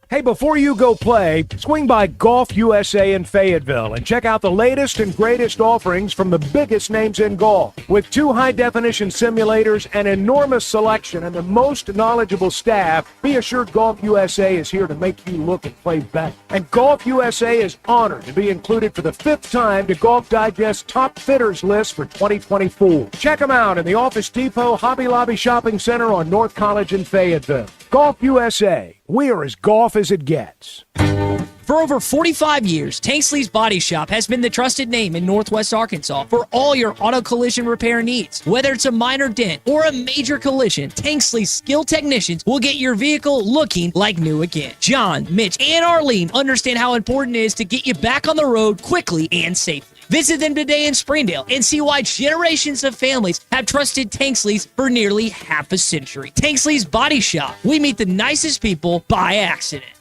Hey, before you go play, swing by Golf USA in Fayetteville and check out the latest and greatest offerings from the biggest names in golf. With 2 high-definition simulators, an enormous selection, and the most knowledgeable staff, be assured Golf USA is here to make you look and play better. And Golf USA is honored to be included for the 5th time to Golf Digest's Top Fitters list for 2024. Check them out in the Office Depot Hobby Lobby Shopping Center on North College in Fayetteville. Golf USA, we're as golf as it gets. For over 45 years, Tanksley's Body Shop has been the trusted name in Northwest Arkansas for all your auto collision repair needs. Whether it's a minor dent or a major collision, Tanksley's skilled technicians will get your vehicle looking like new again. John, Mitch, and Arlene understand how important it is to get you back on the road quickly and safely. Visit them today in Springdale and see why generations of families have trusted Tanksley's for nearly half a century. Tanksley's Body Shop. We meet the nicest people by accident.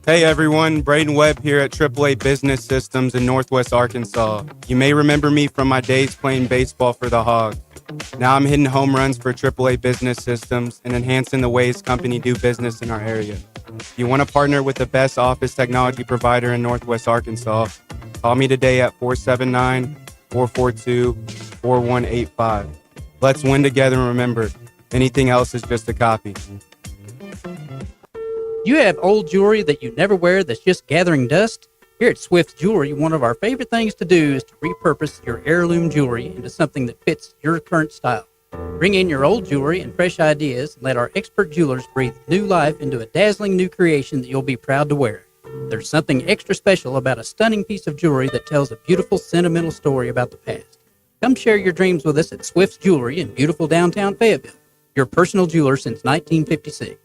Hey everyone, Braden Webb here at AAA Business Systems in Northwest Arkansas. You may remember me from my days playing baseball for the Hogs. Now I'm hitting home runs for AAA Business Systems and enhancing the ways company do business in our area. If you want to partner with the best office technology provider in Northwest Arkansas, call me today at 479-442-4185. Let's win together, and remember, anything else is just a copy. You have old jewelry that you never wear that's just gathering dust? Here at Swift Jewelry, one of our favorite things to do is to repurpose your heirloom jewelry into something that fits your current style. Bring in your old jewelry and fresh ideas and let our expert jewelers breathe new life into a dazzling new creation that you'll be proud to wear. There's something extra special about a stunning piece of jewelry that tells a beautiful, sentimental story about the past. Come share your dreams with us at Swift's Jewelry in beautiful downtown Fayetteville, your personal jeweler since 1956.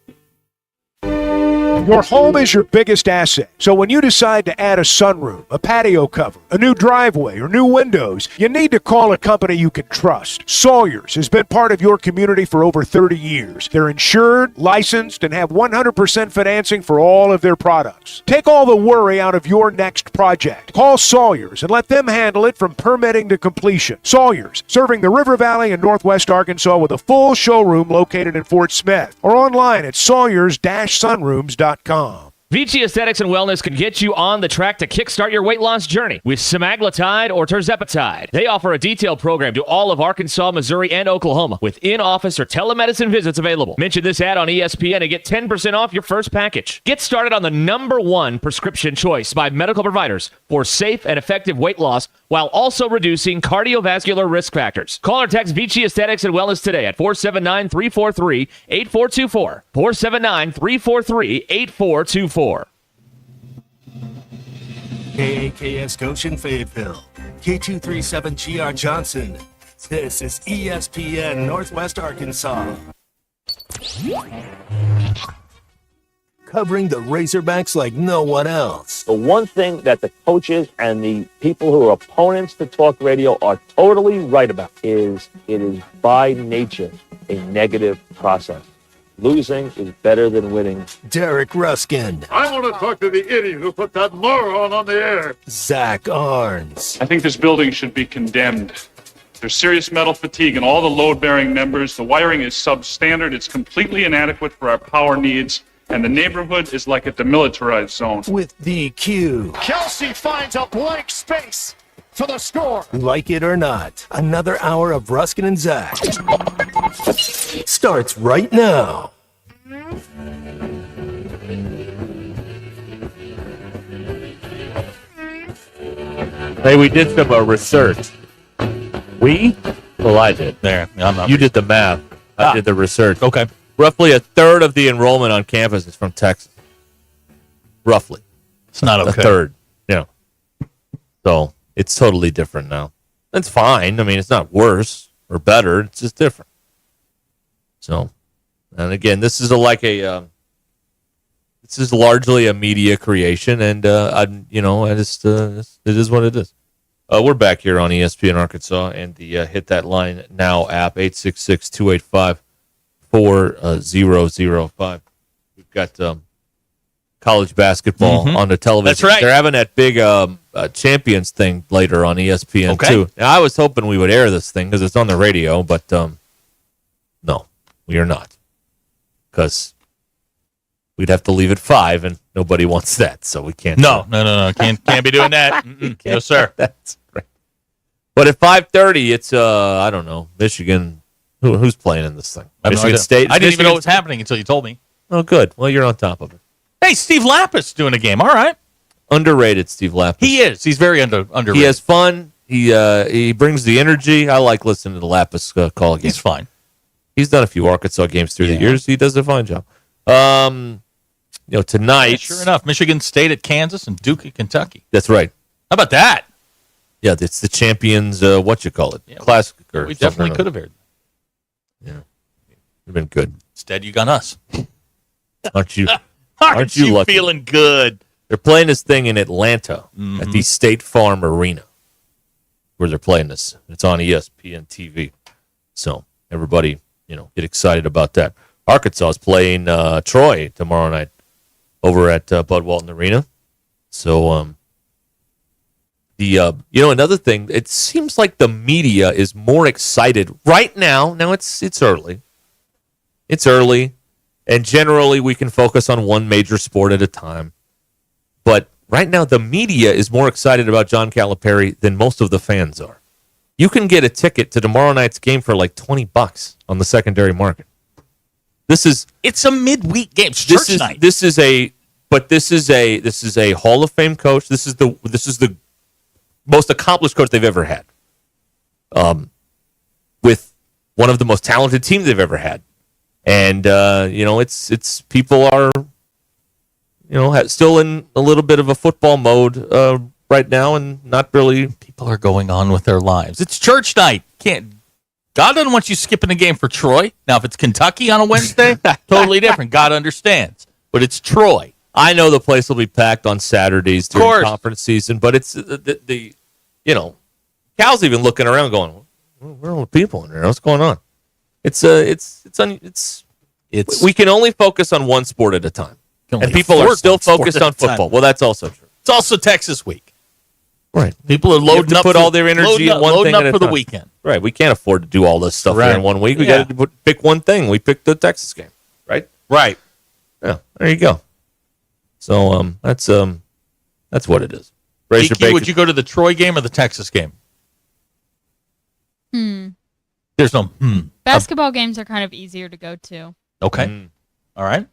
Your home is your biggest asset. So when you decide to add a sunroom, a patio cover, a new driveway, or new windows, you need to call a company you can trust. Sawyers has been part of your community for over 30 years. They're insured, licensed, and have 100% financing for all of their products. Take all the worry out of your next project. Call Sawyers and let them handle it from permitting to completion. Sawyers, serving the River Valley and Northwest Arkansas with a full showroom located in Fort Smith or online at sawyers-sunrooms.com. Vici Aesthetics and Wellness can get you on the track to kickstart your weight loss journey with semaglutide or tirzepatide. They offer a detailed program to all of Arkansas, Missouri, and Oklahoma with in-office or telemedicine visits available. Mention this ad on ESPN and get 10% off your first package. Get started on the #1 prescription choice by medical providers for safe and effective weight loss while also reducing cardiovascular risk factors. Call or text Vici Aesthetics and Wellness today at 479-343-8424. 479-343-8424. KAKS Goshen Fayetteville, K237GR Johnson. This is ESPN Northwest Arkansas. Covering the Razorbacks like no one else. The one thing that the coaches and the people who are opponents to talk radio are totally right about is it is by nature a negative process. Losing is better than winning. Derek Ruskin. I want to talk to the idiot who put that moron on the air. Zach Arns. I think this building should be condemned. There's serious metal fatigue in all the load-bearing members. The wiring is substandard. It's completely inadequate for our power needs. And the neighborhood is like a demilitarized zone. With DQ. Kelsey finds a blank space for the score. Like it or not, another hour of Ruskin and Zach starts right now. Hey, we did some research. We? Well, I did. There. I'm not you did the math. I did the research. Okay. Roughly a third of the enrollment on campus is from Texas. Roughly. It's not okay. A third. So it's totally different now. That's fine. I mean, it's not worse or better. It's just different. So, and again, this is this is largely a media creation, and it is what it is. We're back here on ESPN Arkansas and the Hit That Line Now app, 866-285-4005. We've got college basketball on the television. That's right. They're having that big Champions thing later on ESPN, Okay. too. Now, I was hoping we would air this thing because it's on the radio, but no, we are not. Because we'd have to leave at 5, and nobody wants that, so we can't. No. Can't be doing that. No, sir. That's right. But at 5:30, it's I don't know, Michigan. Who's playing in this thing? Michigan State. I didn't even know what was happening until you told me. Oh, good. Well, you're on top of it. Hey, Steve Lapis doing a game. All right. Underrated, Steve Lapis. He is. He's very underrated. He has fun. He brings the energy. I like listening to the Lapis call again. He's fine. He's done a few Arkansas games through the years. He does a fine job. Tonight. Yeah, sure enough, Michigan State at Kansas and Duke at Kentucky. That's right. How about that? Yeah, it's the champions. Classic. We definitely could have aired. Yeah, you've been good. Instead, you got us. Aren't you? Aren't you lucky? feeling good? They're playing this thing in Atlanta at the State Farm Arena, where they're playing this. It's on ESPN TV. So everybody, get excited about that. Arkansas is playing Troy tomorrow night over at Bud Walton Arena. So, another thing, it seems like the media is more excited right now. Now it's early. It's early, and generally we can focus on one major sport at a time. But right now the media is more excited about John Calipari than most of the fans are. You can get a ticket to tomorrow night's game for like $20 on the secondary market. It's a midweek game. It's church night. This is a Hall of Fame coach. This is the most accomplished coach they've ever had. With one of the most talented teams they've ever had. And it's people are still in a little bit of a football mode right now, and not really. People are going on with their lives. It's church night. God doesn't want you skipping a game for Troy. Now, if it's Kentucky on a Wednesday, totally different. God understands. But it's Troy. I know the place will be packed on Saturdays during conference season, but it's Cal's even looking around, going, "Where are all the people in there? What's going on?" We can only focus on one sport at a time, and people are still focused on football. Well, that's also true. It's also Texas week. Right. People are loading up put all their energy in one thing up for the time. weekend. Right. We can't afford to do all this stuff here in 1 week. We got to pick one thing. We picked the Texas game. Right. Right. Yeah. There you go. So that's what it is. DQ, would you go to the Troy game or the Texas game? There's no Basketball games are kind of easier to go to. Okay. All right.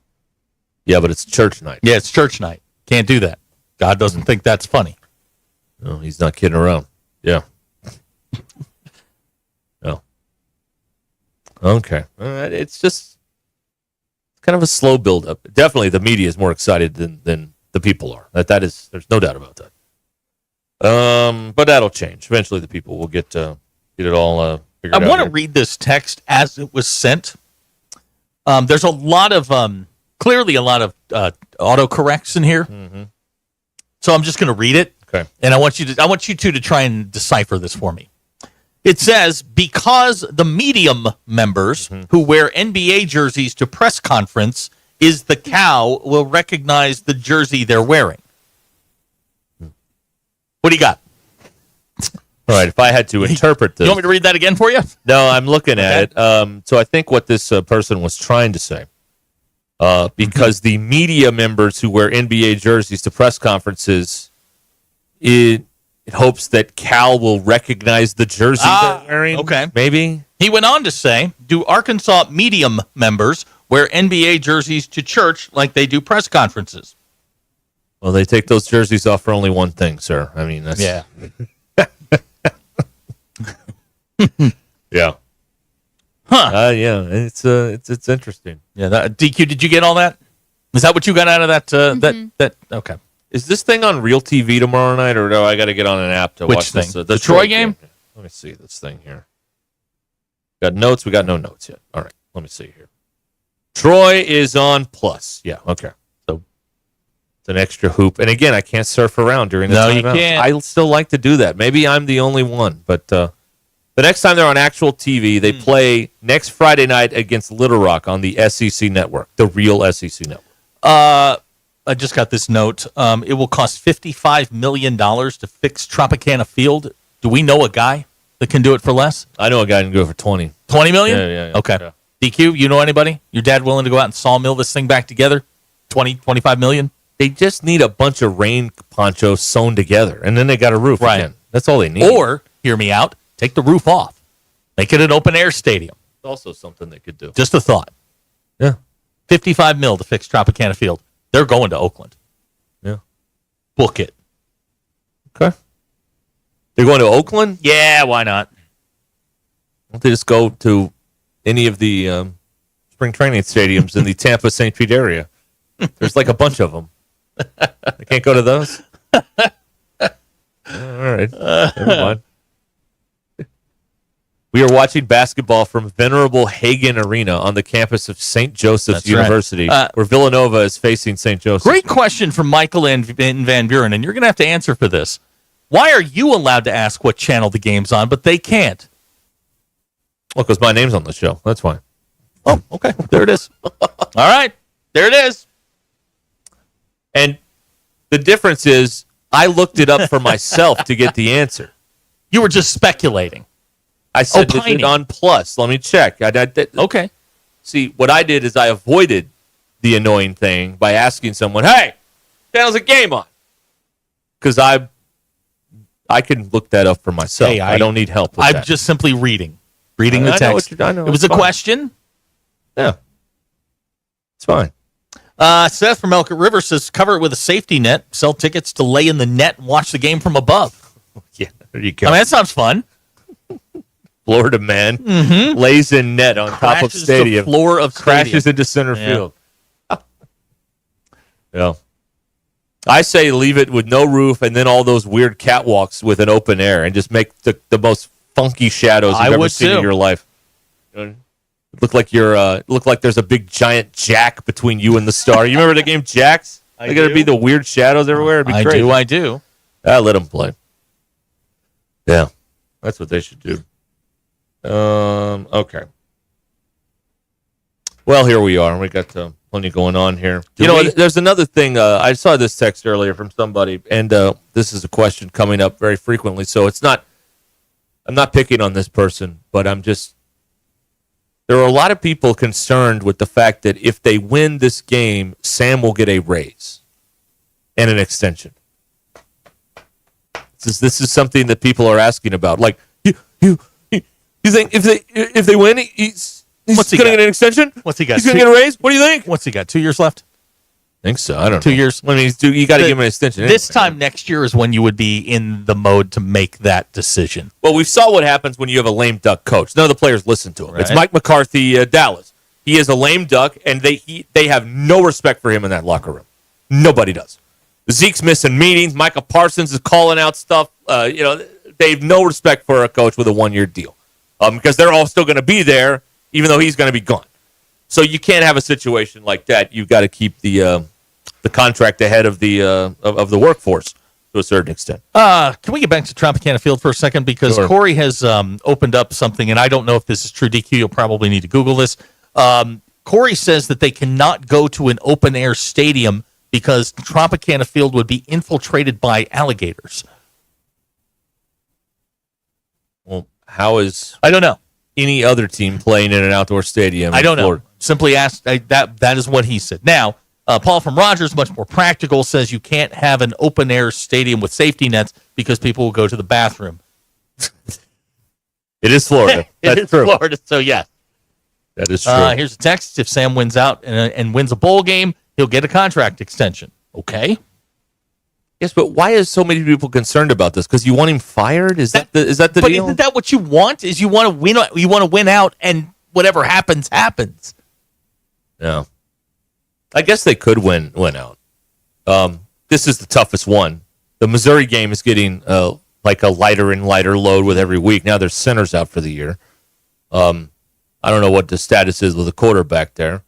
Yeah, but it's church night. Yeah, it's church night. Can't do that. God doesn't think that's funny. No, he's not kidding around. Yeah. No. Okay. It's just kind of a slow build-up. Definitely the media is more excited than the people are. There's no doubt about that. But that'll change. Eventually the people will get it all figured out. I want to read this text as it was sent. There's a lot of clearly a lot of autocorrects in here. Mm-hmm. So I'm just going to read it. Okay. And I want you two to try and decipher this for me. It says, because the medium members who wear NBA jerseys to press conference is the cow will recognize the jersey they're wearing. What do you got? All right, if I had to interpret this. You want me to read that again for you? No, I'm looking at it. So I think what this person was trying to say, because the media members who wear NBA jerseys to press conferences, it hopes that Cal will recognize the jersey they're wearing. Okay. Maybe. He went on to say, do Arkansas medium members wear NBA jerseys to church like they do press conferences? Well, they take those jerseys off for only one thing, sir. I mean, that's... Yeah. Yeah. Huh. Yeah, it's interesting. Yeah. DQ, did you get all that? Is that what you got out of that? That okay. Is this thing on real TV tomorrow night, or do I got to get on an app to Which watch thing? this? The Troy game? Let me see this thing here. Got notes? We got no notes yet. All right, let me see here. Troy is on Plus. Yeah, okay. So it's an extra hoop. And again, I can't surf around during the timeout. you can't. I still like to do that. Maybe I'm the only one, but the next time they're on actual TV, they play next Friday night against Little Rock on the SEC network, the real SEC network. I just got this note. It will cost $55 million to fix Tropicana Field. Do we know a guy that can do it for less? I know a guy who can do it for $20. $20 million? Yeah. Okay. Yeah. DQ, you know anybody? Your dad willing to go out and sawmill this thing back together? 20, 25 million? They just need a bunch of rain ponchos sewn together, and then they got a roof again. That's all they need. Or, hear me out, take the roof off. Make it an open-air stadium. It's also something they could do. Just a thought. Yeah. $55 million to fix Tropicana Field. They're going to Oakland. Yeah. Book it. Okay. They're going to Oakland? Yeah, why not? Why don't they just go to any of the spring training stadiums in the Tampa St. Pete area? There's like a bunch of them. They can't go to those? All right. Never mind. We are watching basketball from venerable Hagen Arena on the campus of St. Joseph's University, where Villanova is facing St. Joseph. Great question from Michael in Van Buren, and you're going to have to answer for this. Why are you allowed to ask what channel the game's on, but they can't? Well, because my name's on the show. That's why. Oh, okay. There it is. All right. There it is. And the difference is I looked it up for myself to get the answer. You were just speculating. I said, is it on Plus? Let me check. Okay. See, what I did is I avoided the annoying thing by asking someone, hey, channel's a game on. Because I can look that up for myself. Hey, I don't need help with that. I'm just simply reading the I know text. I know, it was it's a fine. question. Yeah. It's fine. Seth from Elk River says, cover it with a safety net, sell tickets to lay in the net and watch the game from above. Yeah, there you go. I mean, that sounds fun. Florida man Mm-hmm. lays in net on top of Crashes stadium. the floor of crashes stadium. into center Yeah. field. Yeah. I say leave it with no roof and then all those weird catwalks with an open air and just make the most funky shadows you've ever seen in your life. Look like there's a big giant jack between you and the star. You remember the game Jacks? They're going to be the weird shadows everywhere. It'd be crazy. I do. Let them play. Yeah. That's what they should do. Okay. Well, here we are. We got plenty going on here. There's another thing. I saw this text earlier from somebody, and this is a question coming up very frequently. So I'm not picking on this person, but there are a lot of people concerned with the fact that if they win this game, Sam will get a raise and an extension. This is something that people are asking about. Like, you think if they win, he's going to get an extension? What's he got? He's going to get a raise? What do you think? What's he got? 2 years left? I think so. I don't know. 2 years. I mean, you got to give him an extension. This time next year is when you would be in the mode to make that decision. Well, we saw what happens when you have a lame duck coach. None of the players listen to him. Right. It's Mike McCarthy, Dallas. He is a lame duck, and they have no respect for him in that locker room. Nobody does. Zeke's missing meetings. Micah Parsons is calling out stuff. They have no respect for a coach with a 1-year deal because they're all still going to be there, even though he's going to be gone. So you can't have a situation like that. You've got to keep the contract ahead of the workforce to a certain extent. Can we get back to Tropicana Field for a second? Because Sure. Corey has opened up something, and I don't know if this is true. DQ, you'll probably need to Google this. Corey says that they cannot go to an open-air stadium because Tropicana Field would be infiltrated by alligators. Well, how is I don't know any other team playing in an outdoor stadium? I don't know. Florida? Simply asked. That is what he said. Now, Paul from Rogers, much more practical, says you can't have an open air stadium with safety nets because people will go to the bathroom. It is Florida. That's true. Florida, so yes. That is true. Here's a text. If Sam wins out and wins a bowl game, he'll get a contract extension. Okay. Yes, but why is so many people concerned about this? Because you want him fired? Is that the But deal? isn't that what you want? Is you want to win? You want to win out, and whatever happens, happens. No. I guess they could win out. This is the toughest one. The Missouri game is getting like a lighter and lighter load with every week. Now there's centers out for the year. I don't know what the status is with the quarterback there.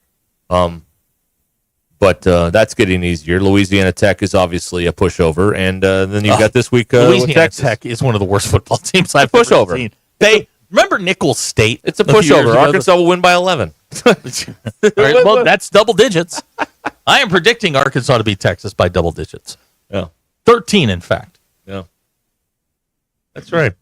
But that's getting easier. Louisiana Tech is obviously a pushover, and then you've got this week with Louisiana Texas. Tech is one of the worst football teams I've pushover. ever seen. They remember Nicholls State. It's a few years pushover. ago? Arkansas will win by 11. All right, well, that's double digits. I am predicting Arkansas to beat Texas by double digits. Yeah. 13, in fact. Yeah. That's right.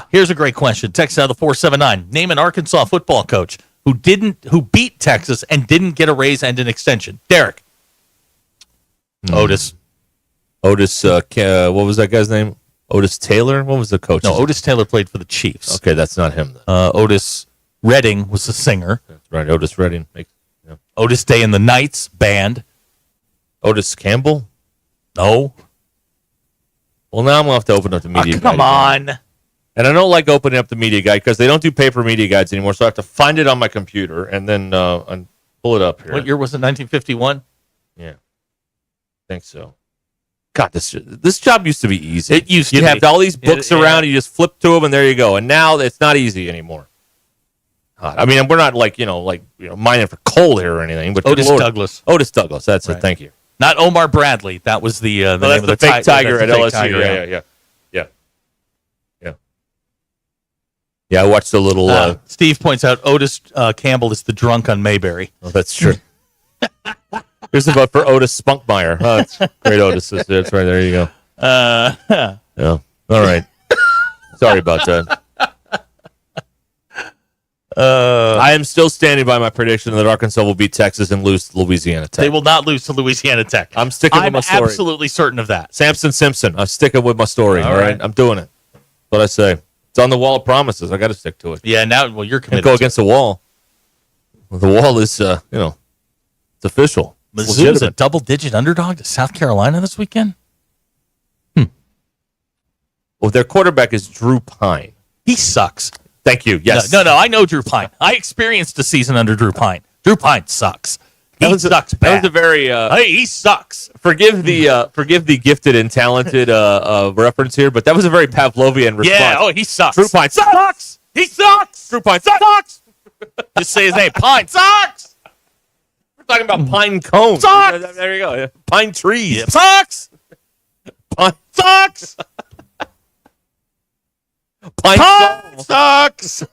Here's a great question. Text out of the 479. Name an Arkansas football coach who beat Texas and didn't get a raise and an extension. Derek. Otis. What was that guy's name? Otis Taylor? What was the coach? No, Otis Taylor played for the Chiefs. Okay, that's not him then. Otis Redding was the singer. That's right, Otis Redding. Otis Day and the Knights band. Otis Campbell? No. Well, now I'm going to have to open up the media guide. Come on. And I don't like opening up the media guide because they don't do paper media guides anymore, so I have to find it on my computer and then pull it up here. What year was it, 1951? Yeah. I think so. God, this job used to be easy. It used to You'd be. have all these books around, you just flip to them, and there you go. And now it's not easy anymore. I mean, we're not mining for coal here or anything. But Otis Douglas. Otis Douglas, that's it. Thank you. Not Omar Bradley. That was the name That's of the fake tiger at LSU. Tiger, Yeah. Yeah, I watched a little... Steve points out Otis Campbell is the drunk on Mayberry. Oh, that's true. Here's a vote for Otis Spunkmeyer. Oh, that's great, Otis. That's right. There you go. Yeah. All right. Sorry about that. I am still standing by my prediction that Arkansas will beat Texas and lose to Louisiana Tech. They will not lose to Louisiana Tech. I'm sticking with my story. I'm absolutely certain of that. Samson Simpson. I'm sticking with my story. All right. I'm doing it. That's what I say. It's on the wall of promises. I got to stick to it. Yeah. Now, well, you're committed. Go against the wall. Well, the wall is, it's official. Mizzou's a double-digit underdog to South Carolina this weekend. Well, their quarterback is Drew Pine. He sucks. Thank you. Yes. No, I know Drew Pine. I experienced a season under Drew Pine. Drew Pine sucks. He sucks bad. That was a very he sucks. Forgive the gifted and talented reference here, but that was a very Pavlovian response. Yeah, he sucks. Drew Pine sucks. He sucks. Drew Pine sucks. Just say his name. Pine sucks. We're talking about pine cones. Sucks. There you go. Pine trees. Yeah. Sucks. Pine sucks. Pine sucks.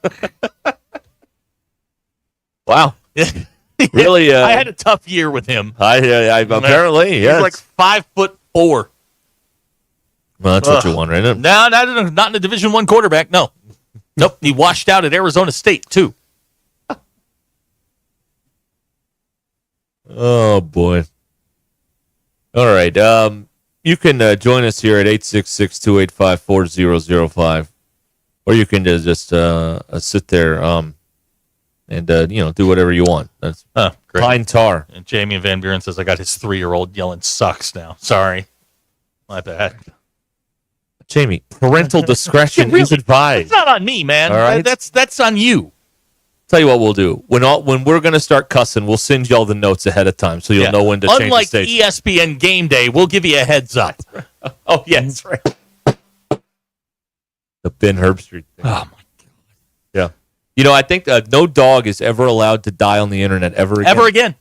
Wow. Really? I had a tough year with him. I apparently, He's like 5'4". Well, that's what you want, right? No, not in a Division I quarterback. No. Nope. He washed out at Arizona State, too. Oh, boy. All right. You can join us here at 866-285-4005. Or you can just sit there and do whatever you want. That's great. Pine tar. And Jamie Van Buren says, I got his 3-year-old yelling sucks now. Sorry. My bad. Jamie, parental discretion is advised. It's not on me, man. All right? That's on you. Tell you what we'll do. When we're going to start cussing, we'll send y'all the notes ahead of time so you'll know when to change the Unlike station. ESPN Game Day, we'll give you a heads up. Oh, yeah, that's right. The Ben Herbstreit thing. Oh, my God. Yeah. I think no dog is ever allowed to die on the internet ever again.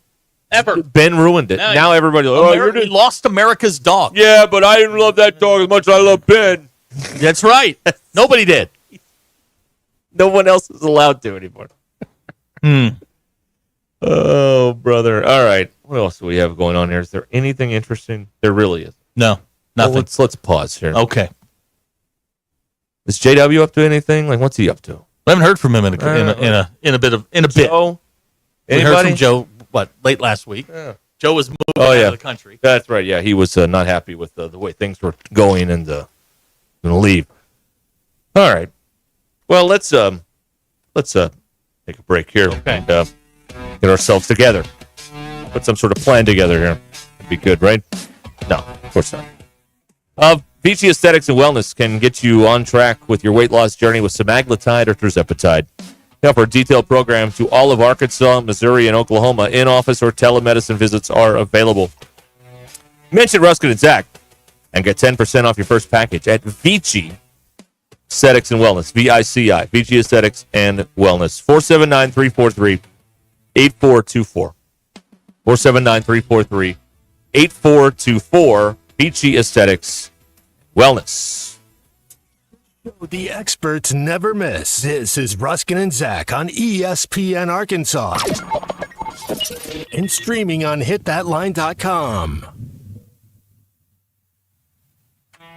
Ever. Ben ruined it. Now everybody, we lost America's dog. Yeah, but I didn't love that dog as much as I love Ben. That's right. Nobody did. No one else is allowed to anymore. Oh, brother. All right. What else do we have going on here? Is there anything interesting? There really is. No, nothing. Well, let's pause here. Okay. Is JW up to anything? Like, what's he up to? I haven't heard from him in a bit. Joe? We heard from Joe late last week. Yeah. Joe was moving out of the country. That's right. Yeah, he was not happy with the way things were going and going to leave. All right. Well, let's take a break here and get ourselves together. Put some sort of plan together here. It'd be good, right? No, of course not. Vici Aesthetics and Wellness can get you on track with your weight loss journey with semaglutide or tirzepatide. They offer a detailed program to all of Arkansas, Missouri, and Oklahoma. In-office or telemedicine visits are available. Mention Ruscin and Zach and get 10% off your first package at Vici Aesthetics and Wellness, VICI, Vici Aesthetics and Wellness, 479-343-8424. 479-343-8424, Vici Aesthetics Wellness. The experts never miss. This is Ruscin and Zach on ESPN Arkansas. And streaming on hitthatline.com.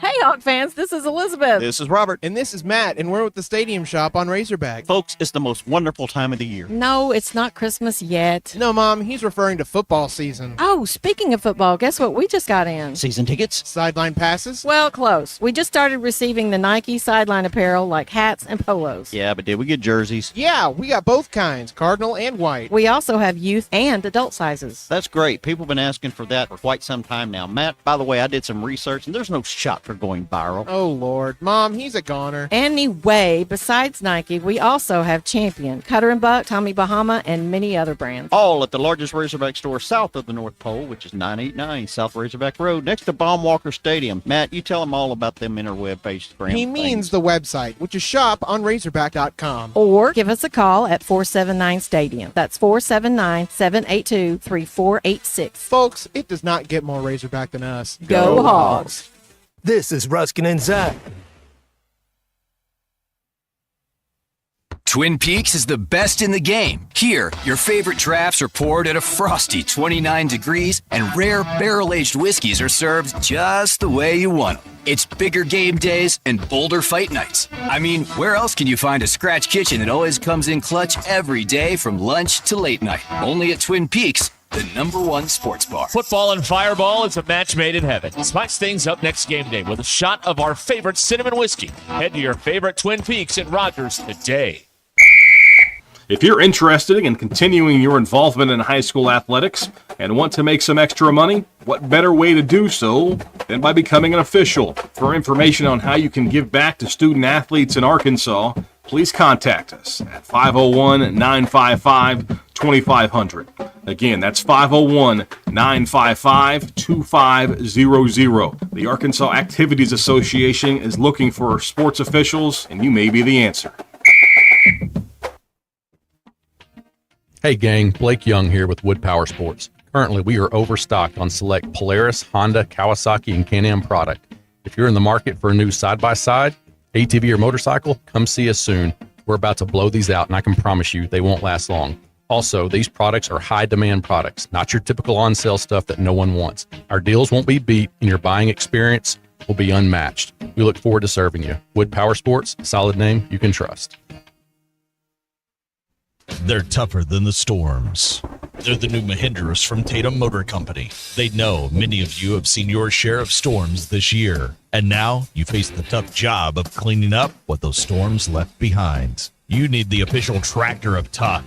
Hey, Hawk fans, this is Elizabeth. This is Robert. And this is Matt, and we're at the Stadium Shop on Razorback. Folks, it's the most wonderful time of the year. No, it's not Christmas yet. No, Mom, he's referring to football season. Oh, speaking of football, guess what we just got in? Season tickets? Sideline passes? Well, close. We just started receiving the Nike sideline apparel like hats and polos. Yeah, but did we get jerseys? Yeah, we got both kinds, cardinal and white. We also have youth and adult sizes. That's great. People have been asking for that for quite some time now. Matt, by the way, I did some research, and there's no shot for going viral. Oh, Lord. Mom, he's a goner. Anyway, besides Nike, we also have Champion, Cutter & Buck, Tommy Bahama, and many other brands. All at the largest Razorback store south of the North Pole, which is 989 South Razorback Road, next to Baumwalker Stadium. Matt, you tell them all about them interweb-based brands. He means the website, which is shoponrazorback.com. Or give us a call at 479-STADIUM. That's 479-782-3486. Folks, it does not get more Razorback than us. Go Hogs! This is Ruscin and Zach. Twin Peaks is the best in the game. Here, your favorite drafts are poured at a frosty 29 degrees, and rare barrel-aged whiskeys are served just the way you want them. It's bigger game days and bolder fight nights. I mean, where else can you find a scratch kitchen that always comes in clutch every day from lunch to late night? Only at Twin Peaks, the #1 sports bar. Football and Fireball is a match made in heaven. Spice things up next game day with a shot of our favorite cinnamon whiskey. Head to your favorite Twin Peaks at Rogers today. If you're interested in continuing your involvement in high school athletics and want to make some extra money, what better way to do so than by becoming an official? For information on how you can give back to student athletes in Arkansas, please contact us at 501-955-2500. Again, that's 501-955-2500. The Arkansas Activities Association is looking for sports officials, and you may be the answer. Hey gang, Blake Young here with Wood Power Sports. Currently, we are overstocked on select Polaris, Honda, Kawasaki, and Can-Am product. If you're in the market for a new side-by-side, ATV, or motorcycle, come see us soon. We're about to blow these out, and I can promise you they won't last long. Also, these products are high-demand products, not your typical on-sale stuff that no one wants. Our deals won't be beat, and your buying experience will be unmatched. We look forward to serving you. Wood Power Sports, solid name you can trust. They're tougher than the storms. They're the new Mahindras from Tatum Motor Company. They know many of you have seen your share of storms this year, and now you face the tough job of cleaning up what those storms left behind. You need the official tractor of tough.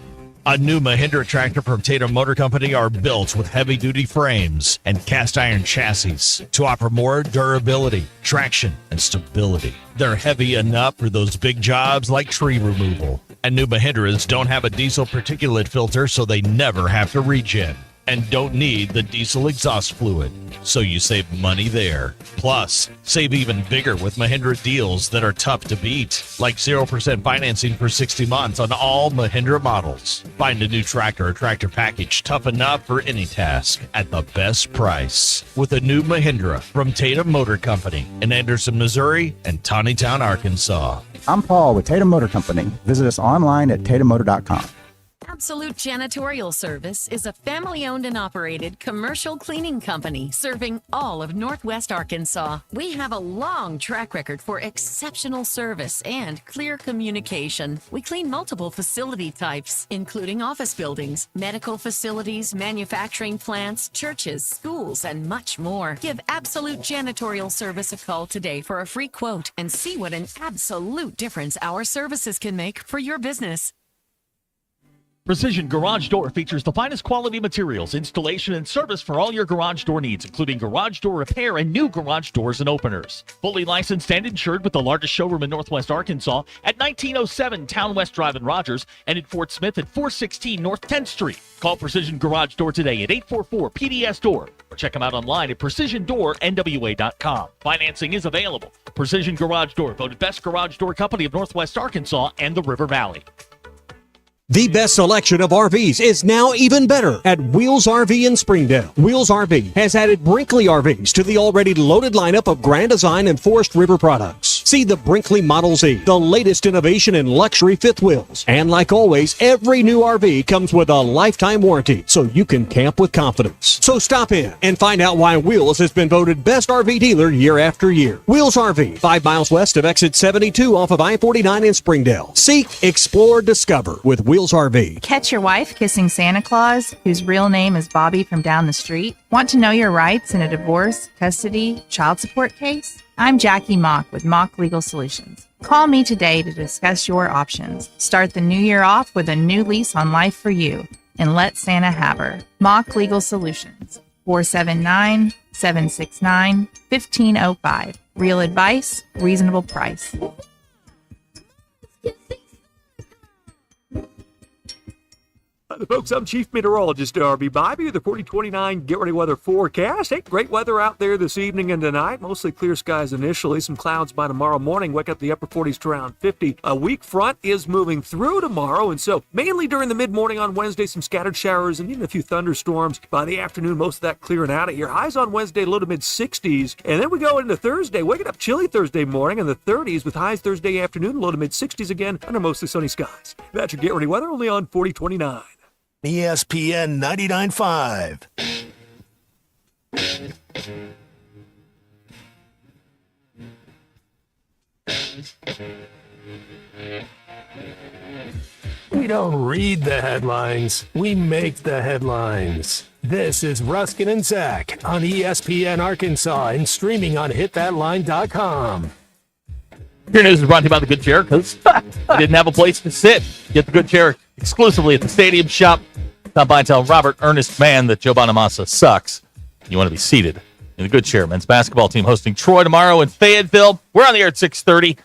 A new Mahindra tractor from Tatum Motor Company are built with heavy-duty frames and cast-iron chassis to offer more durability, traction, and stability. They're heavy enough for those big jobs like tree removal. And new Mahindras don't have a diesel particulate filter, so they never have to regen. And don't need the diesel exhaust fluid, so you save money there. Plus, save even bigger with Mahindra deals that are tough to beat, like 0% financing for 60 months on all Mahindra models. Find a new tractor or tractor package tough enough for any task at the best price with a new Mahindra from Tatum Motor Company in Anderson, Missouri and Tawnytown, Arkansas. I'm Paul with Tatum Motor Company. Visit us online at tatummotor.com. Absolute Janitorial Service is a family-owned and operated commercial cleaning company serving all of Northwest Arkansas. We have a long track record for exceptional service and clear communication. We clean multiple facility types, including office buildings, medical facilities, manufacturing plants, churches, schools, and much more. Give Absolute Janitorial Service a call today for a free quote and see what an absolute difference our services can make for your business. Precision Garage Door features the finest quality materials, installation, and service for all your garage door needs, including garage door repair and new garage doors and openers. Fully licensed and insured with the largest showroom in Northwest Arkansas at 1907 Town West Drive in Rogers and in Fort Smith at 416 North 10th Street. Call Precision Garage Door today at 844-PDS-DOOR or check them out online at PrecisionDoorNWA.com. Financing is available. Precision Garage Door, voted best garage door company of Northwest Arkansas and the River Valley. The best selection of RVs is now even better at Wheels RV in Springdale. Wheels RV has added Brinkley RVs to the already loaded lineup of Grand Design and Forest River products. See the Brinkley Model Z, the latest innovation in luxury fifth wheels. And like always, every new RV comes with a lifetime warranty, so you can camp with confidence. So stop in and find out why Wheels has been voted best RV dealer year after year. Wheels RV, 5 miles west of exit 72 off of I-49 in Springdale. Seek, explore, discover with Wheels RV. Catch your wife kissing Santa Claus, whose real name is Bobby from down the street? Want to know your rights in a divorce, custody, child support case? I'm Jackie Mock with Mock Legal Solutions. Call me today to discuss your options. Start the new year off with a new lease on life for you, and let Santa have her. Mock Legal Solutions, 479-769-1505. Real advice, reasonable price. Hi, folks, I'm Chief Meteorologist RB Bobby with the 4029 Get Ready Weather forecast. Hey, great weather out there this evening and tonight. Mostly clear skies initially. Some clouds by tomorrow morning. Wake up the upper 40s to around 50. A weak front is moving through tomorrow, and so mainly during the mid-morning on Wednesday, some scattered showers and even a few thunderstorms. By the afternoon, most of that clearing out of here. Highs on Wednesday, low to mid-60s. And then we go into Thursday. Waking up chilly Thursday morning in the 30s with highs Thursday afternoon, low to mid-60s again under mostly sunny skies. That's your Get Ready Weather only on 4029. ESPN 99.5. We don't read the headlines, we make the headlines. This is Ruskin and Zach on ESPN Arkansas and streaming on hitthatline.com. Your news is brought to you by the Good Chair because I didn't have a place to sit. Get the Good Chair exclusively at the Stadium Shop. Stop by and tell Robert Ernest Mann that Joe Bonamassa sucks. You want to be seated in the Good Chair. Men's basketball team hosting Troy tomorrow in Fayetteville. We're on the air at 6:30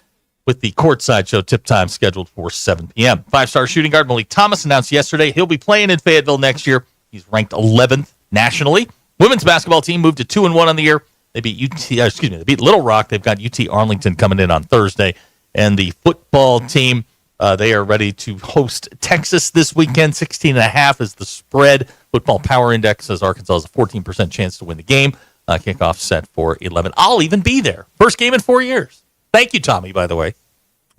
with the courtside show tip time scheduled for 7 p.m. Five-star shooting guard Malik Thomas announced yesterday he'll be playing in Fayetteville next year. He's ranked 11th nationally. Women's basketball team moved to 2-1 on the year. They beat they beat Little Rock. They've got UT Arlington coming in on Thursday. And the football team, they are ready to host Texas this weekend. 16.5 is the spread. Football Power Index says Arkansas has a 14% chance to win the game. Kickoff set for 11. I'll even be there. First game in 4 years. Thank you, Tommy, by the way.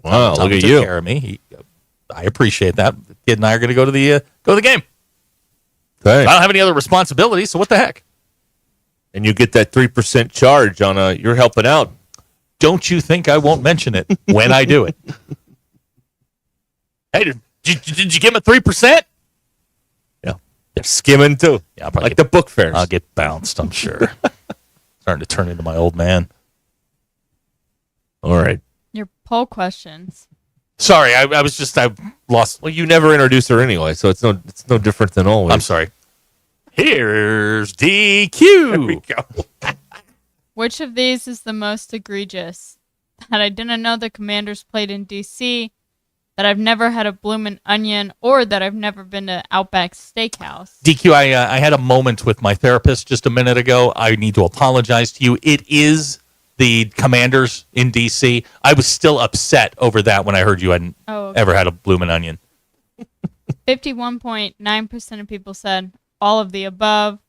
Wow, Tommy look at took you. care of me. I appreciate that. The kid and I are going to go to the game. Thanks. I don't have any other responsibilities, so what the heck? And you get that 3% charge on you're helping out. Don't you think I won't mention it when I do it? Hey, did you give him a 3%? Yeah. They're skimming too. Yeah, I'll like the book fairs. I'll get bounced, I'm sure. Starting to turn into my old man. All right. Your poll questions. Sorry, I lost. Well, you never introduce her anyway, so it's no different than always. I'm sorry. Here's DQ. There we go. Which of these is the most egregious? That I didn't know the Commanders played in D.C., that I've never had a bloomin' onion, or that I've never been to Outback Steakhouse. DQ, I had a moment with my therapist just a minute ago. I need to apologize to you. It is the Commanders in D.C. I was still upset over that when I heard you hadn't ever had a bloomin' onion. 51.9% of people said all of the above.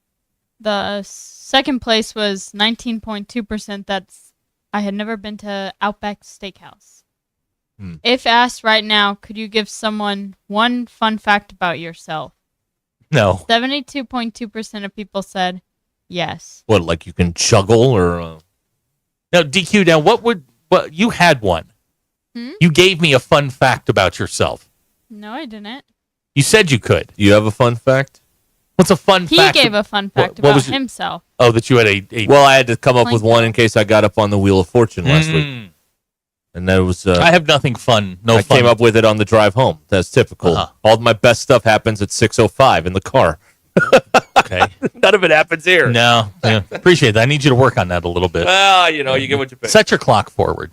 The second place was 19.2%. That's I had never been to Outback Steakhouse. If asked right now, could you give someone one fun fact about yourself? No. 72.2% of people said yes. What, like you can juggle or? No, DQ. Now, you had one. You gave me a fun fact about yourself. No, I didn't. You said you could. You have a fun fact? What's a fun fact? He gave a fun fact what about was it? himself. Oh, that you had a Well, I had to come up with one in case I got up on the Wheel of Fortune last week. And that was... I have nothing fun. I came up with it on the drive home. That's typical. All my best stuff happens at 6:05 in the car. Okay. None of it happens here. No. Yeah, appreciate that. I need you to work on that a little bit. Well, you get what you pay. Set your clock forward.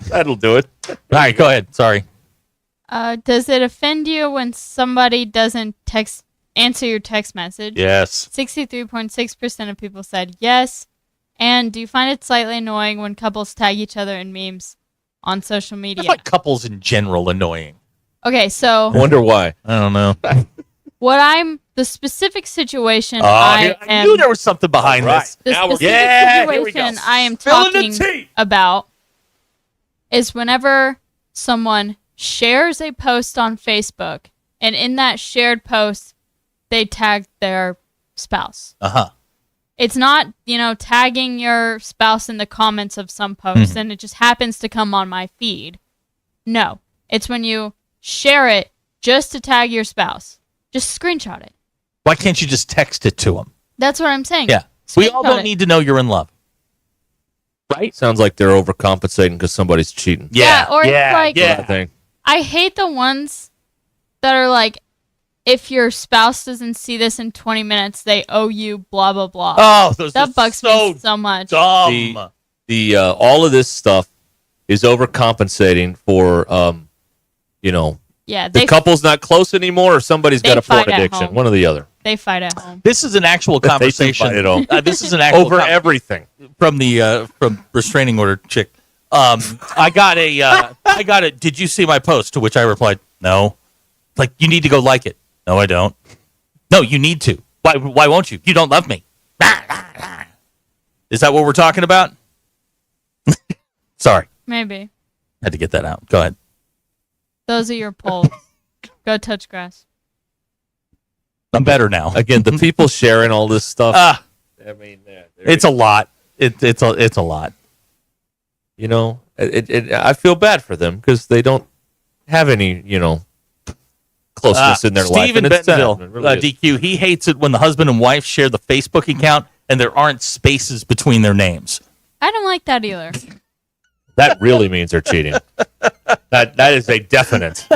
That'll do it. All right, go ahead. Sorry. Does it offend you when somebody doesn't answer your text message? Yes. 63.6% of people said yes. And do you find it slightly annoying when couples tag each other in memes on social media? I find couples in general annoying. Okay, so I wonder why. I don't know. the specific situation I knew there was something behind this. The specific situation I am talking about is whenever someone shares a post on Facebook, and in that shared post, they tag their spouse. It's not, tagging your spouse in the comments of some post, and it just happens to come on my feed. No, it's when you share it just to tag your spouse. Just screenshot it. Why can't you just text it to them? That's what I'm saying. Yeah. We all don't need to know you're in love. Right? Sounds like they're overcompensating because somebody's cheating. Yeah, or it's like, I think. I hate the ones that are like, if your spouse doesn't see this in 20 minutes, they owe you blah, blah, blah. Oh, those that are bugs me so much. Dumb. All of this stuff is overcompensating for, Yeah, the couple's not close anymore, or somebody's got a porn addiction. One or the other. They fight at home. This is an actual conversation. This is an actual over everything from the from restraining order chick. I got a. Did you see my post? To which I replied, no. Like, you need to go like it. No, I don't. No, you need to. Why won't you? You don't love me. Is that what we're talking about? Sorry. Maybe. Had to get that out. Go ahead. Those are your polls. Go touch grass. I'm better now. Again, the people sharing all this stuff. I mean, it's a lot. It's a lot. You know, I feel bad for them because they don't have any, closeness in their life. Steve in Bentonville, DQ, he hates it when the husband and wife share the Facebook account and there aren't spaces between their names. I don't like that either. That really means they're cheating. That is a definite.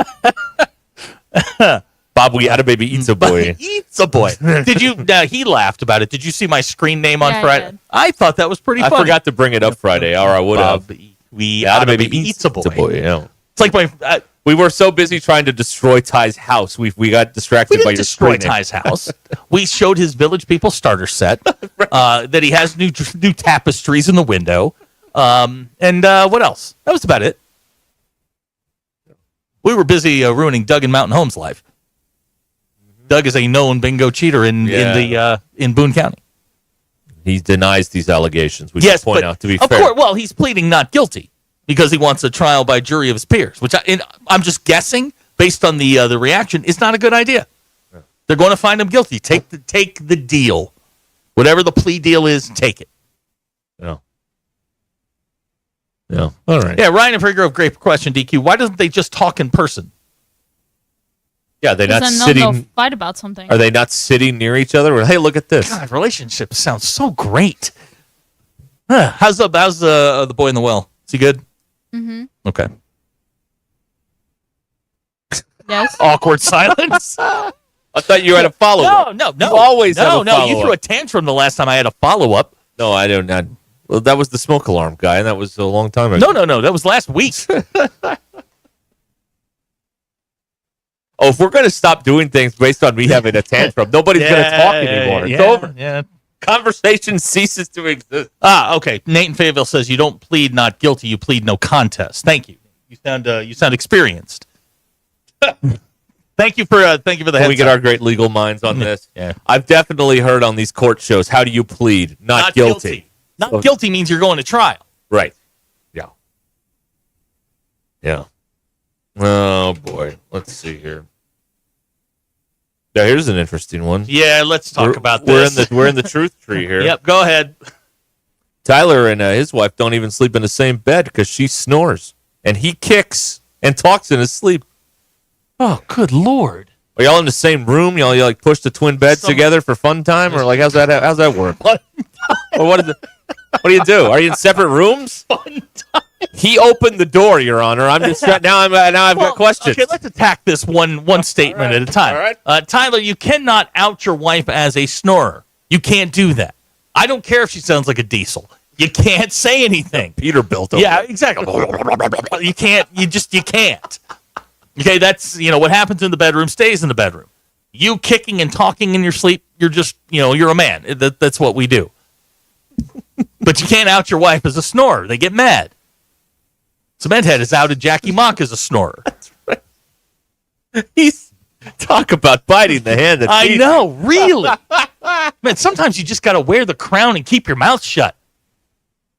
Bob, we had a baby eats a boy. Eats a boy. Did you? He laughed about it. Did you see my screen name on Friday? I thought that was pretty funny. I forgot to bring it up Friday, or I would have. We had a baby eats a boy. Yeah. It's like we were so busy trying to destroy Ty's house, we got distracted by your destroy Ty's house. We showed his Village People starter set that he has new tapestries in the window, and what else? That was about it. We were busy ruining Doug and Mountain Home's life. Doug is a known bingo cheater in Boone County. He denies these allegations. We should point out, to be fair. Of course, well, he's pleading not guilty because he wants a trial by jury of his peers, which I'm just guessing based on the reaction is not a good idea. Yeah. They're going to find him guilty. Take the deal, whatever the plea deal is. Take it. Yeah. Yeah. All right. Yeah. Ryan and Frigger, great question, DQ. Why doesn't they just talk in person? Yeah, they're not then sitting. They'll fight about something. Are they not sitting near each other? Or, hey, look at this. God, relationships sound so great. How's the boy in the well? Is he good? Mm-hmm. Okay. Yes. Awkward silence. I thought you had a follow-up. No. You always have a follow-up. You threw a tantrum the last time I had a follow-up. No, I don't. Well, that was the smoke alarm guy, and that was a long time ago. No. That was last week. Oh, if we're going to stop doing things based on me having a tantrum, nobody's going to talk anymore. It's over. Yeah. Conversation ceases to exist. Okay. Nate in Fayetteville says you don't plead not guilty, you plead no contest. Thank you. You sound experienced. Thank you for the heads We get our great legal minds on this. Yeah. I've definitely heard on these court shows, how do you plead? Not guilty. Not guilty means you're going to trial. Right. Yeah. Yeah. Oh, boy. Let's see here. Yeah, here's an interesting one. Yeah, let's talk about this. We're in the truth tree here. Yep, go ahead. Tyler and his wife don't even sleep in the same bed because she snores. And he kicks and talks in his sleep. Oh, good Lord. Are y'all in the same room? Y'all like push the twin beds together for fun time? Or like how's that work? Or what do you do? Are you in separate rooms? Fun time. He opened the door, Your Honor. I'm just now I've got questions. Okay, let's attack this one statement at a time. All right. Tyler, you cannot out your wife as a snorer. You can't do that. I don't care if she sounds like a diesel. You can't say anything. Peterbilt. Yeah, exactly. You can't. You can't. Okay, that's what happens in the bedroom stays in the bedroom. You kicking and talking in your sleep, you're just you're a man. That's what we do. But you can't out your wife as a snorer. They get mad. Cementhead has outed Jackie Mock as a snorer. That's right. He's talk about biting the hand that feeds. I know, really. Man, sometimes you just got to wear the crown and keep your mouth shut.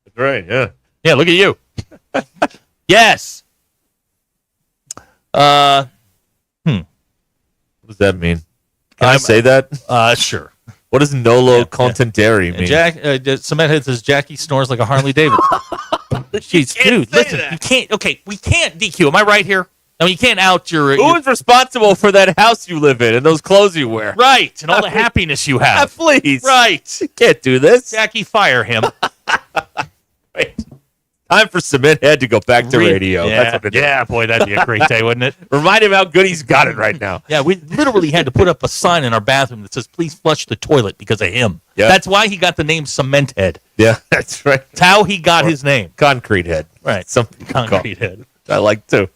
That's right, yeah. Yeah, look at you. Yes. What does that mean? Can I say that? Sure. What does nolo contendere mean? Cementhead says Jackie snores like a Harley Davidson. Jeez, dude, listen, you can't. Okay, we can't DQ. Am I right here? I mean, you can't out your. Who's responsible for that house you live in and those clothes you wear? Right, and all the happiness you have. Please. Right. You can't do this. Jackie, fire him. Right. Time for Cementhead to go back to radio. Yeah, That's what it is. Boy, that'd be a great day, wouldn't it? Remind him how good he's got it right now. Yeah, we literally had to put up a sign in our bathroom that says, please flush the toilet because of him. Yep. That's why he got the name Cementhead. Yeah, that's right. That's how he got his name. Concrete Head. Right. Something Concrete Head. I like too.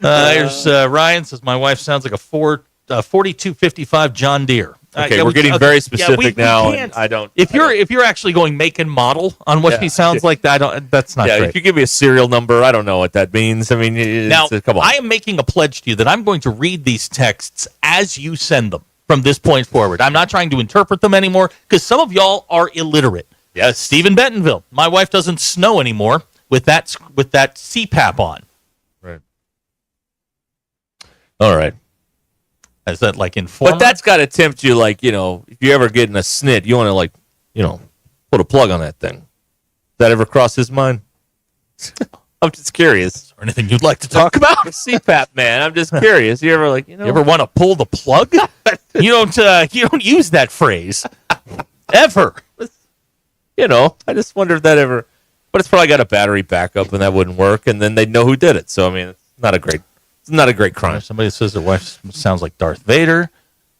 Here's Ryan says, my wife sounds like a 4255 John Deere. Okay, we're getting very specific now, and I don't. If you're actually going make and model on what she sounds like, that's not great. If you give me a serial number, I don't know what that means. I mean, now, come on. I am making a pledge to you that I'm going to read these texts as you send them from this point forward. I'm not trying to interpret them anymore because some of y'all are illiterate. Yes, Stephen Bentonville. My wife doesn't snow anymore with that CPAP on. Right. All right. Is that like informal? But that's got to tempt you, like, if you ever get in a snit, you want to, put a plug on that thing. Does that ever cross his mind? I'm just curious. Is there anything you'd like to talk about? CPAP, man. I'm just curious. You ever you ever want to pull the plug? you don't use that phrase ever. I just wonder if that ever. But it's probably got a battery backup, and that wouldn't work, and then they'd know who did it. So I mean, it's not a great crime. Somebody says their wife sounds like Darth Vader.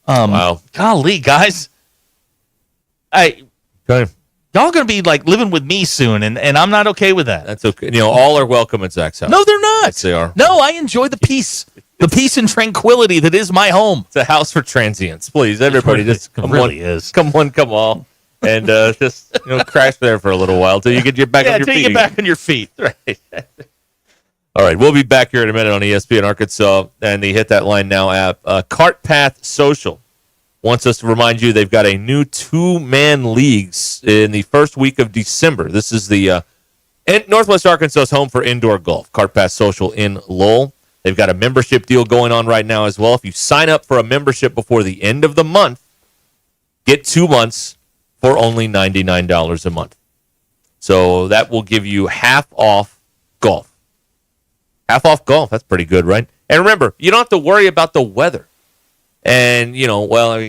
Wow. Golly, guys. Y'all going to be like living with me soon, and I'm not okay with that. That's okay. All are welcome at Zach's house. No, they're not. Yes, they are. No, I enjoy the peace and tranquility that is my home. It's a house for transients. Please, everybody, just come on, come on. And just crash there for a little while till you get your back on your feet. Till you get back on your feet. Right. All right, we'll be back here in a minute on ESPN Arkansas and the Hit That Line Now app. Cart Path Social wants us to remind you they've got a new 2-man leagues in the first week of December. This is the Northwest Arkansas's home for indoor golf. Cart Path Social in Lowell. They've got a membership deal going on right now as well. If you sign up for a membership before the end of the month, get 2 months for only $99 a month. So that will give you half off golf. Half off golf. That's pretty good, right? And remember, you don't have to worry about the weather. And, you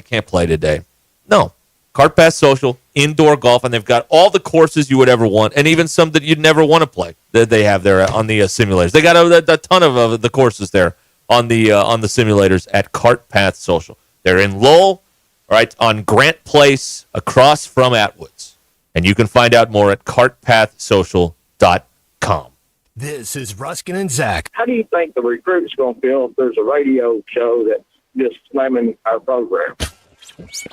can't play today. No. Cart Path Social, indoor golf, and they've got all the courses you would ever want, and even some that you'd never want to play that they have there on the simulators. They got a ton of the courses there on the simulators at Cart Path Social. They're in Lowell, right, on Grant Place, across from Atwoods. And you can find out more at cartpathsocial.com. This is Ruscin and Zach. How do you think the recruit's going to feel if there's a radio show that's just slamming our program?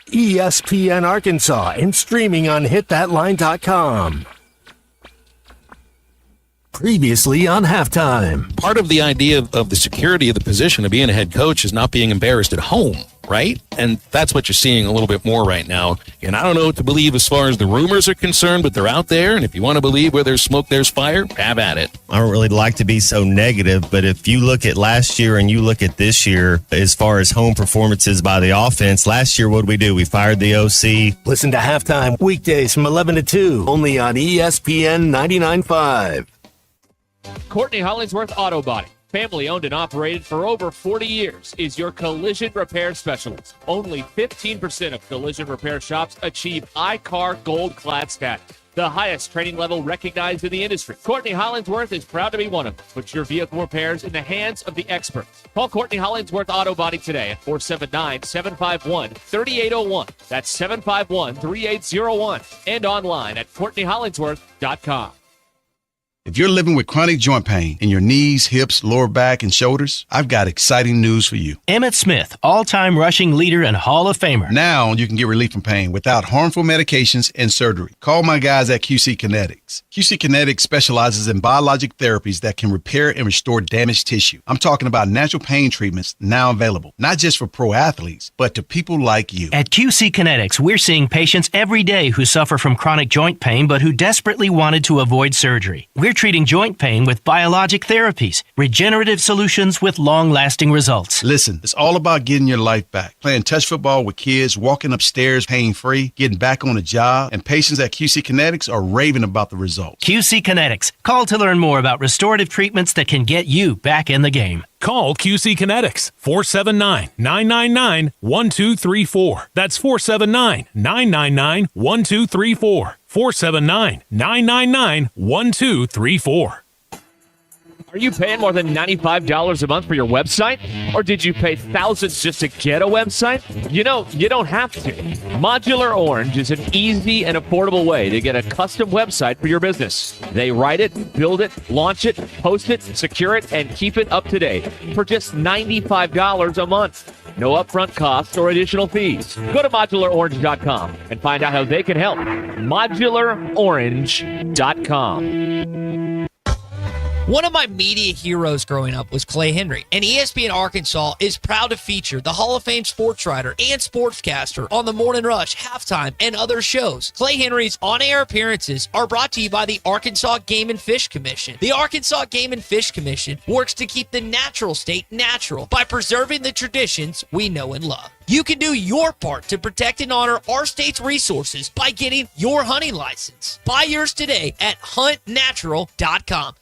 ESPN Arkansas and streaming on hitthatline.com. Previously on Halftime. Part of the idea of the security of the position of being a head coach is not being embarrassed at home, right? And that's what you're seeing a little bit more right now. And I don't know what to believe as far as the rumors are concerned, but they're out there. And if you want to believe where there's smoke, there's fire, have at it. I don't really like to be so negative, but if you look at last year and you look at this year, as far as home performances by the offense, last year, what did we do? We fired the OC. Listen to Halftime weekdays from 11 to 2, only on ESPN 99.5. Courtney Hollingsworth Auto Body, family owned and operated for over 40 years, is your collision repair specialist. Only 15% of collision repair shops achieve iCar Gold Clad status, the highest training level recognized in the industry. Courtney Hollingsworth is proud to be one of them. Put your vehicle repairs in the hands of the experts. Call Courtney Hollingsworth Auto Body today at 479-751-3801. That's 751-3801. And online at CourtneyHollingsworth.com. If you're living with chronic joint pain in your knees, hips, lower back, and shoulders, I've got exciting news for you. Emmett Smith, all-time rushing leader and Hall of Famer. Now you can get relief from pain without harmful medications and surgery. Call my guys at QC Kinetics. QC Kinetics specializes in biologic therapies that can repair and restore damaged tissue. I'm talking about natural pain treatments now available, not just for pro athletes, but to people like you. At QC Kinetics, we're seeing patients every day who suffer from chronic joint pain but who desperately wanted to avoid surgery. We're treating joint pain with biologic therapies, regenerative solutions with long-lasting results. Listen, it's all about getting your life back. Playing touch football with kids, walking upstairs pain-free, getting back on a job, and patients at QC Kinetics are raving about the results. QC Kinetics. Call to learn more about restorative treatments that can get you back in the game. Call QC Kinetics, 479-999-1234. That's 479-999-1234. 479-999-1234. Are you paying more than $95 a month for your website? Or did you pay thousands just to get a website? You know, you don't have to. Modular Orange is an easy and affordable way to get a custom website for your business. They write it, build it, launch it, post it, secure it, and keep it up to date for just $95 a month. No upfront costs or additional fees. Go to modularorange.com and find out how they can help. modularorange.com. One of my media heroes growing up was Clay Henry, and ESPN Arkansas is proud to feature the Hall of Fame sports writer and sportscaster on the Morning Rush, Halftime, and other shows. Clay Henry's on-air appearances are brought to you by the Arkansas Game and Fish Commission. The Arkansas Game and Fish Commission works to keep the natural state natural by preserving the traditions we know and love. You can do your part to protect and honor our state's resources by getting your hunting license. Buy yours today at huntnatural.com.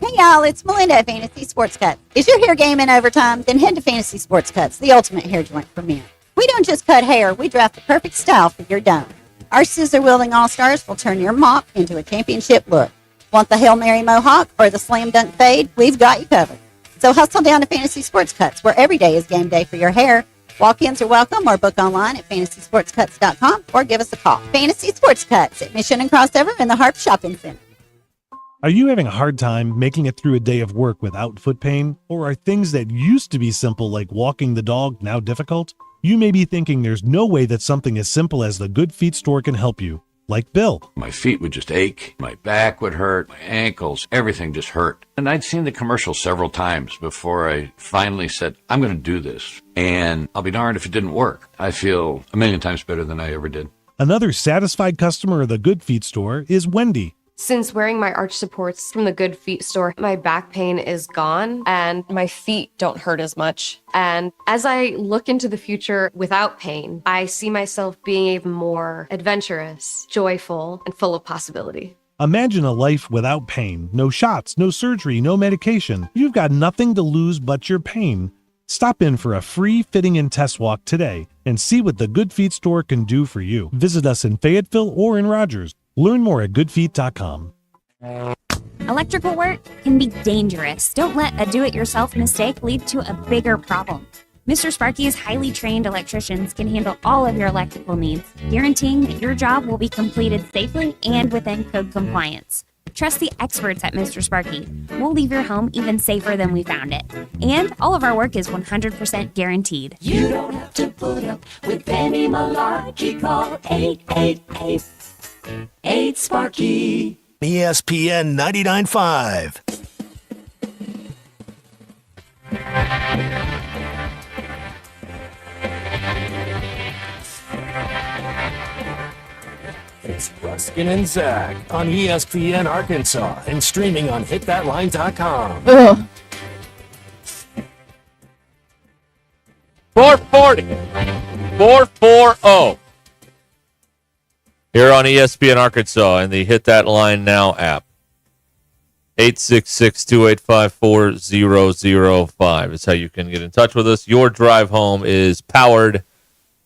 Hey y'all, it's Melinda at Fantasy Sports Cuts. Is your hair game in overtime? Then head to Fantasy Sports Cuts, the ultimate hair joint for men. We don't just cut hair, we draft the perfect style for your dome. Our scissor-wielding all-stars will turn your mop into a championship look. Want the Hail Mary mohawk or the slam dunk fade? We've got you covered. So hustle down to Fantasy Sports Cuts, where every day is game day for your hair. Walk-ins are welcome or book online at fantasysportscuts.com or give us a call. Fantasy Sports Cuts at Mission and Crossover in the Harp Shopping Center. Are you having a hard time making it through a day of work without foot pain? Or are things that used to be simple like walking the dog now difficult? You may be thinking there's no way that something as simple as the Good Feet store can help you, like Bill. My feet would just ache, my back would hurt, my ankles, everything just hurt. And I'd seen the commercial several times before I finally said, I'm going to do this. And I'll be darned if it didn't work. I feel a million times better than I ever did. Another satisfied customer of the Good Feet store is Wendy. Since wearing my arch supports from the Good Feet store, my back pain is gone and my feet don't hurt as much. And as I look into the future without pain, I see myself being even more adventurous, joyful, and full of possibility. Imagine a life without pain. No shots, no surgery, no medication. You've got nothing to lose but your pain. Stop in for a free fitting and test walk today and see what the Good Feet store can do for you. Visit us in Fayetteville or in Rogers. Learn more at goodfeet.com. Electrical work can be dangerous. Don't let a do-it-yourself mistake lead to a bigger problem. Mr. Sparky's highly trained electricians can handle all of your electrical needs, guaranteeing that your job will be completed safely and within code compliance. Trust the experts at Mr. Sparky. We'll leave your home even safer than we found it. And all of our work is 100% guaranteed. You don't have to put up with any malarkey. Call 888-8 ESPN 99.5. It's Ruscin and Zach on ESPN Arkansas and streaming on hitthatline.com. 440 here on ESPN Arkansas and the Hit That Line Now app. 866-285-4005 is how you can get in touch with us. Your drive home is powered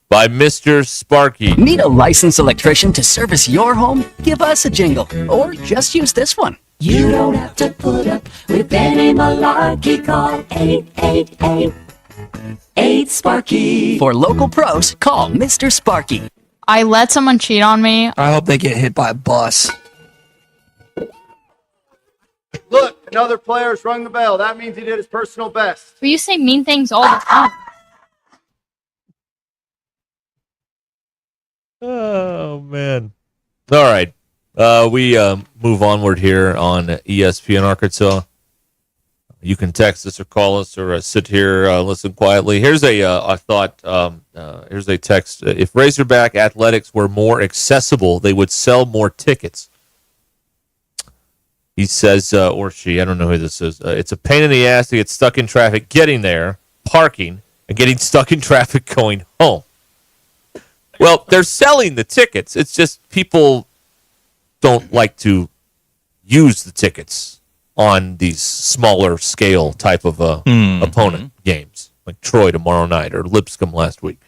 by Mr. Sparky. Need a licensed electrician to service your home? Give us a jingle or just use this one. You don't have to put up with any malarkey. Call 888-8 For local pros, call Mr. Sparky. I let someone cheat on me. I hope they get hit by a bus. Look, another player's rung the bell. That means he did his personal best. But you say mean things all the time. Oh, man. All right. We move onward here on ESPN Arkansas. You can text us or call us or sit here, listen quietly. Here's a thought. Here's a text. If Razorback athletics were more accessible, they would sell more tickets. He says, or she, I don't know who this is. It's a pain in the ass to get stuck in traffic getting there, parking, and getting stuck in traffic going home. Well, they're selling the tickets. It's just people don't like to use the tickets on these smaller scale type of opponent games, like Troy tomorrow night or Lipscomb last week.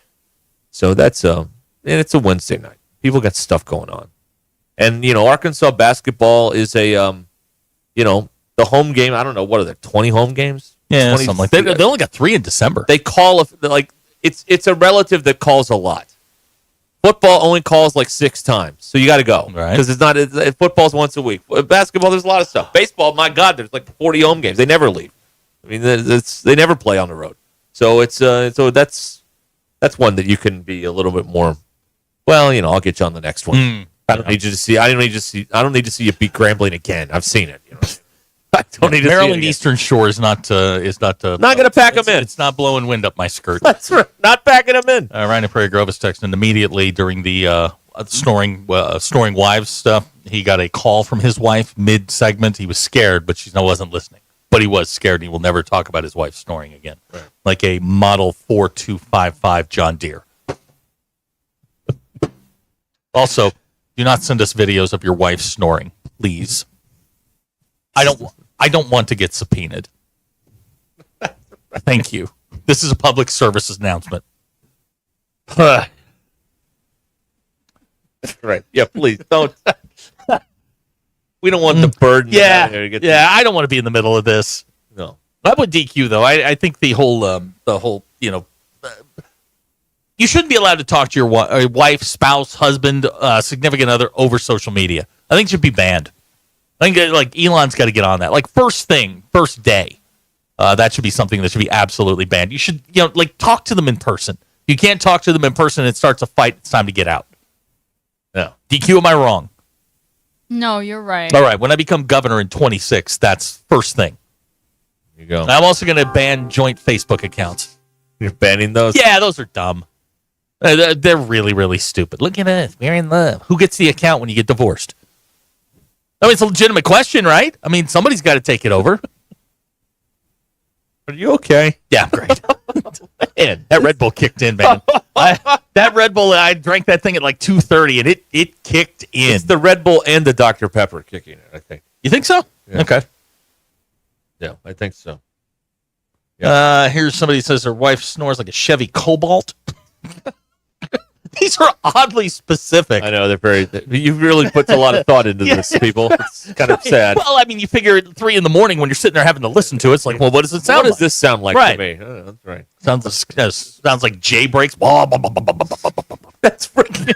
So that's and it's a Wednesday night. People got stuff going on, and Arkansas basketball is a the the home game. I don't know, what are there, 20 home games? Yeah, 20, something like that. They only got 3 in December. They call it's a relative that calls a lot. Football only calls like 6 times, so you got to go because football's once a week. Basketball, there's a lot of stuff. Baseball, my God, there's like 40 home games. They never leave. I mean, they never play on the road. So it's that's one that you can be a little bit more. Well, I'll get you on the next one. I don't need you to see. I don't need to see you beat Grambling again. I've seen it. I don't need to Maryland see it Eastern Shore is not going to pack them in. It's not blowing wind up my skirt. That's right. Not packing them in. Ryan Prairie Grove is texting immediately during the snoring wives stuff. He got a call from his wife mid-segment. He was scared, but she wasn't listening. But he was scared, and he will never talk about his wife snoring again. Right. Like a Model 4255 John Deere. Also, do not send us videos of your wife snoring, please. I don't want to get subpoenaed. Thank you. This is a public service announcement. Right. Yeah, please don't. We don't want the burden. I don't want to be in the middle of this. No. I would DQ though. I think the whole you shouldn't be allowed to talk to your wife, spouse, husband, significant other over social media. I think it should be banned. I think like Elon's got to get on that. Like first day, that should be something that should be absolutely banned. You should talk to them in person. If you can't talk to them in person, it starts a fight. It's time to get out. No. DQ, am I wrong? No, you're right. All right. When I become governor in 26, that's first thing. There you go. I'm also going to ban joint Facebook accounts. You're banning those? Yeah, those are dumb. They're really, really stupid. Look at us. We're in love. Who gets the account when you get divorced? I mean, it's a legitimate question, right? I mean, somebody's got to take it over. Are you okay? Yeah, I'm great. Man, that Red Bull kicked in, man. That Red Bull, I drank that thing at like 2:30, and it kicked in. It's the Red Bull and the Dr. Pepper kicking in, I think. You think so? Yeah. Okay. Yeah, I think so. Here's somebody who says their wife snores like a Chevy Cobalt. These are oddly specific. I know, they're very... You've really put a lot of thought into this, people. It's kind of sad. Well, I mean, you figure at 3 a.m. when you're sitting there having to listen to it, it's like, well, what does it sound like? What does this sound like to me? Oh, that's right. Sounds like J breaks. That's freaking...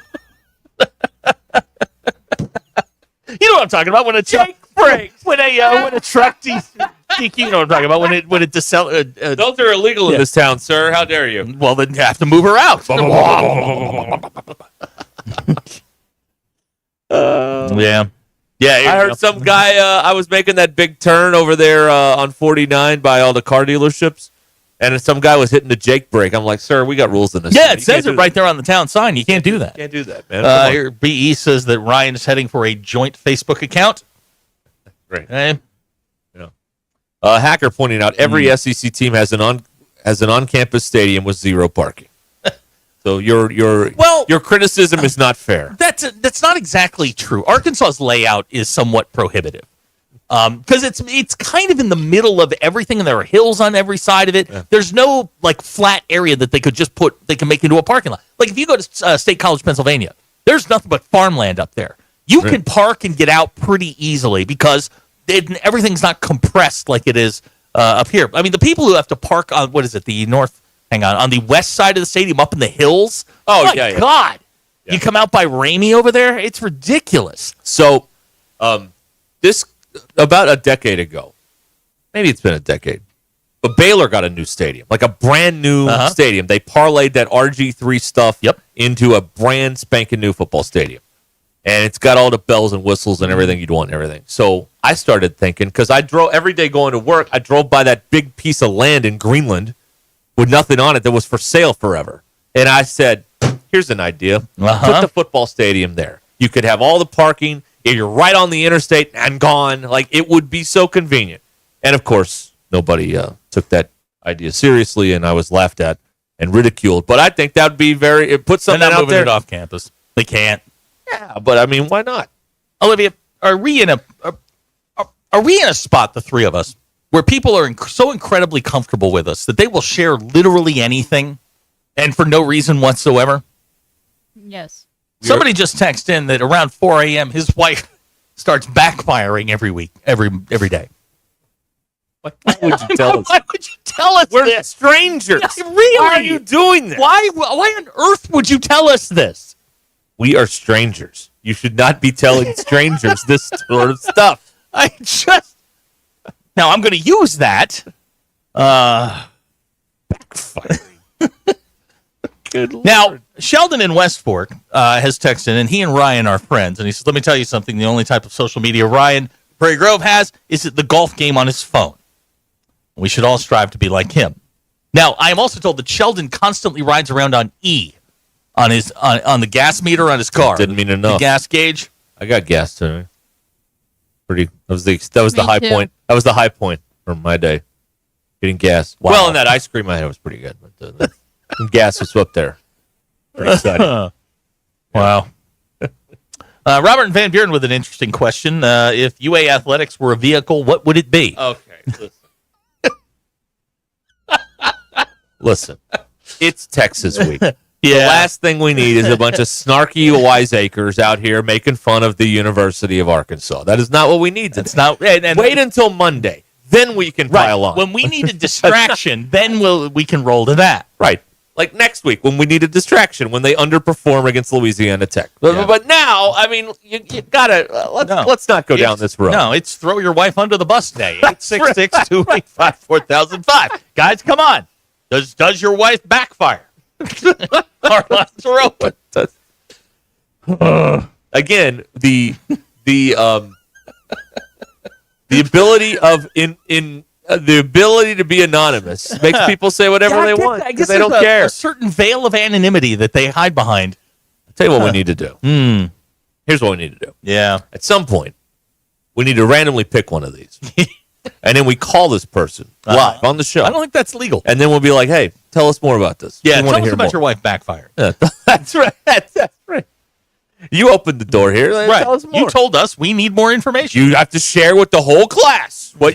You know what I'm talking about? When a Jake breaks. When a truck DQ, you know what I'm talking about? When it those are illegal in this town, sir. How dare you? Well, then you have to move her out. Yeah. I heard some guy. I was making that big turn over there on 49 by all the car dealerships, and some guy was hitting the Jake brake. I'm like, sir, we got rules in this. Yeah, it says it right there on the town sign. You can't do that. Can't do that, man. Here, BE says that Ryan is heading for a joint Facebook account. Right. Okay. Hacker pointing out every SEC team has an on-campus stadium with 0 parking. So your criticism is not fair. That's not exactly true. Arkansas's layout is somewhat prohibitive because it's kind of in the middle of everything, and there are hills on every side of it. Yeah. There's no like flat area that they can make into a parking lot. Like if you go to State College, Pennsylvania, there's nothing but farmland up there. You can park and get out pretty easily because everything's not compressed like it is up here. I mean, the people who have to park on, on the west side of the stadium up in the hills. Oh, my God. Yeah. You come out by Ramey over there, it's ridiculous. So, this, about a decade ago, maybe it's been a decade, but Baylor got a new stadium, like a brand new stadium. They parlayed that RG3 stuff into a brand spanking new football stadium. And it's got all the bells and whistles and everything you'd want and everything. So I started thinking, because I drove every day going to work, I drove by that big piece of land in Greenland with nothing on it that was for sale forever. And I said, here's an idea. Put the football stadium there. You could have all the parking. You're right on the interstate and gone. Like, it would be so convenient. And, of course, nobody took that idea seriously, and I was laughed at and ridiculed. But I think that would be it puts something out there. It off campus. They can't. Yeah, but I mean, why not? Olivia, are we in a spot, the three of us, where people are so incredibly comfortable with us that they will share literally anything and for no reason whatsoever? Yes. Somebody just texted in that around 4 a.m. his wife starts backfiring every week, every day. Why would you tell us? Why would you tell us We're this? strangers. Really? Why are you doing this? Why on earth would you tell us this? We are strangers. You should not be telling strangers this sort of stuff. I just now I'm going to use that. Good Lord. Now, Sheldon in West Fork has texted, and he and Ryan are friends. And he says, let me tell you something. The only type of social media Ryan Prairie Grove has is the golf game on his phone. We should all strive to be like him. Now, I am also told that Sheldon constantly rides around on E on his on the gas meter on his car. Didn't mean enough. The gas gauge. I got gas today. That was the high too. point. That was the high point for my day. Getting gas. Wow. Well, and that ice cream I had was pretty good, but the gas was up there. Pretty exciting. Wow. Robert and Van Buren with an interesting question. If UA Athletics were a vehicle, what would it be? Okay. Listen, it's Texas week. The last thing we need is a bunch of snarky wiseacres out here making fun of the University of Arkansas. That is not what we need. It's not. And wait until Monday. Then we can pile on. When we need a distraction, then we can roll to that. Right. Like next week when we need a distraction, when they underperform against Louisiana Tech. But now, I mean, you gotta let's not go down this road. No, it's throw your wife under the bus day. 866-285-4005. Guys, come on. Does your wife backfire? Or let's throw it. Again, the ability of the ability to be anonymous makes people say whatever they want. I guess they don't there's care. A certain veil of anonymity that they hide behind. I'll tell you what we need to do. Here's what we need to do. Yeah. At some point, we need to randomly pick one of these. And then we call this person live on the show. I don't think that's legal. And then we'll be like, hey, tell us more about this. Yeah, We wanna tell us hear about more. your wife backfired. Yeah, that's right. That's right. You opened the door here. Right. Tell us more. You told us we need more information. You have to share with the whole class what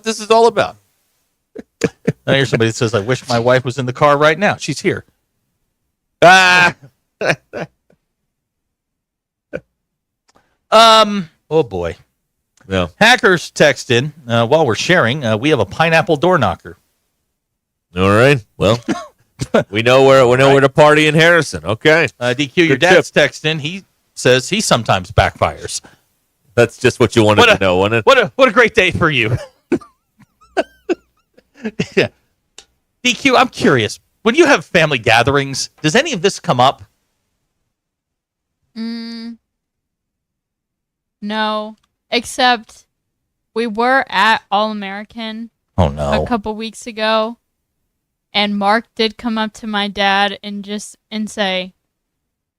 this is all about. Now here's somebody that says, I wish my wife was in the car right now. She's here. Oh boy. Yeah. Hackers text in while we're sharing. We have a pineapple door knocker. All right. Well, we know where to party in Harrison. Okay. DQ, your Good dad's text in. He says he sometimes backfires. That's just what you wanted to know, wasn't it? What a great day for you. Yeah. DQ, I'm curious. When you have family gatherings, does any of this come up? No, except we were at All American a couple weeks ago, and Mark did come up to my dad and say,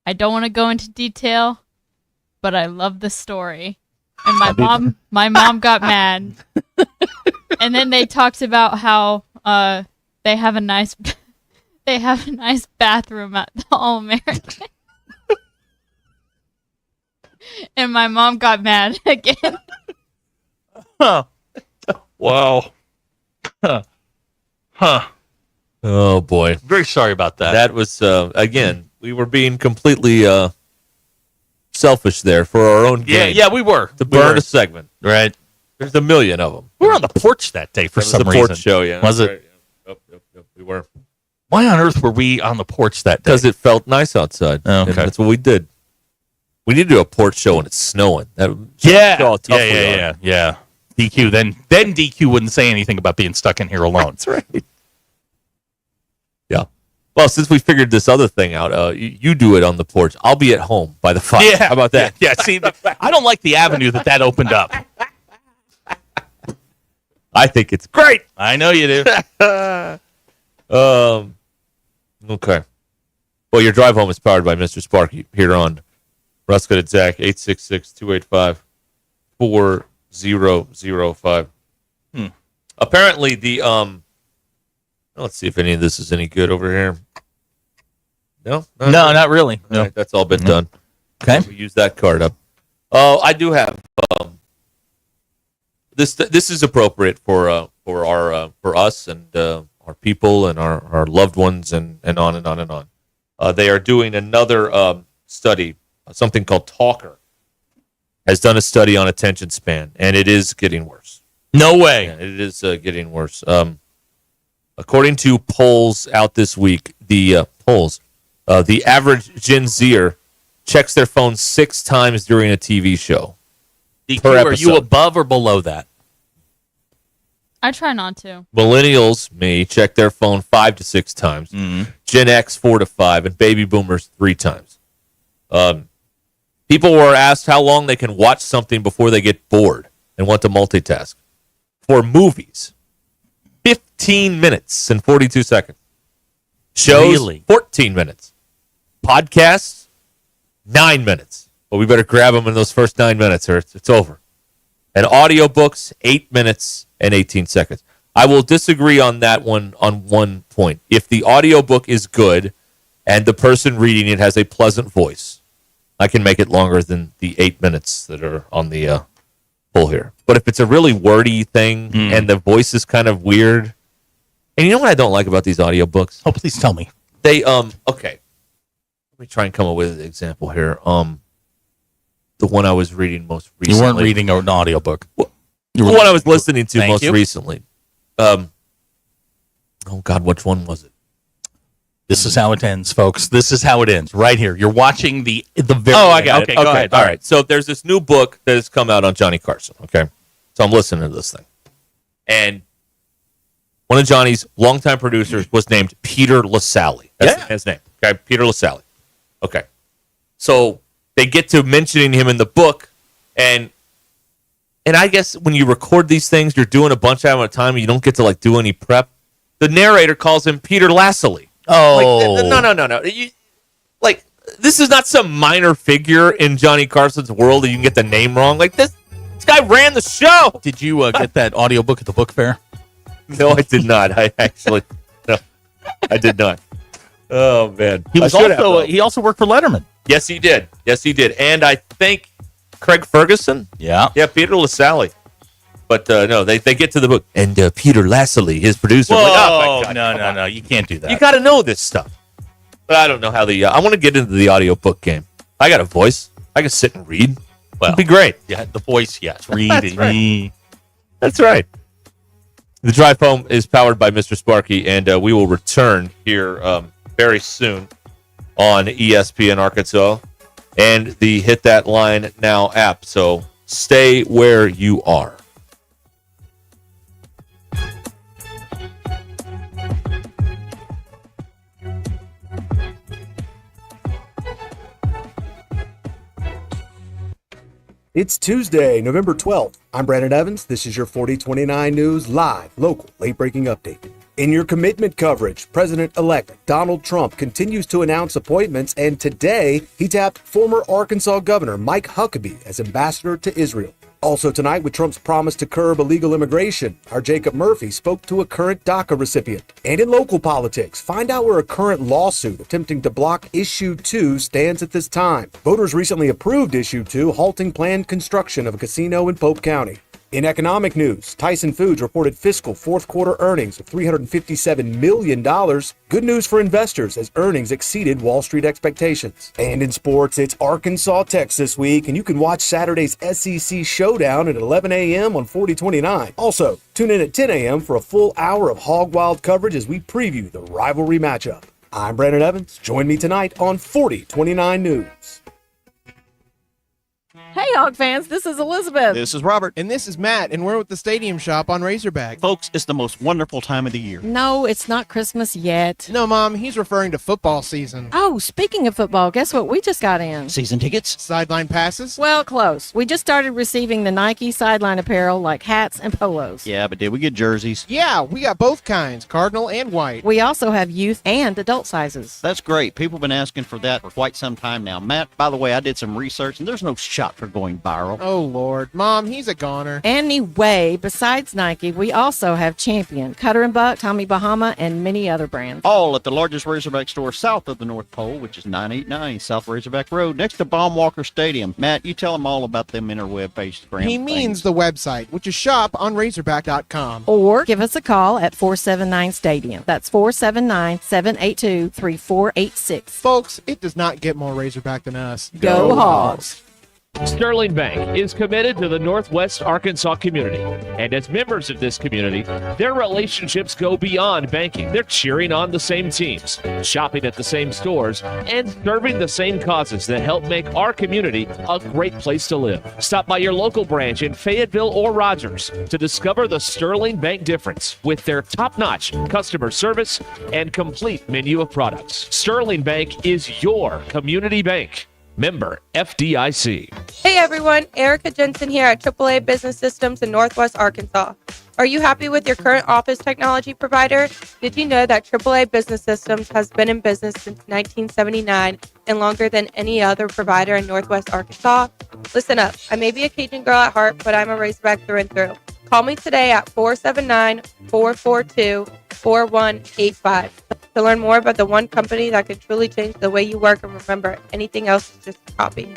I don't want to go into detail, but I love the story. And my mom got mad. And then they talked about how they have a nice bathroom at the All American. And my mom got mad again. Huh. Wow. Huh. Oh boy. Very sorry about that. That was again, we were being completely selfish there for our own gain. Yeah, we were. To burn a segment. Right. There's a million of them. We were on the porch that day for some the reason. porch show, yeah. Was it? Right, yeah. Yep, we were. Why on earth were we on the porch that day? Because it felt nice outside. Oh, okay. And that's what we did. We need to do a porch show when it's snowing. That Yeah. show how tough we are. Yeah. DQ, then DQ wouldn't say anything about being stuck in here alone. That's right. Yeah. Well, since we figured this other thing out, you do it on the porch. I'll be at home by the fire. Yeah. How about that? Yeah, see, I don't like the avenue that opened up. I think it's great. I know you do. Okay. Well, your drive home is powered by Mr. Sparky here on Ruscin and Zach, 866-285-4005. Apparently let's see if any of this is any good over here. No, not really. No. All right, that's all been done. Okay. We use that card up. Oh, I do have this is appropriate for us and our people and our loved ones and on and on and on. They are doing another study, something called Talker has done a study on attention span, and it is getting worse. No way. Yeah, it is getting worse. According to polls out this week, the average Gen Zer checks their phone 6 times during a TV show. DQ, per are you episode. above or below that? I try not to. Millennials, me, check their phone 5 to 6 times. Gen X, 4 to 5, and baby boomers, 3 times. People were asked how long they can watch something before they get bored and want to multitask. For movies, 15 minutes and 42 seconds. Shows, Really? 14 minutes. Podcasts, 9 minutes. Well, we better grab them in those first 9 minutes or it's over. And audiobooks, 8 minutes and 18 seconds. I will disagree on that one on one point. If the audiobook is good and the person reading it has a pleasant voice, I can make it longer than the 8 minutes that are on the pull here. But if it's a really wordy thing and the voice is kind of weird, and you know what I don't like about these audiobooks? Oh, please tell me. They okay. Let me try and come up with an example here. The one I was reading most recently. You weren't reading an audiobook. The one I was listening to Thank most you. recently. Oh God, which one was it? This is how it ends, folks. This is how it ends. Right here. You're watching the very Oh, I end. got Okay, it. go Okay, ahead. all right. So there's this new book that has come out on Johnny Carson. Okay, so I'm listening to this thing, and one of Johnny's longtime producers was named Peter LaSalle. That's his name. Okay, Peter LaSalle. Okay, so they get to mentioning him in the book, and I guess when you record these things, you're doing a bunch of them at a time, and you don't get to like do any prep. The narrator calls him Peter LaSalle. Oh, Like, no. Like, this is not some minor figure in Johnny Carson's world that you can get the name wrong. Like, this guy ran the show. Did you get that audiobook at the book fair? No, I did not. I did not. Oh, man. He also worked for Letterman. Yes, he did. And I think Craig Ferguson. Yeah, Peter LaSalle. But no, they get to the book. And Peter LaSalle, his producer. Whoa, like, oh, my God, no. You can't do that. You got to know this stuff. But I don't know how I want to get into the audiobook game. I got a voice. I can sit and read. Well, it'd be great. Yeah, the voice, yes. Read. That's right. That's right. The Drive Home is powered by Mr. Sparky, and we will return here very soon on ESPN Arkansas and the Hit That Line Now app. So stay where you are. It's Tuesday, November 12th. I'm Brandon Evans. This is your 4029 News Live, local, late-breaking update. In your commitment coverage, President-elect Donald Trump continues to announce appointments, and today he tapped former Arkansas Governor Mike Huckabee as ambassador to Israel. Also tonight, with Trump's promise to curb illegal immigration, our Jacob Murphy spoke to a current DACA recipient. And in local politics, find out where a current lawsuit attempting to block Issue 2 stands at this time. Voters recently approved Issue 2, halting planned construction of a casino in Pope County. In economic news, Tyson Foods reported fiscal fourth quarter earnings of $357 million. Good news for investors as earnings exceeded Wall Street expectations. And in sports, it's Arkansas Tech this week, and you can watch Saturday's SEC Showdown at 11 a.m. on 4029. Also, tune in at 10 a.m. for a full hour of Hog Wild coverage as we preview the rivalry matchup. I'm Brandon Evans. Join me tonight on 4029 News. Hey, Hog fans, this is Elizabeth. This is Robert. And this is Matt, and we're at the Stadium Shop on Razorback. Folks, it's the most wonderful time of the year. No, it's not Christmas yet. No, Mom, he's referring to football season. Oh, speaking of football, guess what we just got in? Season tickets? Sideline passes? Well, close. We just started receiving the Nike sideline apparel like hats and polos. Yeah, but did we get jerseys? Yeah, we got both kinds, cardinal and white. We also have youth and adult sizes. That's great. People have been asking for that for quite some time now. Matt, by the way, I did some research, and there's no shot for going viral. Oh, Lord. Mom, he's a goner. Anyway, besides Nike, we also have Champion, Cutter & Buck, Tommy Bahama, and many other brands. All at the largest Razorback store south of the North Pole, which is 989 South Razorback Road, next to Baumwalker Stadium. Matt, you tell them all about them interweb-based brands. He means the website, which is shoponrazorback.com. Or give us a call at 479-STADIUM. That's 479-782-3486. Folks, it does not get more Razorback than us. Go Hogs! Sterling Bank is committed to the Northwest Arkansas community. And as members of this community, their relationships go beyond banking. They're cheering on the same teams, shopping at the same stores, and serving the same causes that help make our community a great place to live. Stop by your local branch in Fayetteville or Rogers to discover the Sterling Bank difference with their top-notch customer service and complete menu of products. Sterling Bank is your community bank. Member FDIC. Hey everyone, Erica Jensen here at AAA Business Systems in Northwest Arkansas. Are you happy with your current office technology provider? Did you know that AAA Business Systems has been in business since 1979 and longer than any other provider in Northwest Arkansas? Listen up, I may be a Cajun girl at heart, but I'm a Razorback through and through. Call me today at 479-442-4185 to learn more about the one company that can truly change the way you work and remember anything else is just a copy.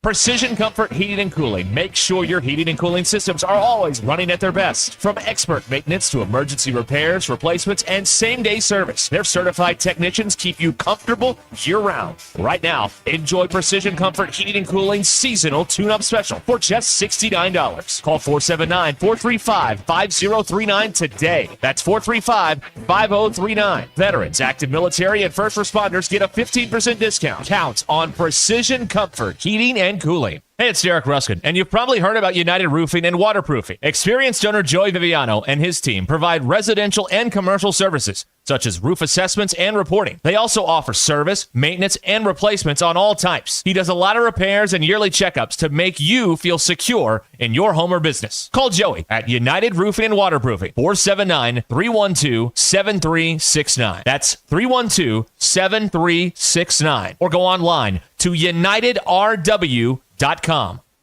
Precision Comfort Heating and Cooling. Make sure your heating and cooling systems are always running at their best. From expert maintenance to emergency repairs, replacements, and same-day service, their certified technicians keep you comfortable year-round. Right now, enjoy Precision Comfort Heating and Cooling seasonal tune-up special for just $69. Call 479-435-5039 today. That's 435-5039. Veterans, active military, and first responders get a 15% discount. Count on Precision Comfort Heating and Cooling. Hey, it's Derek Ruscin, and you've probably heard about United Roofing and Waterproofing. Experienced owner Joey Viviano and his team provide residential and commercial services, such as roof assessments and reporting. They also offer service, maintenance, and replacements on all types. He does a lot of repairs and yearly checkups to make you feel secure in your home or business. Call Joey at United Roofing and Waterproofing, 479-312-7369. That's 312-7369. Or go online to UnitedRW.com.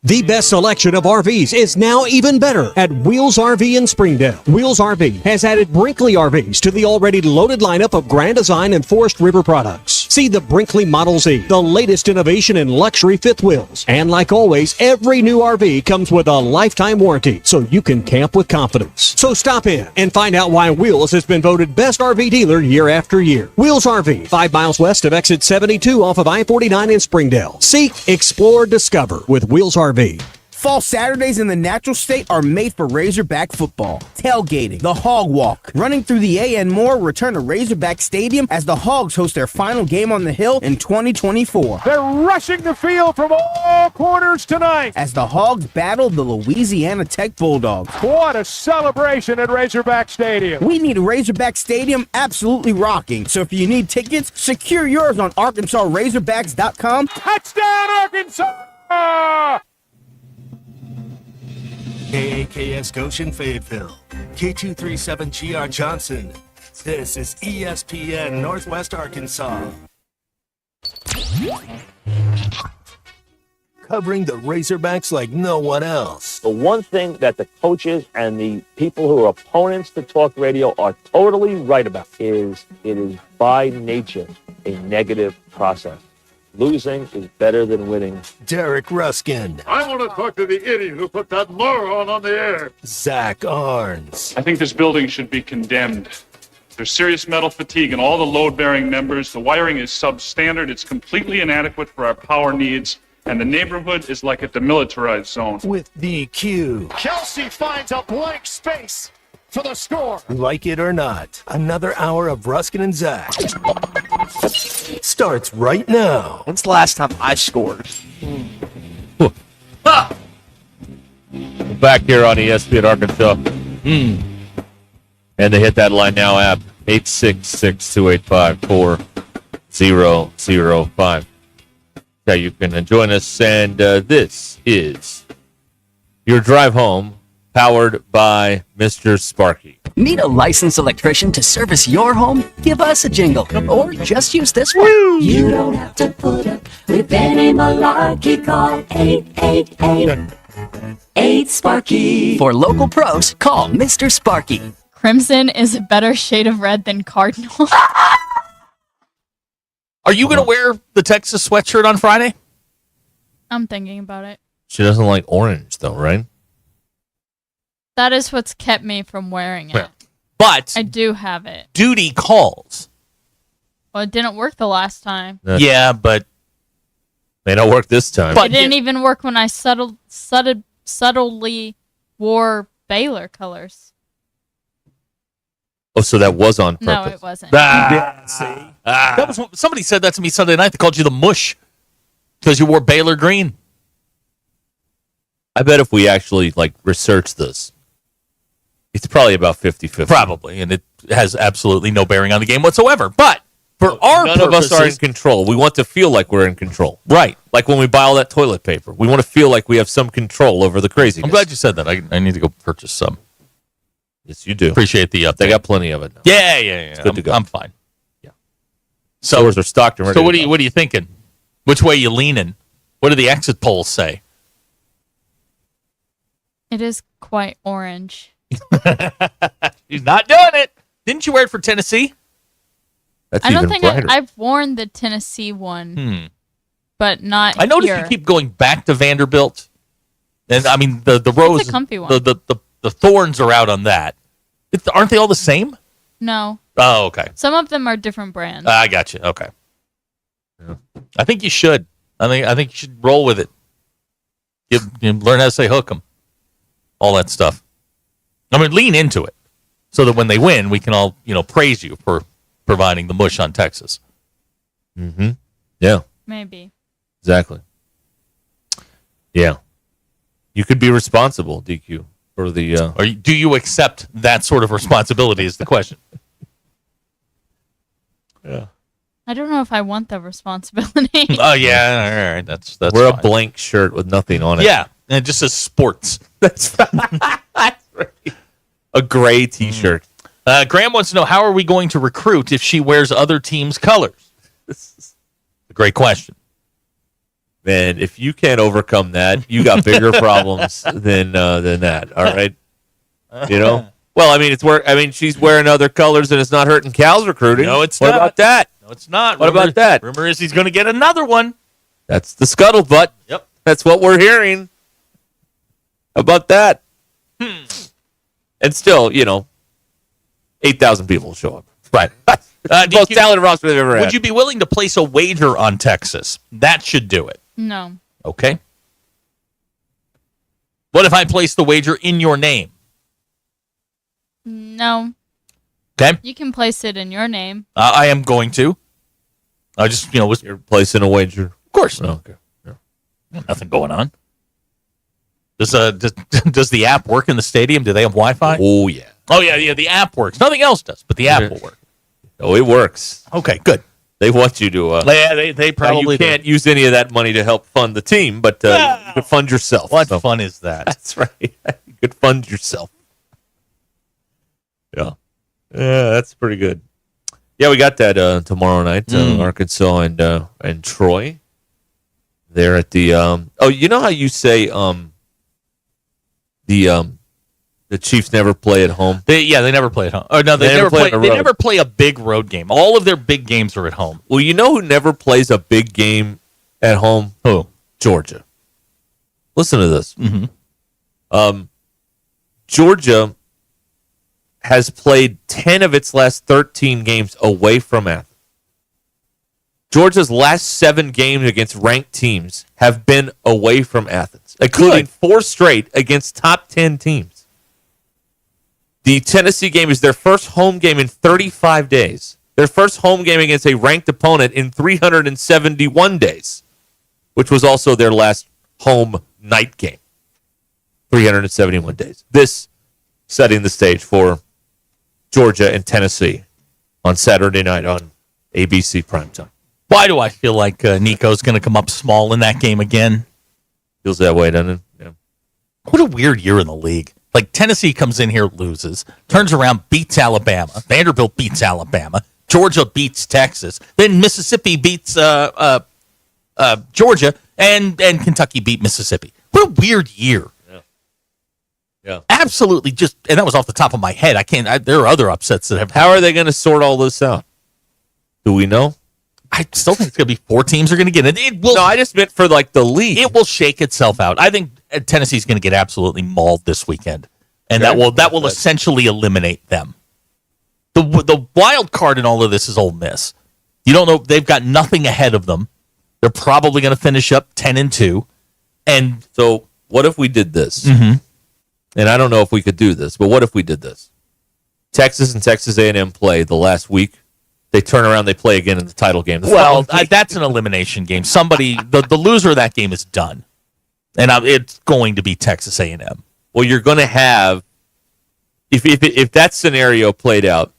The best selection of RVs is now even better at Wheels RV in Springdale. Wheels RV has added Brinkley RVs to the already loaded lineup of Grand Design and Forest River products. See the Brinkley Model Z, the latest innovation in luxury fifth wheels. And like always, every new RV comes with a lifetime warranty, so you can camp with confidence. So stop in and find out why Wheels has been voted best RV dealer year after year. Wheels RV, 5 miles west of exit 72 off of I-49 in Springdale. Seek, explore, discover with Wheels RV. Fall Saturdays in the natural state are made for Razorback football. Tailgating, the Hog Walk, running through the A and more return to Razorback Stadium as the Hogs host their final game on the Hill in 2024. They're rushing the field from all corners tonight As the Hogs battle the Louisiana Tech Bulldogs. What a celebration at Razorback Stadium. We need Razorback Stadium absolutely rocking. So if you need tickets, secure yours on ArkansasRazorbacks.com. Touchdown, Arkansas! KAKS Goshen Fayetteville, K237GR Johnson. This is ESPN Northwest Arkansas. Covering the Razorbacks like no one else. The one thing that the coaches and the people who are opponents to talk radio are totally right about is it is by nature a negative process. Losing is better than winning. Derek Ruscin. I want to talk to the idiot who put that moron on the air. Zach Arns. I think this building should be condemned. There's serious metal fatigue in all the load-bearing members. The wiring is substandard. It's completely inadequate for our power needs. And the neighborhood is like a demilitarized zone. With DQ. Kelsey finds a blank space for the score. Like it or not, another hour of Ruscin and Zach starts right now. When's the last time I scored? Back here on ESPN Arkansas. And the Hit That Line Now app, 866-285-4005. Yeah, you can join us, and this is your drive home, powered by Mr. Sparky. Need a licensed electrician to service your home? Give us a jingle, or just use this one. You don't have to put up with any malarkey. Call 888-8-SPARKY. For local pros, call Mr. Sparky. Crimson is a better shade of red than cardinal. Are you going to wear the Texas sweatshirt on Friday? I'm thinking about it. She doesn't like orange, though, right? That is what's kept me from wearing it. Yeah. But I do have it. Duty calls. Well, it didn't work the last time. Yeah, but May not work this time. But it didn't even work when I subtly wore Baylor colors. Oh, so that was on purpose. No, it wasn't. See? That was somebody said that to me Sunday night. They called you the mush because you wore Baylor green. I bet if we actually research this, it's probably about 50-50. Probably, and it has absolutely no bearing on the game whatsoever. But for our none purposes, of us are in control. We want to feel like we're in control. Right. Like when we buy all that toilet paper. We want to feel like we have some control over the craziness. I'm glad you said that. I need to go purchase some. Yes, you do. Appreciate the update. They got plenty of it now. Yeah. It's good to go. I'm fine. Yeah. Stores are stocked and ready. So what are you thinking? Which way you leaning? What do the exit polls say? It is quite orange. He's not doing it. Didn't you wear it for Tennessee? That's I don't even think brighter. I've worn the Tennessee one, but not. I noticed here. you keep going back to Vanderbilt, and I mean the rose, It's a comfy one. the thorns are out on that. Aren't they all the same? No. Oh, okay. Some of them are different brands. I got you. Okay. Yeah. I think you should. I think you should roll with it. You learn how to say hook 'em. All that stuff. I mean, lean into it so that when they win, we can all, praise you for providing the mush on Texas. Mm-hmm. Yeah. Maybe. Exactly. Yeah. You could be responsible, DQ, for the... Do you accept that sort of responsibility is the question. Yeah. I don't know if I want the responsibility. Oh, yeah. All right. That's Wear fine. a blank shirt with nothing on it. Yeah. And it just says sports. That's right. A gray T-shirt. Graham wants to know, how are we going to recruit if she wears other teams' colors? This is a great question. Man, if you can't overcome that, you got bigger problems than that. All right, Well, I mean, she's wearing other colors and it's not hurting Cal's recruiting. No, it's what not. What about that? No, it's not. What about that? Rumor is he's going to get another one. That's the scuttlebutt. Yep. That's what we're hearing. How about that? And still, 8,000 people will show up. Right. Most talented roster they've ever had. Would you be willing to place a wager on Texas? That should do it. No. Okay. What if I place the wager in your name? No. Okay. You can place it in your name. I am going to. I just, You're placing a wager. Of course. Oh, okay. Yeah. Nothing going on. Does the app work in the stadium? Do they have Wi-Fi? Oh, yeah. Oh, yeah. The app works. Nothing else does, but the app will work. Oh, it works. Okay, good. They want you to. Yeah, they probably you can't use any of that money to help fund the team, but you can fund yourself. What fun is that? That's right. You could fund yourself. Yeah. Yeah, that's pretty good. Yeah, we got that tomorrow night. Arkansas and Troy. They're at the. You know how you say the Chiefs never play at home? They never play at home. Oh no, they never play a big road game. All of their big games are at home. Well, you know who never plays a big game at home? Who? Georgia. Listen to this. Mm-hmm. Georgia has played 10 of its last 13 games away from Athens. Georgia's last 7 games against ranked teams have been away from Athens, including 4 straight against top 10 teams. The Tennessee game is their first home game in 35 days. Their first home game against a ranked opponent in 371 days, which was also their last home night game. 371 days. This setting the stage for Georgia and Tennessee on Saturday night on ABC Primetime. Why do I feel like Nico's going to come up small in that game again? Feels that way, doesn't it? Yeah. What a weird year in the league. Like, Tennessee comes in here, loses, turns around, beats Alabama. Vanderbilt beats Alabama. Georgia beats Texas. Then Mississippi beats Georgia, and Kentucky beat Mississippi. What a weird year. Yeah. Absolutely just, and that was off the top of my head. There are other upsets that have. How are they going to sort all this out? Do we know? I still think it's going to be 4 teams are going to get it. It will. No, I just meant for the league. It will shake itself out. I think Tennessee's going to get absolutely mauled this weekend, and that will essentially eliminate them. The wild card in all of this is Ole Miss. You don't know, they've got nothing ahead of them. They're probably going to finish up 10-2. And so what if we did this? Mm-hmm. And I don't know if we could do this, but what if we did this? Texas and Texas A&M play the last week. They turn around, they play again in the title game. That's an elimination game. Somebody, the loser of that game is done. And it's going to be Texas A&M. Well, you're going to have, if that scenario played out,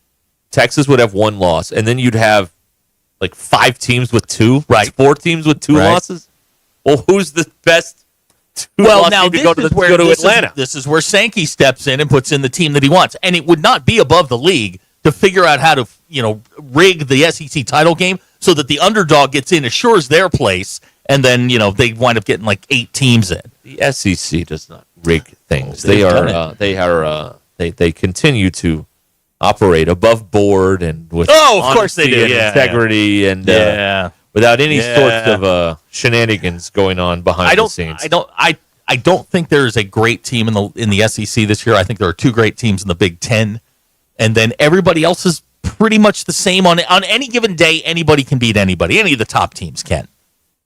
Texas would have one loss, and then you'd have like 5 teams with 2, right? 4 teams with 2 losses. Well, who's the best? Now this is where Atlanta. This is where Sankey steps in and puts in the team that he wants, and it would not be above the league to figure out how to rig the SEC title game so that the underdog gets in, assures their place, and then they wind up getting like 8 teams in. The SEC does not rig things. They continue to operate above board and with of course they do. And integrity and without any sorts of shenanigans going on behind the scenes. I don't think there's a great team in the SEC this year. I think there are 2 great teams in the Big Ten, and then everybody else is pretty much the same. On any given day, anybody can beat anybody. Any of the top teams can.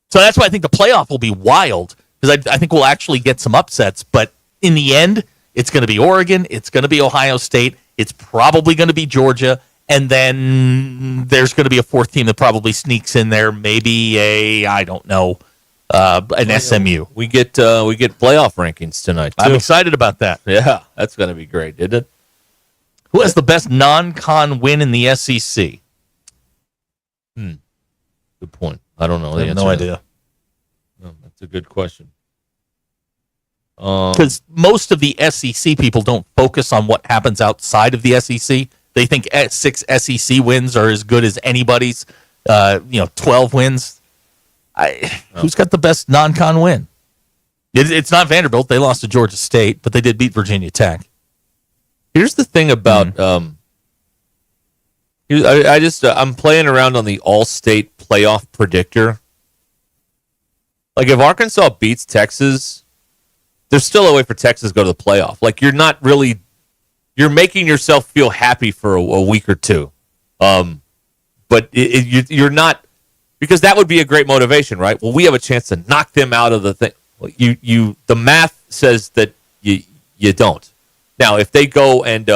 So that's why I think the playoff will be wild, because I think we'll actually get some upsets. But in the end, it's going to be Oregon. It's going to be Ohio State. It's probably going to be Georgia. And then there's going to be a 4th team that probably sneaks in there. Maybe an SMU. We get playoff rankings tonight, too. I'm excited about that. Yeah, that's going to be great, isn't it? Who has the best non-con win in the SEC? Good point. I don't know. I have no idea. No, that's a good question. Because most of the SEC people don't focus on what happens outside of the SEC. They think 6 SEC wins are as good as anybody's. 12 wins. Who's got the best non-con win? It's not Vanderbilt. They lost to Georgia State, but they did beat Virginia Tech. Here's the thing about I'm playing around on the All-State playoff predictor. Like if Arkansas beats Texas, there's still a way for Texas to go to the playoff. Like you're making yourself feel happy for a week or 2, but you're not, because that would be a great motivation, right? Well, we have a chance to knock them out of the thing. Well, the math says that you don't. Now, if they go and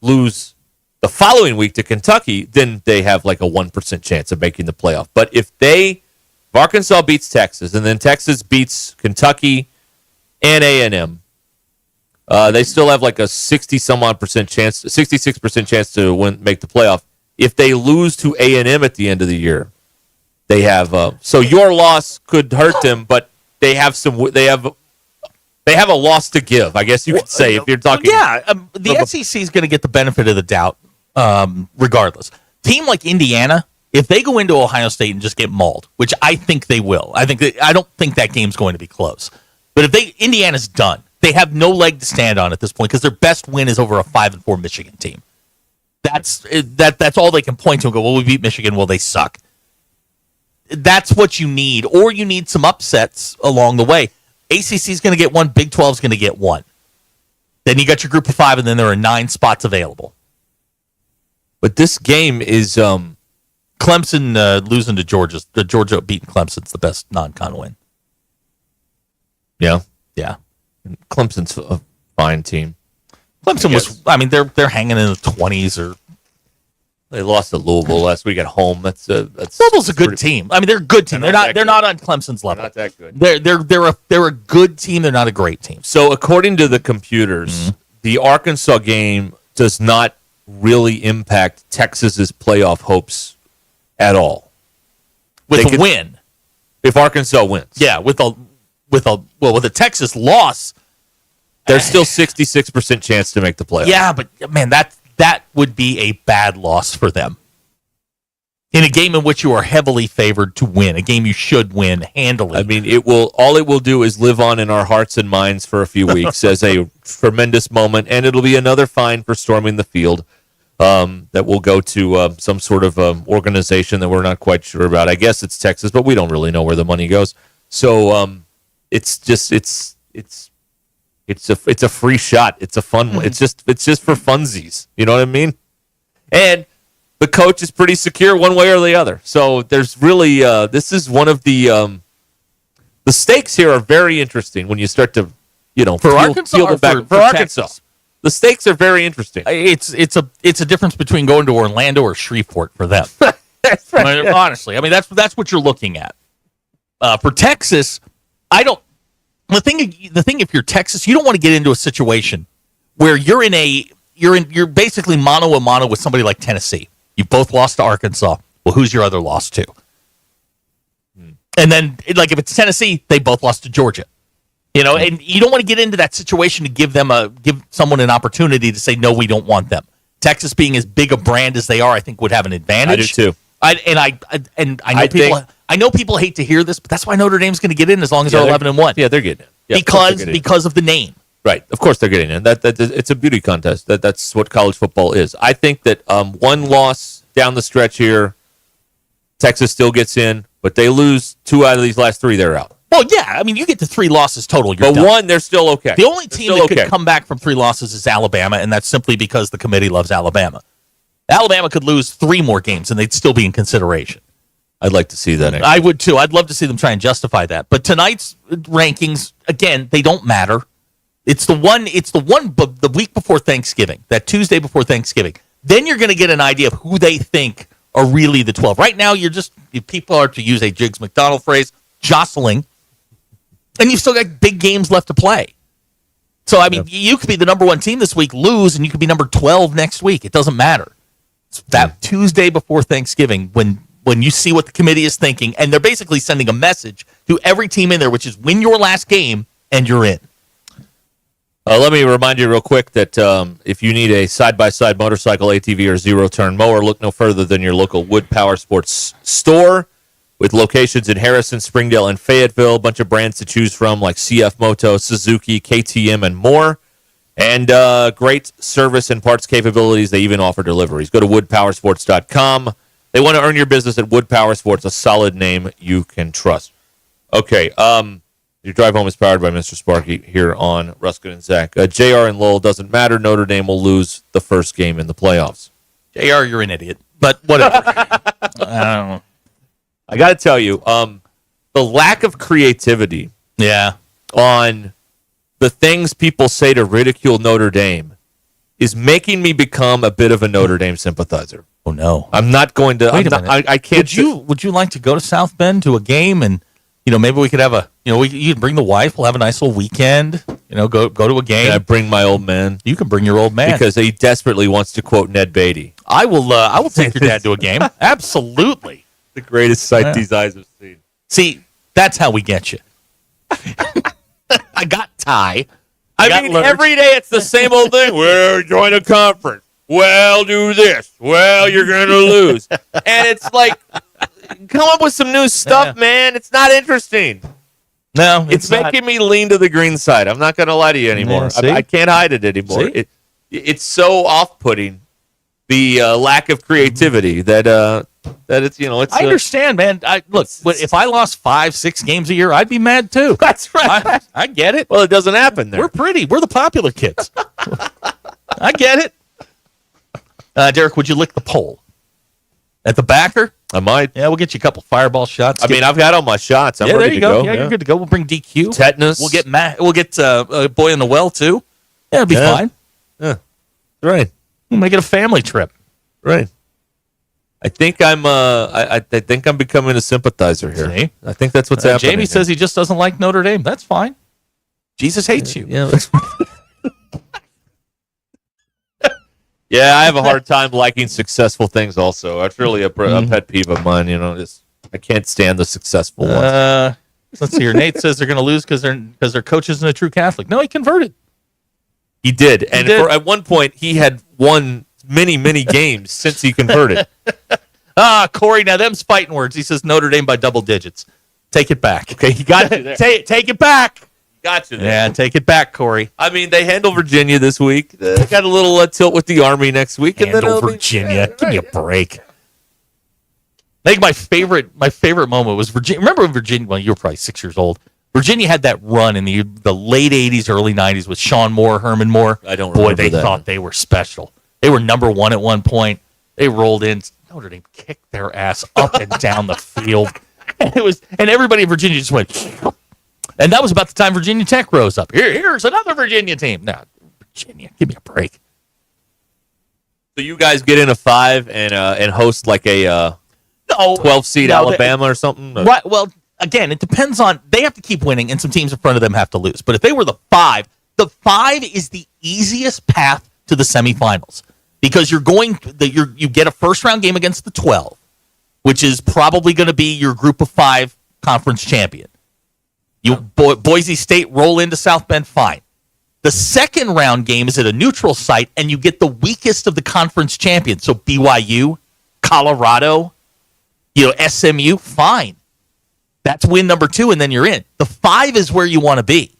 lose the following week to Kentucky, then they have like a 1% chance of making the playoff. But if Arkansas beats Texas and then Texas beats Kentucky and A&M, they still have like a 60-some-odd% chance, 66% chance to make the playoff. If they lose to A&M at the end of the year, they have so your loss could hurt them, but they have a loss to give, I guess you could say, if you're talking. The SEC is going to get the benefit of the doubt, regardless. Team like Indiana, if they go into Ohio State and just get mauled, which I think they will, I don't think that game's going to be close. But if Indiana's done, they have no leg to stand on at this point because their best win is over a 5-4 Michigan team. That's all they can point to and go, well, we beat Michigan. Well, they suck. That's what you need, or you need some upsets along the way. ACC is going to get 1. Big 12 is going to get 1. Then you got your group of 5, and then there are 9 spots available. But this game is Clemson losing to Georgia. The Georgia beating Clemson's the best non-con win. Yeah. Clemson's a fine team. Clemson was. I mean, they're hanging in the 20s, or they lost to Louisville last week at home. That's Louisville's a good team. I mean, they're a good team. They're not on Clemson's level. They're not that good. They're a good team. They're not a great team. So according to the computers, the Arkansas game does not really impact Texas's playoff hopes at all. With a win, if Arkansas wins, with a Texas loss, there's still 66% chance to make the playoff. Yeah, but man, that would be a bad loss for them. In a game in which you are heavily favored to win, a game you should win handily. I mean, all it will do is live on in our hearts and minds for a few weeks as a tremendous moment, and it'll be another fine for storming the field that will go to some sort of organization that we're not quite sure about. I guess it's Texas, but we don't really know where the money goes. So it's a free shot. It's a fun one. It's just for funsies. You know what I mean? And the coach is pretty secure one way or the other. So there's really this is one of the stakes here are very interesting when you start to Arkansas peel or back for Arkansas. Texas? The stakes are very interesting. It's a difference between going to Orlando or Shreveport for them. That's right. I mean, honestly, I mean that's what you're looking at. For Texas, I don't. The thing, if you're Texas, you don't want to get into a situation where you're basically mano a mano with somebody like Tennessee. You both lost to Arkansas. Well, who's your other loss to? And then, like, if it's Tennessee, they both lost to Georgia. And you don't want to get into that situation to give someone an opportunity to say, no, we don't want them. Texas being as big a brand as they are, I think would have an advantage. I do too. I know people hate to hear this, but that's why Notre Dame's going to get in as long as they're 11-1. Yeah, they're getting in. Because of the name. Right. Of course they're getting in. That it's a beauty contest. That's what college football is. I think that one loss down the stretch here, Texas still gets in, but they lose 2 out of these last 3, they're out. Well, yeah. I mean, you get to 3 losses total. But done. 1, they're still okay. The only team that could come back from 3 losses is Alabama, and that's simply because the committee loves Alabama. Alabama could lose 3 more games, and they'd still be in consideration. I'd like to see that. I would, too. I'd love to see them try and justify that. But tonight's rankings, again, they don't matter. It's the one the week before Thanksgiving, that Tuesday before Thanksgiving. Then you're going to get an idea of who they think are really the 12. Right now, people are, to use a Jiggs McDonald phrase, jostling. And you've still got big games left to play. So, I mean, you could be the number 1 team this week, lose, and you could be number 12 next week. It doesn't matter. It's that Tuesday before Thanksgiving when you see what the committee is thinking, and they're basically sending a message to every team in there, which is win your last game, and you're in. Let me remind you real quick that if you need a side-by-side motorcycle, ATV, or zero-turn mower, look no further than your local Wood Power Sports store. With locations in Harrison, Springdale, and Fayetteville, a bunch of brands to choose from like CF Moto, Suzuki, KTM, and more. And great service and parts capabilities. They even offer deliveries. Go to woodpowersports.com. They want to earn your business at Wood Power Sports, a solid name you can trust. Okay, your drive home is powered by Mr. Sparky here on Ruscin and Zach. JR and Lowell doesn't matter. Notre Dame will lose the first game in the playoffs. JR, you're an idiot, but whatever. I don't know. I got to tell you, the lack of creativity on the things people say to ridicule Notre Dame is making me become a bit of a Notre Dame sympathizer. Oh, no. I'm not going to. Wait a minute. I can't. Would you like to go to South Bend to a game and, maybe we could have you can bring the wife. We'll have a nice little weekend. Go to a game. Can I bring my old man? You can bring your old man. Because he desperately wants to quote Ned Beatty. I will take your dad to a game. Absolutely. The greatest sight these eyes have seen. See, that's how we get you. I got Ty. I mean, every day it's the same old thing. Well, join a conference. Well, do this. Well, you're going to lose. And it's like, come up with some new stuff, man. It's not interesting. No, it's making me lean to the green side. I'm not going to lie to you anymore. I can't hide it anymore. It's so off-putting, the lack of creativity that it's it's. I understand, man. Look, if I lost 5-6 games a year, I'd be mad too. That's right. I get it. Well, it doesn't happen there. We're the popular kids. I get it. Derek, would you lick the pole at the backer? I might. Yeah, we'll get you a couple fireball shots. I mean, I've got all my shots. I'm ready to go. Yeah, you're good to go. We'll bring DQ. Tetanus. We'll get We'll get Boy in the Well too. Yeah, it'll be fine. Yeah, right. We'll make it a family trip. Right. I think I'm. I think I'm becoming a sympathizer here. See? I think that's what's happening. Jamie says he just doesn't like Notre Dame. That's fine. Jesus hates you. Yeah. Yeah, I have a hard time liking successful things. Also, that's really a pet peeve of mine. I can't stand the successful ones. Let's see here. Nate says they're going to lose because their coach isn't a true Catholic. No, he converted. He did, at one point he had won many games since he converted. Corey, now them's fighting words. He says Notre Dame by double digits. Take it back. Okay, he got you there. Take it back. Got you there. Yeah, take it back, Corey. I mean, they handle Virginia this week. They got a little tilt with the Army next week. Handle Virginia. Give me a break. I think my favorite moment was Virginia. Remember when Virginia? Well, you were probably 6 years old. Virginia had that run in the late 80s, early 90s with Sean Moore, Herman Moore. I don't remember Boy, they that. thought they were special. They were number one at one point. They rolled in. Notre Dame kicked their ass up and down the field. And everybody in Virginia just went. And that was about the time Virginia Tech rose up. Here's another Virginia team. Now, Virginia, give me a break. So you guys get in a 5 and host like a 12-seed Alabama or something? Right. Well, again, it depends on. They have to keep winning, and some teams in front of them have to lose. But if they were the 5 is the easiest path to the semifinals because you get a first-round game against the 12, which is probably going to be your group of 5 conference champion. Boise State roll into South Bend, fine. The second round game is at a neutral site, and you get the weakest of the conference champions. So BYU, Colorado, SMU, fine. That's win number 2, and then you're in. The 5 is where you want to be.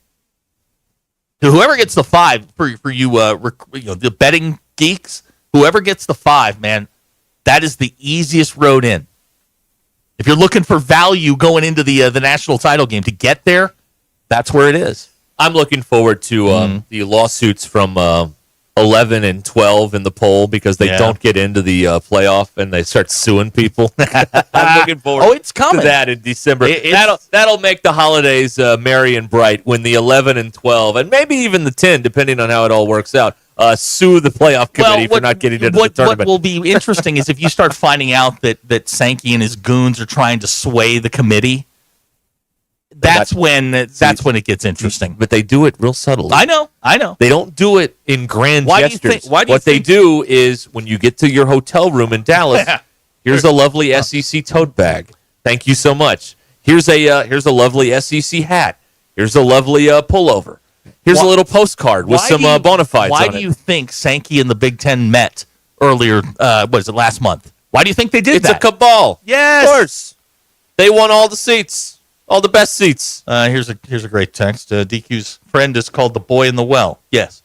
So whoever gets the 5 for you, the betting geeks, whoever gets the 5, man, that is the easiest road in. If you're looking for value going into the national title game to get there, that's where it is. I'm looking forward to the lawsuits from 11 and 12 in the poll because they don't get into the playoff and they start suing people. I'm looking forward it's coming. to that in December. That'll make the holidays merry and bright when the 11 and 12 and maybe even the 10, depending on how it all works out, sue the playoff committee for not getting into the tournament. What will be interesting is if you start finding out that Sankey and his goons are trying to sway the committee. That's when it gets interesting. But they do it real subtly. I know. They don't do it in grand gestures. They do is when you get to your hotel room in Dallas, here's a lovely SEC tote bag. Thank you so much. Here's a lovely SEC hat. Here's a lovely pullover. Here's a little postcard with some bona fides on it. Why do you think Sankey and the Big Ten met earlier, last month? Why do you think they did that? It's a cabal. Yes. Of course. They won all the seats. All the best seats. Here's a great text. DQ's friend is called the boy in the well. Yes.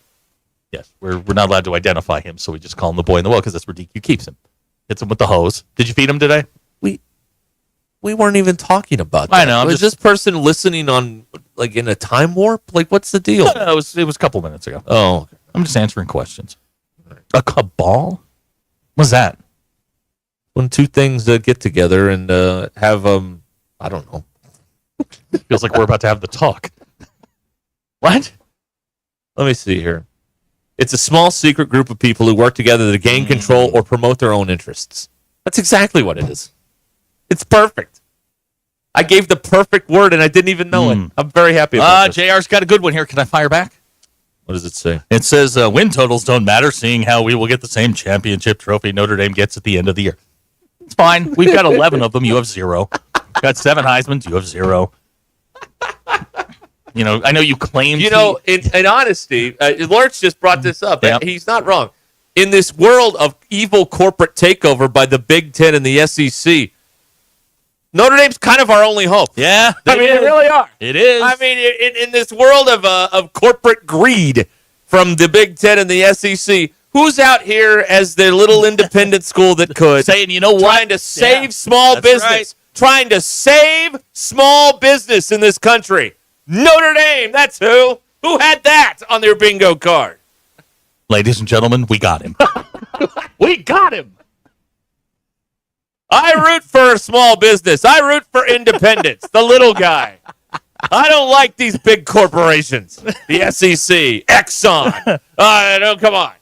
We're not allowed to identify him, so we just call him the boy in the well because that's where DQ keeps him. Hits him with the hose. Did you feed him today? We weren't even talking about that. I know. Was this person listening on in a time warp? What's the deal? No, it was a couple minutes ago. Oh, okay. I'm just answering questions. A cabal? What's that? When two things get together and have I don't know. Feels like we're about to have the talk. What? Let me see here. It's a small secret group of people who work together to gain control or promote their own interests. That's exactly what it is. It's perfect. I gave the perfect word and I didn't even know it. I'm very happy about this. JR's got a good one here. Can I fire back? What does it say? It says win totals don't matter, seeing how we will get the same championship trophy Notre Dame gets at the end of the year. It's fine. We've got 11 of them. You have 0. Got 7 Heismans. You have 0. I know you claim. In honesty, Lawrence just brought this up. Yep. He's not wrong. In this world of evil corporate takeover by the Big Ten and the SEC, Notre Dame's kind of our only hope. Yeah, they really are. It is. I mean, in this world of corporate greed from the Big Ten and the SEC. Who's out here as the little independent school that could? Saying, you know what? Trying to save small business. Right. Trying to save small business in this country. Notre Dame, that's who. Who had that on their bingo card? Ladies and gentlemen, we got him. We got him. I root for small business. I root for independence, the little guy. I don't like these big corporations. The SEC, Exxon. Come on.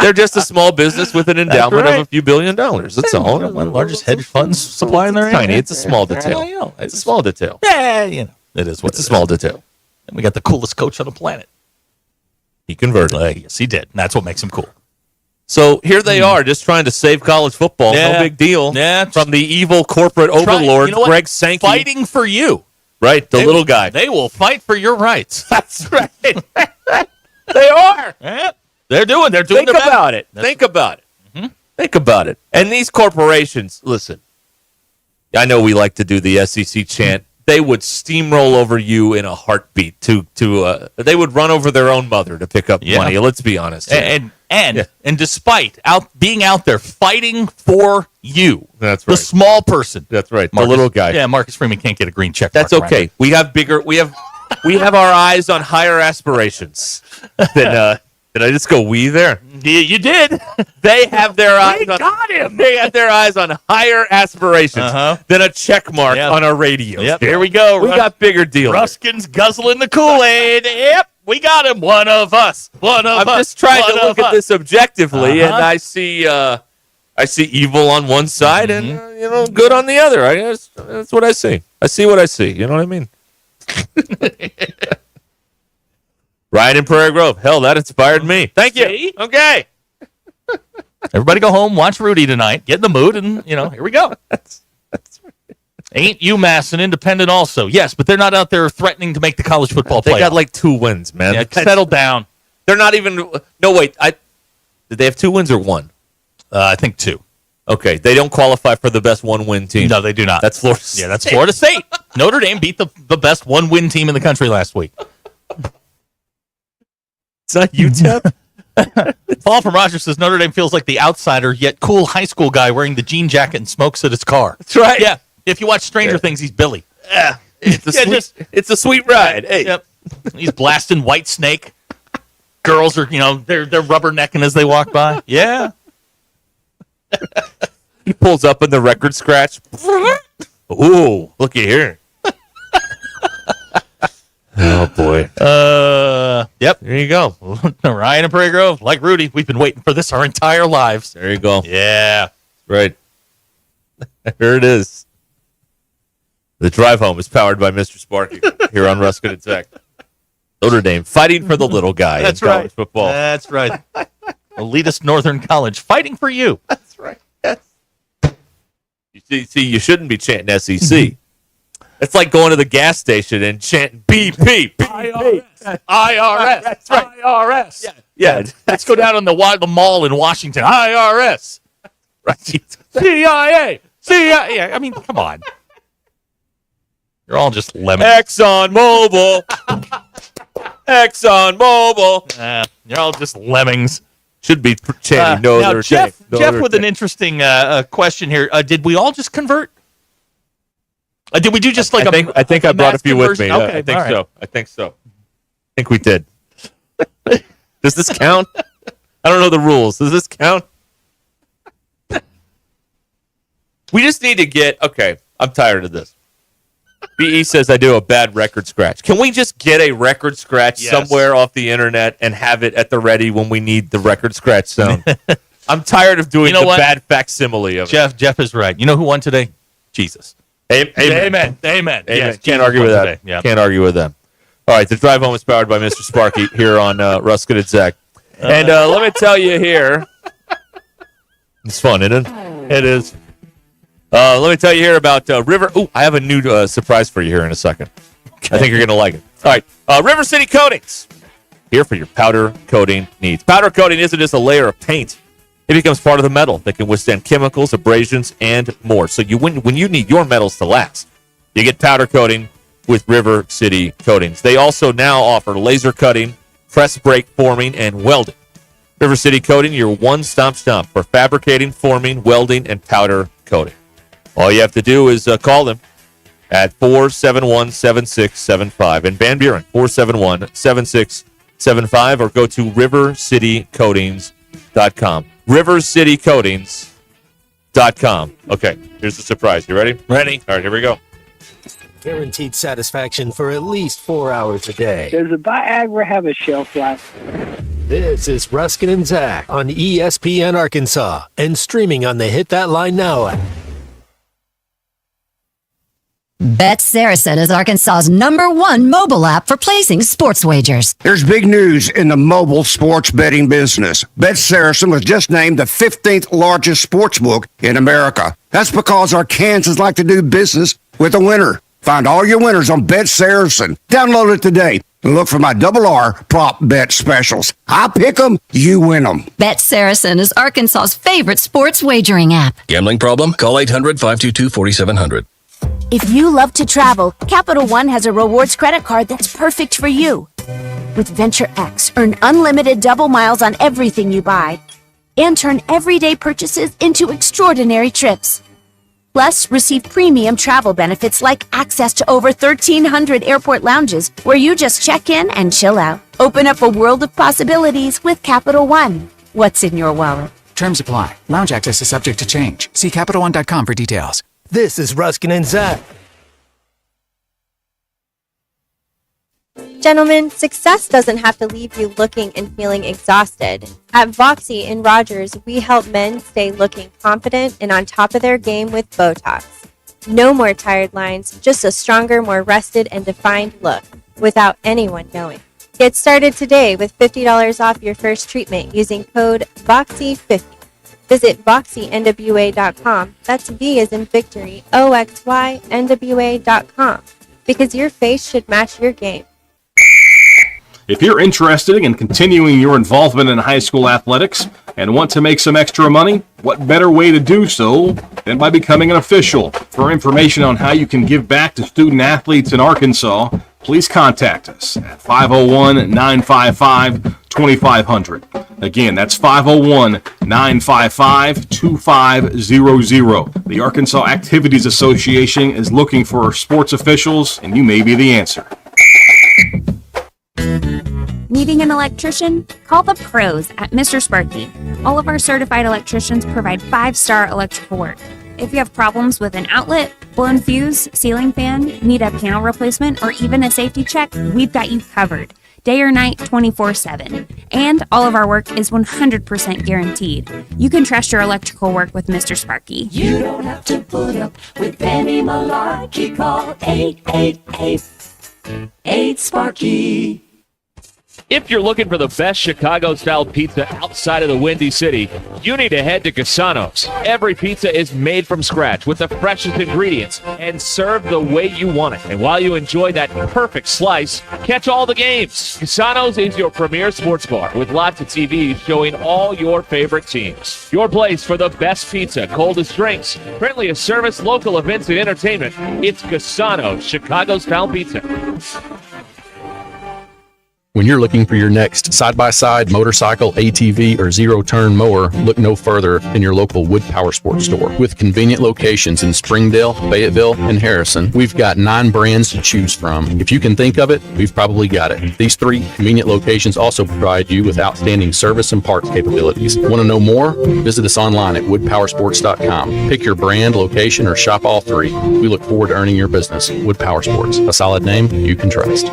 They're just a small business with an endowment of a few $1 billion. That's all. One of the largest hedge funds supplying their tiny. It's a small detail. It's a small detail. Yeah, it is what it's a small detail. And we got the coolest coach on the planet. He converted. Yes, he did. And that's what makes him cool. So here they are, just trying to save college football. Yeah. No big deal. Yeah. From the evil corporate overlord, Greg Sankey. Fighting for you. Right, the little guy. They will fight for your rights. That's right. They are. Yeah. They're doing Think about it. Think about it. Mm-hmm. Think about it. And these corporations, listen, I know we like to do the SEC chant. They would steamroll over you in a heartbeat. They would run over their own mother to pick up money. Let's be honest. And despite being out there fighting for you, that's right. The small person. That's right. Marcus, the little guy. Yeah, Marcus Freeman can't get a green check. That's okay. We have our eyes on higher aspirations than Did I just go we there? You did. They have their eyes on got him. They have their eyes on higher aspirations than a check mark on a radio. Yep. show. Here we go. We got bigger deals. Ruskin's guzzling the Kool-Aid. Yep. We got him. One of us. I'm just trying to look at this objectively, and I see evil on one side and good on the other. I guess that's what I see. I see what I see. You know what I mean? Ryan in Prairie Grove. Hell, that inspired me. Thank you. See? Okay. Everybody go home, watch Rudy tonight, get in the mood, and, here we go. That's Ain't UMass an independent also? Yes, but they're not out there threatening to make the college football playoff. They got like 2 wins, man. Yeah, settle down. They're not even. No, wait. Did they have 2 wins or 1? I think 2. Okay, they don't qualify for the best 1-win team. No, they do not. That's Florida State. Yeah, that's Florida State. Notre Dame beat the best 1-win team in the country last week. It's not UTEP? Paul from Rogers says Notre Dame feels like the outsider, yet cool high school guy wearing the jean jacket and smokes at his car. That's right. Yeah. If you watch Stranger Things, he's Billy. Yeah. It's a sweet ride. Hey. Yep. He's blasting White Snake. Girls are, they're rubbernecking as they walk by. Yeah. He pulls up in the record scratch. Ooh, looky here. Oh, boy. Yep. There you go. Ryan and Prairie Grove, like Rudy, we've been waiting for this our entire lives. There you go. Yeah. Right. Here it is. The drive home is powered by Mr. Sparky here on Ruscin and Zach. Notre Dame fighting for the little guy in college football. That's right. Elitist Northern College fighting for you. That's right. Yes. You see, you shouldn't be chanting SEC. It's like going to the gas station and chanting BP. IRS. That's right. IRS. Yeah. Let's go down on the mall in Washington. IRS. Right. CIA. CIA. I mean, come on. You're all just lemons. ExxonMobil. ExxonMobil. You're all just lemmings. Should be chanting no now, other Jeff, thing. No Jeff other with thing. an interesting question here. Did we all just convert? Did we do just like I think I brought a few with me. Okay, I think all right. so. I think we did. Does this count? I don't know the rules. Does this count? We just need to get. Okay, I'm tired of this. BE says I do a bad record scratch. Can we just get a record scratch somewhere off the internet and have it at the ready when we need the record scratch sound? I'm tired of doing the bad facsimile of it. Jeff is right. You know who won today? Jesus. Amen. Amen. Yes, Can't argue with that. today. Yeah. Can't argue with them. All right, the drive home is powered by Mr. Sparky here on Ruscin and Zach. And let me tell you here, it's fun, isn't it? It is. Let me tell you here about River. Oh, I have a new surprise for you here in a second. Okay. I think you're going to like it. All right, River City Coatings, here for your powder coating needs. Powder coating isn't just a layer of paint. It becomes part of the metal that can withstand chemicals, abrasions, and more. So when you need your metals to last, you get powder coating with River City Coatings. They also now offer laser cutting, press brake forming, and welding. River City Coating, your one-stop shop for fabricating, forming, welding, and powder coating. All you have to do is call them at 471-7675 in Van Buren, 471-7675, or go to rivercitycoatings.com. rivercitycoatings.com. Okay, here's the surprise. You ready? Ready. All right, here we go. Guaranteed satisfaction for at least 4 hours a day. Does the Viagra have a shelf life? This is Ruscin and Zach on ESPN Arkansas and streaming on the Hit That Line Now app. Bet Saracen is Arkansas's #1 mobile app for placing sports wagers. There's big news in the mobile sports betting business. Bet Saracen was just named the 15th largest sports book in America. That's because Arkansans like to do business with a winner. Find all your winners on Bet Saracen. Download it today and look for my RR prop bet specials. I pick them, you win them. Bet Saracen is Arkansas's favorite sports wagering app. Gambling problem? Call 800-522-4700. If you love to travel, Capital One has a rewards credit card that's perfect for you. With Venture X, earn unlimited double miles on everything you buy and turn everyday purchases into extraordinary trips. Plus, receive premium travel benefits like access to over 1,300 airport lounges where you just check in and chill out. Open up a world of possibilities with Capital One. What's in your wallet? Terms apply. Lounge access is subject to change. See CapitalOne.com for details. This is Ruskin and Zach. Gentlemen, success doesn't have to leave you looking and feeling exhausted. At Voxy in Rogers, we help men stay looking confident and on top of their game with Botox. No more tired lines, just a stronger, more rested and defined look, without anyone knowing. Get started today with $50 off your first treatment using code VOXY50. Visit VoxyNWA.com, that's V as in victory, OXYNWA.com, because your face should match your game. If you're interested in continuing your involvement in high school athletics and want to make some extra money, what better way to do so than by becoming an official? For information on how you can give back to student athletes in Arkansas, please contact us at 501-955-2500. Again, that's 501-955-2500. The Arkansas Activities Association is looking for sports officials, and you may be the answer. Needing an electrician? Call the pros at Mr. Sparky. All of our certified electricians provide 5-star electrical work. If you have problems with an outlet, blown fuse, ceiling fan, need a panel replacement, or even a safety check, we've got you covered. Day or night, 24/7. And all of our work is 100% guaranteed. You can trust your electrical work with Mr. Sparky. You don't have to put up with any malarkey. Call 888-8-SPARKY. If you're looking for the best Chicago-style pizza outside of the Windy City, you need to head to Cassano's. Every pizza is made from scratch with the freshest ingredients and served the way you want it. And while you enjoy that perfect slice, catch all the games. Cassano's is your premier sports bar with lots of TVs showing all your favorite teams. Your place for the best pizza, coldest drinks, friendliest service, local events, and entertainment. It's Cassano's Chicago-style pizza. When you're looking for your next side-by-side, motorcycle, ATV, or zero-turn mower, look no further than your local Wood Power Sports store. With convenient locations in Springdale, Fayetteville, and Harrison, we've got 9 brands to choose from. If you can think of it, we've probably got it. These 3 convenient locations also provide you with outstanding service and parts capabilities. Want to know more? Visit us online at woodpowersports.com. Pick your brand, location, or shop all 3. We look forward to earning your business. Wood Power Sports, a solid name you can trust.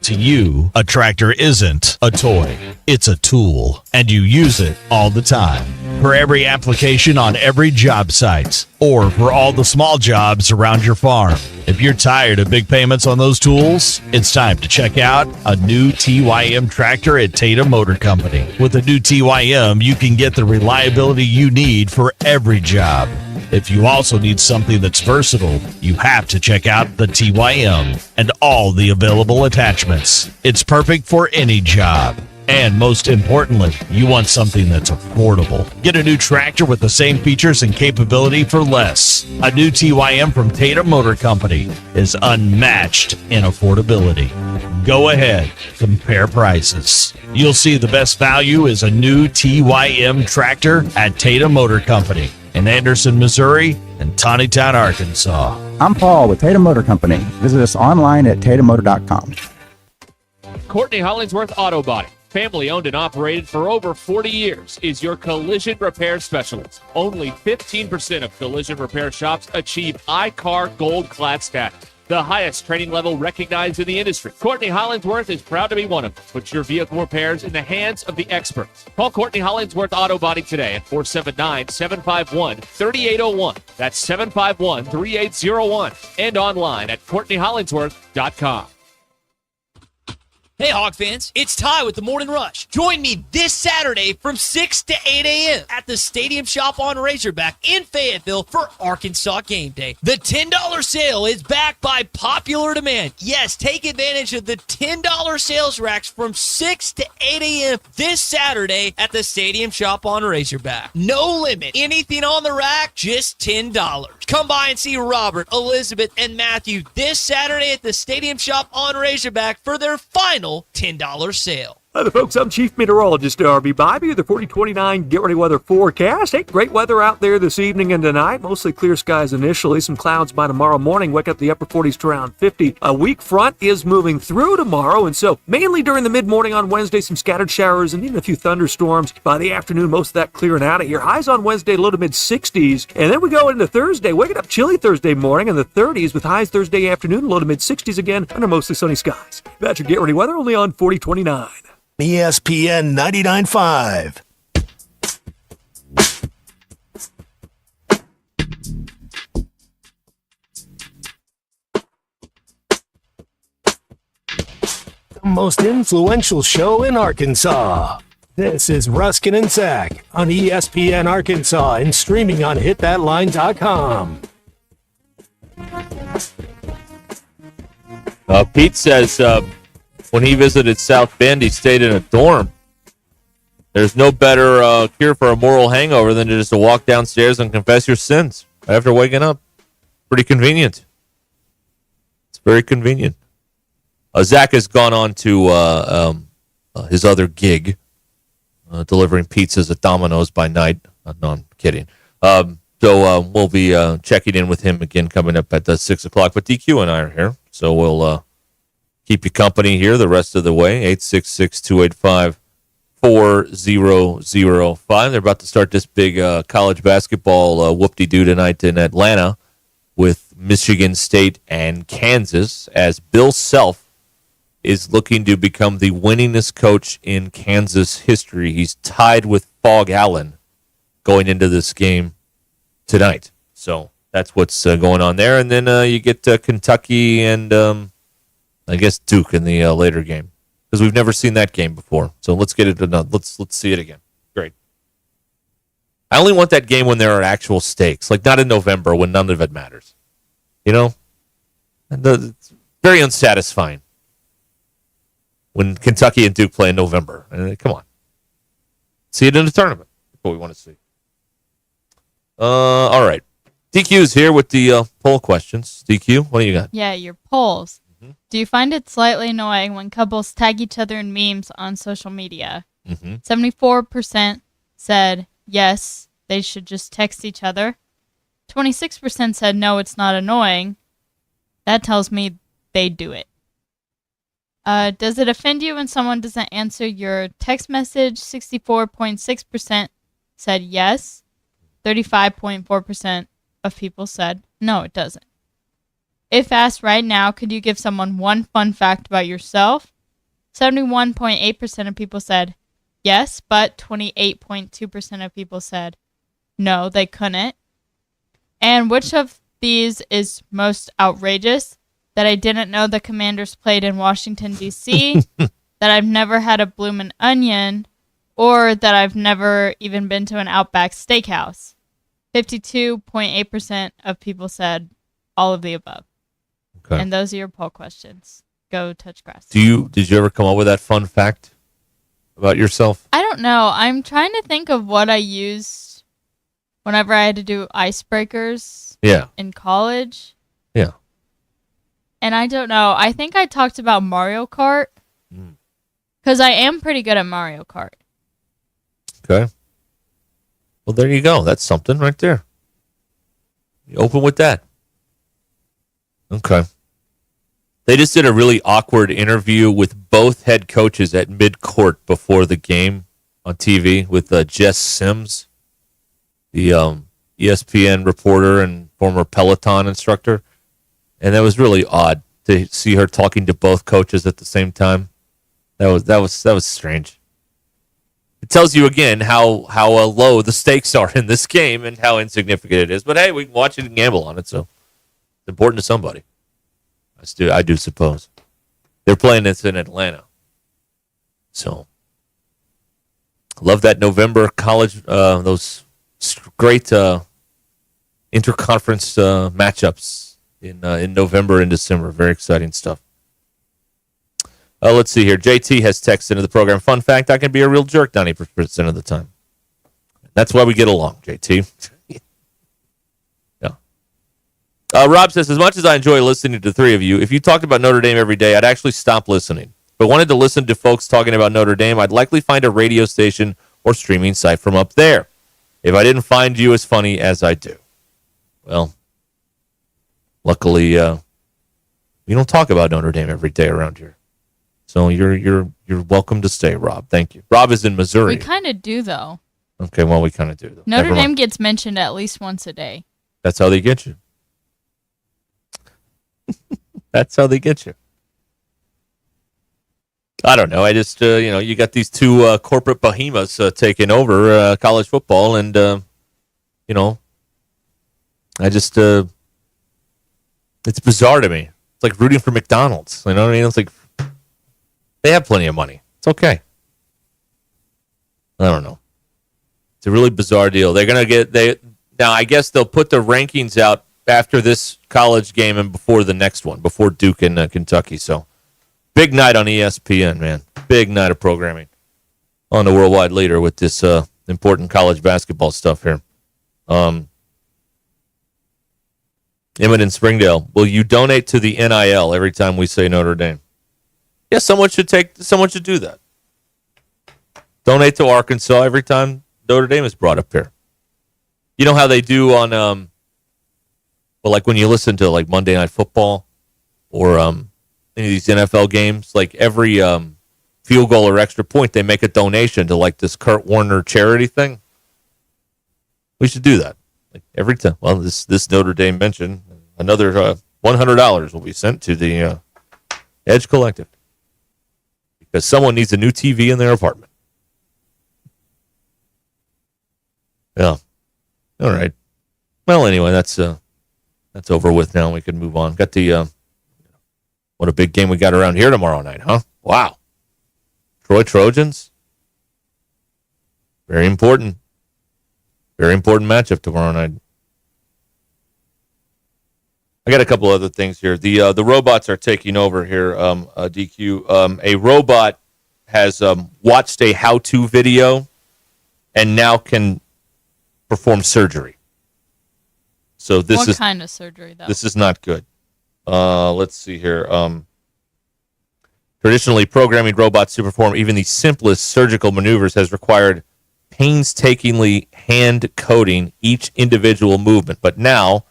To you, a tractor isn't a toy. It's a tool, and you use it all the time. For every application on every job site, or for all the small jobs around your farm. If you're tired of big payments on those tools, it's time to check out a new TYM tractor at Tatum Motor Company. With a new TYM, you can get the reliability you need for every job. If you also need something that's versatile, you have to check out the TYM and all the available attachments. It's perfect for any job. And most importantly, you want something that's affordable. Get a new tractor with the same features and capability for less. A new TYM from Tatum Motor Company is unmatched in affordability. Go ahead, compare prices. You'll see the best value is a new TYM tractor at Tatum Motor Company in Anderson, Missouri, and Tawnytown, Arkansas. I'm Paul with Tatum Motor Company. Visit us online at tatummotor.com. Courtney Hollingsworth Auto Body, family owned and operated for over 40 years, is your collision repair specialist. Only 15% of collision repair shops achieve iCar Gold Class status, the highest training level recognized in the industry. Courtney Hollingsworth is proud to be one of them. Put your vehicle repairs in the hands of the experts. Call Courtney Hollingsworth Auto Body today at 479-751-3801. That's 751-3801. And online at CourtneyHollingsworth.com. Hey, Hawk fans, it's Ty with the Morning Rush. Join me this Saturday from 6 to 8 a.m. at the Stadium Shop on Razorback in Fayetteville for Arkansas Game Day. The $10 sale is back by popular demand. Yes, take advantage of the $10 sales racks from 6 to 8 a.m. this Saturday at the Stadium Shop on Razorback. No limit. Anything on the rack, just $10. Come by and see Robert, Elizabeth, and Matthew this Saturday at the Stadium Shop on Razorback for their final $10 sale. Hi there, folks. I'm Chief Meteorologist RB Bobby with the 4029 Get Ready Weather forecast. Hey, great weather out there this evening and tonight. Mostly clear skies initially. Some clouds by tomorrow morning. Wake up the upper 40s to around 50. A weak front is moving through tomorrow, and so mainly during the mid-morning on Wednesday, some scattered showers and even a few thunderstorms. By the afternoon, most of that clearing out of here. Highs on Wednesday, low to mid-60s. And then we go into Thursday. Waking up chilly Thursday morning in the 30s with highs Thursday afternoon, low to mid-60s again under mostly sunny skies. That's your Get Ready Weather only on 4029. ESPN 99.5. The most influential show in Arkansas. This is Ruskin and Zach on ESPN Arkansas and streaming on hitthatline.com. Pete says when he visited South Bend, he stayed in a dorm. There's no better cure for a moral hangover than just to walk downstairs and confess your sins after waking up. Pretty convenient. It's very convenient. Zach has gone on to his other gig, delivering pizzas at Domino's by night. No, I'm kidding. So we'll be checking in with him again coming up at 6 o'clock. But DQ and I are here, so we'll keep you company here the rest of the way. 866-285-4005. They're about to start this big college basketball whoop-de-doo tonight in Atlanta with Michigan State and Kansas, as Bill Self is looking to become the winningest coach in Kansas history. He's tied with Fog Allen going into this game tonight. So that's what's going on there. And then you get Kentucky and I guess Duke in the later game, because we've never seen that game before. So let's get it. Let's see it again. Great. I only want that game when there are actual stakes, like not in November when none of it matters. You know, it's very unsatisfying when Kentucky and Duke play in November. Come on, see it in the tournament. That's what we want to see. All right, DQ's here with the poll questions. DQ, what do you got? Yeah, your polls. Do you find it slightly annoying when couples tag each other in memes on social media? 74% said yes, they should just text each other. 26% said no, it's not annoying. That tells me they do it. Does it offend you when someone doesn't answer your text message? 64.6% said yes. 35.4% of people said no, it doesn't. If asked right now, could you give someone one fun fact about yourself? 71.8% of people said yes, but 28.2% of people said no, they couldn't. And which of these is most outrageous? That I didn't know the Commanders played in Washington, D.C., that I've never had a bloomin' onion, or that I've never even been to an Outback Steakhouse. 52.8% of people said all of the above. Okay. And those are your poll questions. Go touch grass. Did you ever come up with that fun fact about yourself? I don't know. I'm trying to think of what I used whenever I had to do icebreakers in college. Yeah. And I don't know. I think I talked about Mario Kart. Because I am pretty good at Mario Kart. Okay. Well, there you go. That's something right there. You open with that. Okay. They just did a really awkward interview with both head coaches at mid-court before the game on TV with Jess Sims, the ESPN reporter and former Peloton instructor. And that was really odd to see her talking to both coaches at the same time. That was strange. It tells you again how low the stakes are in this game and how insignificant it is. But hey, we can watch it and gamble on it, so it's important to somebody. I do suppose. They're playing this in Atlanta. So, love that November college, those great interconference matchups in November and December. Very exciting stuff. Let's see here. JT has texted into the program. Fun fact, I can be a real jerk 90% of the time. That's why we get along, JT. Rob says, as much as I enjoy listening to the three of you, if you talked about Notre Dame every day, I'd actually stop listening. But wanted to listen to folks talking about Notre Dame, I'd likely find a radio station or streaming site from up there. If I didn't find you as funny as I do. Well, luckily, we don't talk about Notre Dame every day around here. So you're welcome to stay, Rob. Thank you. Rob is in Missouri. We kind of do, though. Okay, well, we kind of do. Though. Notre Dame gets mentioned at least once a day. That's how they get you. That's how they get you. I don't know. I just, you got these two corporate behemoths taking over college football, and, I just, it's bizarre to me. It's like rooting for McDonald's. You know what I mean? It's like, they have plenty of money. It's okay. I don't know. It's a really bizarre deal. They're going to now I guess they'll put the rankings out after this college game and before the next one, before Duke and Kentucky. So big night on ESPN, man. Big night of programming on the worldwide leader with this important college basketball stuff here. Emmett in Springdale, will you donate to the NIL every time we say Notre Dame? Yeah, someone should do that. Donate to Arkansas every time Notre Dame is brought up here. You know how they do on, like when you listen to like Monday Night Football or any of these NFL games, like every field goal or extra point, they make a donation to like this Kurt Warner charity thing. We should do that like every time. Well, this Notre Dame mention, another $100 will be sent to the Edge Collective because someone needs a new TV in their apartment. Yeah. All right. Well, anyway, that's over with now. We can move on. Got the what a big game we got around here tomorrow night, huh? Wow. Troy Trojans. Very important. Very important matchup tomorrow night. I got a couple other things here. The robots are taking over here, DQ. A robot has watched a how-to video and now can perform surgery. So this what kind of surgery, though? This is not good. Let's see here. Traditionally, programming robots to perform even the simplest surgical maneuvers has required painstakingly hand coding each individual movement. But now,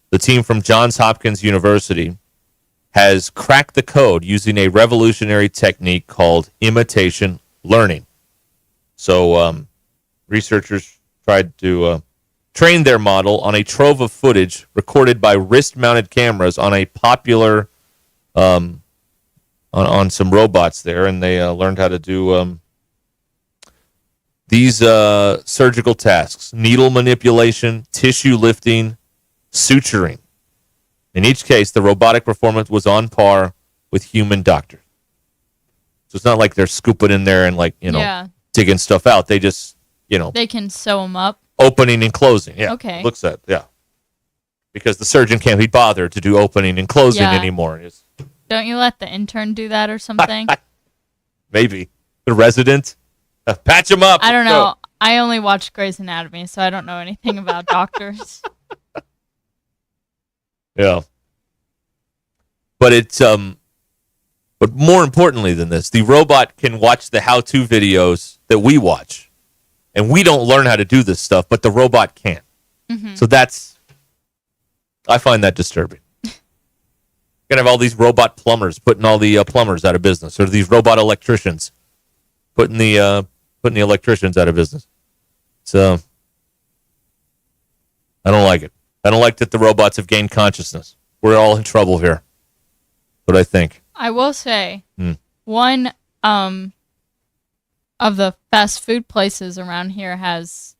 the team from Johns Hopkins University has cracked the code using a revolutionary technique called imitation learning. So, researchers tried to train their model on a trove of footage recorded by wrist-mounted cameras on a popular on some robots there, and they learned how to do these surgical tasks: needle manipulation, tissue lifting, suturing. In each case, the robotic performance was on par with human doctors. So it's not like they're scooping in there and digging stuff out. They just they can sew them up. Opening and closing. Yeah. Okay. Looks at, yeah. Because the surgeon can't be bothered to do opening and closing anymore. Don't you let the intern do that or something? Maybe. The resident. Patch him up. I don't know. I only watch Grey's Anatomy, so I don't know anything about doctors. Yeah. But it's but more importantly than this, the robot can watch the how-to videos that we watch. And we don't learn how to do this stuff, but the robot can. Mm-hmm. So I find that disturbing. You're going to have all these robot plumbers putting all the plumbers out of business, or these robot electricians putting the electricians out of business. So I don't like it. I don't like that the robots have gained consciousness. We're all in trouble here. What I think. I will say, one of the fast food places around here has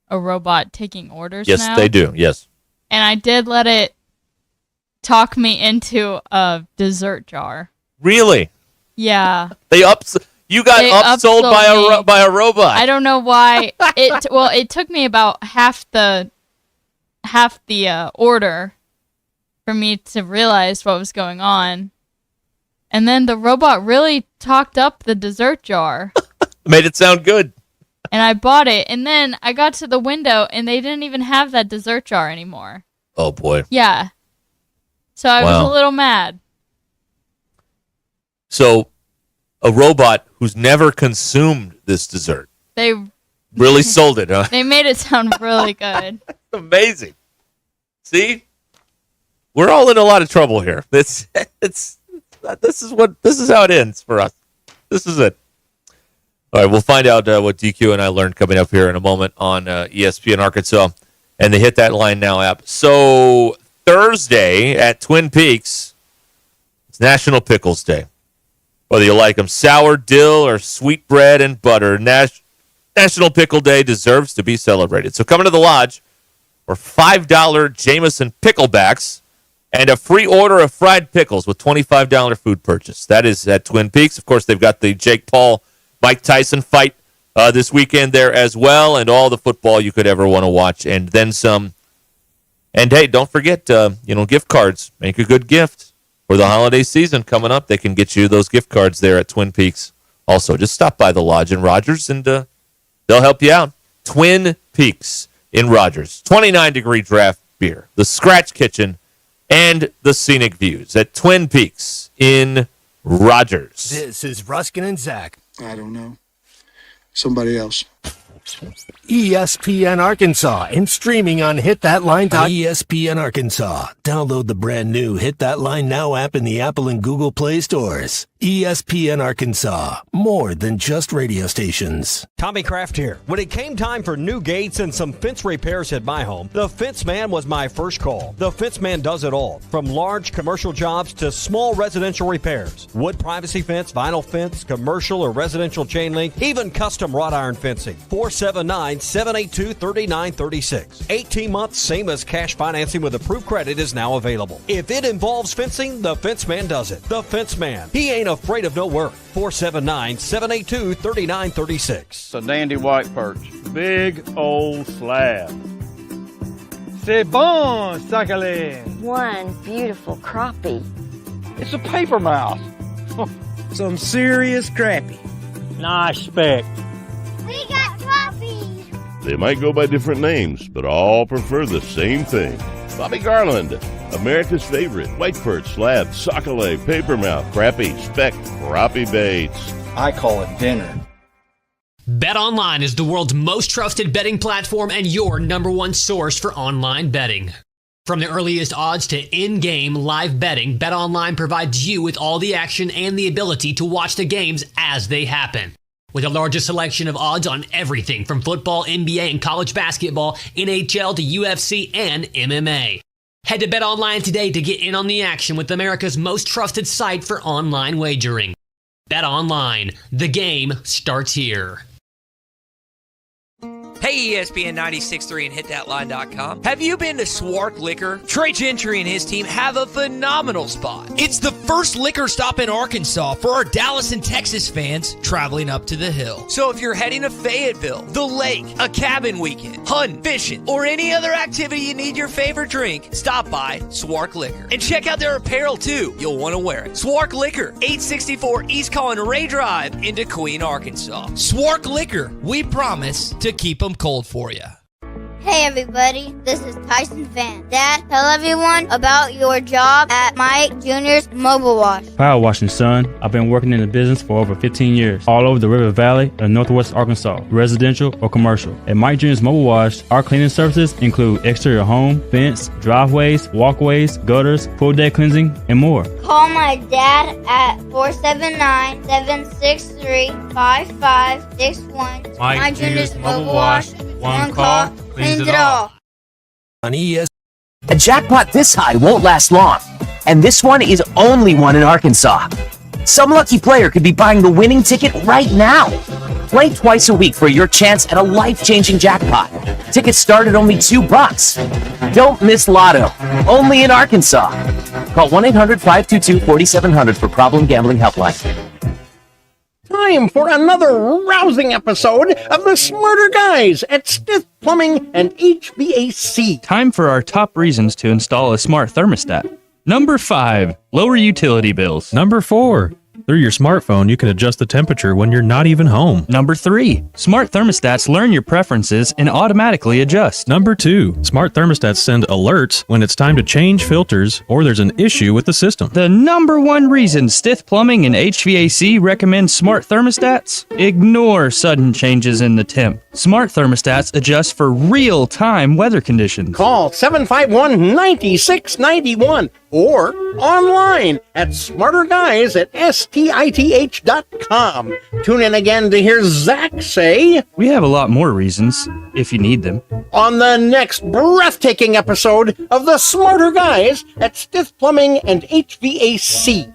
a robot taking orders now. Yes, they do. Yes. And I did let it talk me into a dessert jar. Really? Yeah. You got upsold by a robot. I don't know why. It took me about half the order for me to realize what was going on. And then the robot really talked up the dessert jar. Made it sound good. And I bought it. And then I got to the window, and they didn't even have that dessert jar anymore. Oh, boy. Yeah. So I was a little mad. So a robot who's never consumed this dessert. They really sold it, huh? They made it sound really good. Amazing. See? We're all in a lot of trouble here. This is how it ends for us. This is it. All right, we'll find out what DQ and I learned coming up here in a moment on ESPN Arkansas and the Hit That Line Now app. So Thursday at Twin Peaks, it's National Pickles Day. Whether you like them sour, dill, or sweet bread and butter, National Pickle Day deserves to be celebrated. So come into the lodge for $5 Jameson picklebacks and a free order of fried pickles with $25 food purchase. That is at Twin Peaks. Of course, they've got the Jake Paul, Mike Tyson fight this weekend there as well, and all the football you could ever want to watch, and then some. And hey, don't forget, gift cards. Make a good gift for the holiday season coming up. They can get you those gift cards there at Twin Peaks. Also, just stop by the lodge in Rogers, and they'll help you out. Twin Peaks in Rogers. 29-degree draft beer. The Scratch Kitchen and the scenic views at Twin Peaks in Rogers. This is Ruskin and Zach. I don't know. Somebody else. ESPN Arkansas and streaming on HitThatLine.com. ESPN Arkansas. Download the brand new Hit That Line Now app in the Apple and Google Play stores. ESPN Arkansas. More than just radio stations. Tommy Kraft here. When it came time for new gates and some fence repairs at my home, the Fence Man was my first call. The Fence Man does it all, from large commercial jobs to small residential repairs. Wood privacy fence, vinyl fence, commercial or residential chain link, even custom wrought iron fencing. 479-782-3936. 18 months, same as cash financing with approved credit is now available. If it involves fencing, the Fence Man does it. The Fence Man. He ain't afraid of no work. 479-782-3936. It's a dandy white perch. Big old slab. C'est bon, sacale. One beautiful crappie. It's a paper mouse. Some serious crappie. Nice speck. We got crappies. They might go by different names, but all prefer the same thing. Bobby Garland, America's favorite white perch, slab, sockeye, papermouth, crappie, speck, crappie baits. I call it dinner. BetOnline is the world's most trusted betting platform and your number one source for online betting. From the earliest odds to in-game live betting, BetOnline provides you with all the action and the ability to watch the games as they happen. With the largest selection of odds on everything from football, NBA, and college basketball, NHL to UFC and MMA. Head to BetOnline today to get in on the action with America's most trusted site for online wagering. BetOnline, the game starts here. Hey, ESPN 96.3 and HitThatLine.com. Have you been to Swark Liquor? Trey Gentry and his team have a phenomenal spot. It's the first liquor stop in Arkansas for our Dallas and Texas fans traveling up to the hill. So if you're heading to Fayetteville, the lake, a cabin weekend, hunting, fishing, or any other activity you need your favorite drink, stop by Swark Liquor. And check out their apparel too. You'll want to wear it. Swark Liquor, 864 East Collin Ray Drive in Queen, Arkansas. Swark Liquor, we promise to keep them cold for you. Hey everybody, this is Tyson Van. Dad, tell everyone about your job at Mike Jr.'s Mobile Wash. Power washing, son. I've been working in the business for over 15 years, all over the River Valley and Northwest Arkansas, residential or commercial. At Mike Jr.'s Mobile Wash, our cleaning services include exterior home, fence, driveways, walkways, gutters, pool deck cleansing, and more. Call my dad at 479-763-5561. Mike Jr.'s Mobile Wash. One call cleans it all. On ES. A jackpot this high won't last long, and this one is only one in Arkansas. Some lucky player could be buying the winning ticket right now. Play twice a week for your chance at a life-changing jackpot. Tickets start at only $2. Don't miss Lotto. Only in Arkansas. Call 1-800-522-4700 for Problem Gambling Helpline. Time for another rousing episode of the Smarter Guys at Stiff Plumbing and HVAC. Time for our top reasons to install a smart thermostat. Number 5, lower utility bills. Number 4, Through your smartphone, you can adjust the temperature when you're not even home. Number 3, smart thermostats learn your preferences and automatically adjust. Number 2, smart thermostats send alerts when it's time to change filters or there's an issue with the system. The number 1 reason Stith Plumbing and HVAC recommends smart thermostats? Ignore sudden changes in the temp. Smart thermostats adjust for real-time weather conditions. Call 751-9691 or online at smarterguys@stith.com. Tune in again to hear Zach say, we have a lot more reasons, if you need them, on the next breathtaking episode of the Smarter Guys at Stith Plumbing and HVAC.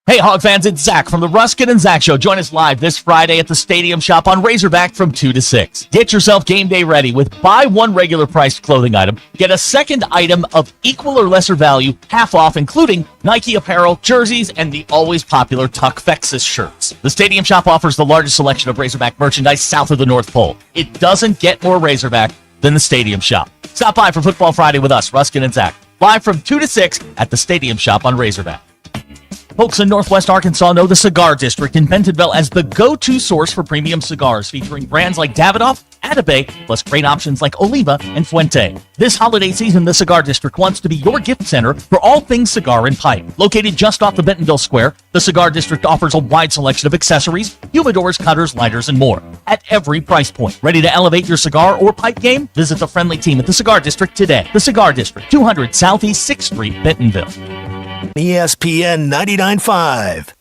Hey, Hog fans, it's Zach from the Ruscin and Zach Show. Join us live this Friday at the Stadium Shop on Razorback from 2 to 6. Get yourself game day ready with buy one regular priced clothing item, get a second item of equal or lesser value, half off, including Nike apparel, jerseys, and the always popular Tuckfexus shirts. The Stadium Shop offers the largest selection of Razorback merchandise south of the North Pole. It doesn't get more Razorback than the Stadium Shop. Stop by for Football Friday with us, Ruscin and Zach, live from 2 to 6 at the Stadium Shop on Razorback. Folks in Northwest Arkansas know the Cigar District in Bentonville as the go-to source for premium cigars, featuring brands like Davidoff, Atabey, plus great options like Oliva and Fuente. This holiday season, the Cigar District wants to be your gift center for all things cigar and pipe. Located just off the Bentonville Square, the Cigar District offers a wide selection of accessories, humidors, cutters, lighters, and more at every price point. Ready to elevate your cigar or pipe game? Visit the friendly team at the Cigar District today. The Cigar District, 200 Southeast 6th Street, Bentonville. ESPN 99.5.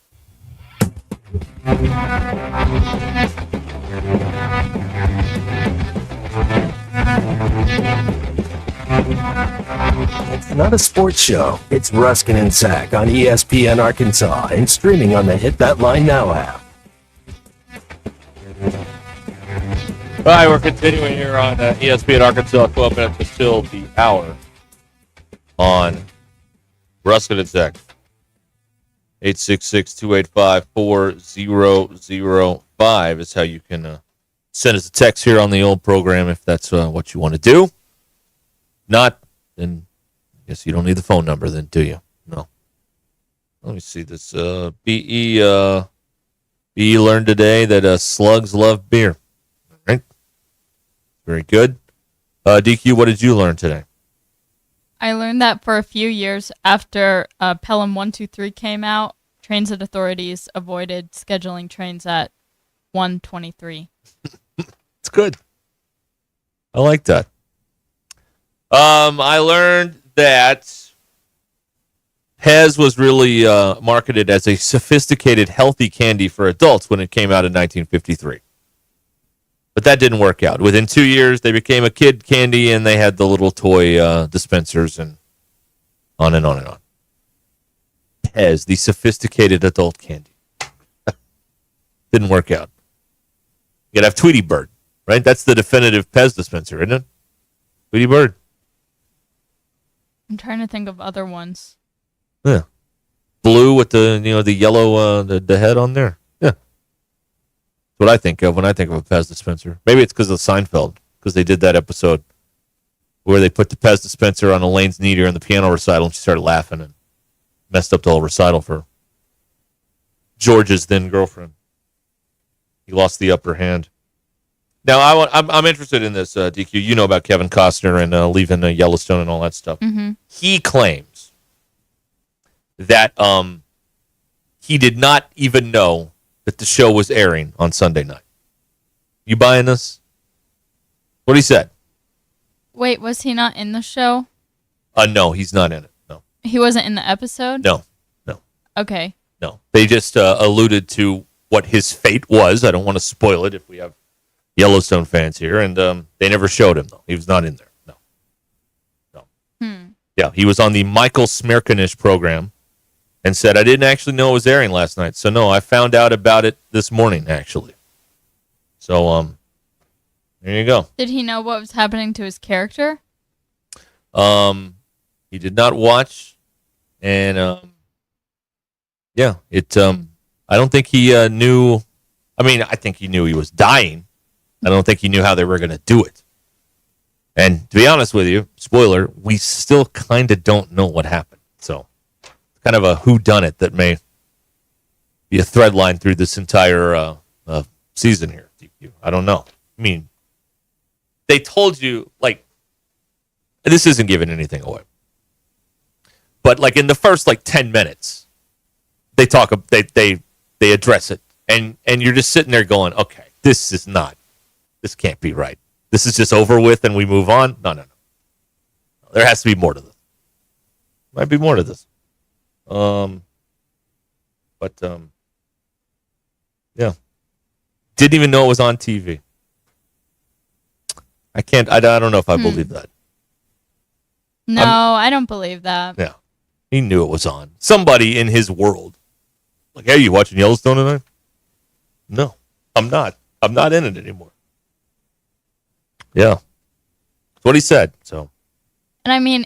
It's not a sports show. It's Ruscin and Zach on ESPN Arkansas and streaming on the Hit That Line Now app. All right, we're continuing here on ESPN Arkansas, 12 minutes until the hour on Ruscin and Zach. 866-285-4005 is how you can send us a text here on the old program if that's what you want to do. Not, then I guess you don't need the phone number then, do you? No. Let me see this. BE learned today that slugs love beer. All right. Very good. DQ, what did you learn today? I learned that for a few years after Pelham 123 came out, transit authorities avoided scheduling trains at 1:23. It's good. I like that. I learned that Pez was really marketed as a sophisticated, healthy candy for adults when it came out in 1953. But that didn't work out. Within 2 years, they became a kid candy, and they had the little toy dispensers and on and on and on. Pez, the sophisticated adult candy. Didn't work out. You gotta have Tweety Bird, right? That's the definitive Pez dispenser, isn't it? Tweety Bird. I'm trying to think of other ones. Yeah. Blue with the yellow the head on there. Yeah. That's what I think of when I think of a Pez dispenser. Maybe it's because of Seinfeld, because they did that episode where they put the Pez dispenser on Elaine's knee during the piano recital, and she started laughing and messed up the whole recital for George's then girlfriend. He lost the upper hand. Now, I'm interested in this, DQ. You know about Kevin Costner and leaving Yellowstone and all that stuff. Mm-hmm. He claims that he did not even know that the show was airing on Sunday night. You buying this? What he said? Wait, was he not in the show? No, he's not in it. No. He wasn't in the episode? No. Okay. No. They just alluded to what his fate was. I don't want to spoil it if we have Yellowstone fans here, and they never showed him, though. He was not in there. No. Yeah, he was on the Michael Smerkanish program and said, I didn't actually know it was airing last night. So, no, I found out about it this morning, actually. So, there you go. Did he know what was happening to his character? He did not watch, and, yeah, I don't think he knew. I mean, I think he knew he was dying. I don't think he knew how they were going to do it. And to be honest with you, spoiler, we still kind of don't know what happened. So it's kind of a whodunit that may be a thread line through this entire season here. DQ. I don't know. I mean, they told you, like, this isn't giving anything away. But, like, in the first, 10 minutes, they address it. And you're just sitting there going, okay, this can't be right. This is just over with and we move on? No. There has to be more to this. Might be more to this. Yeah. Didn't even know it was on TV. I don't know if I believe that. No, I don't believe that. Yeah. He knew it was on. Somebody in his world. Like, hey, you watching Yellowstone tonight? No, I'm not. I'm not in it anymore. Yeah. That's what he said. So. And I mean,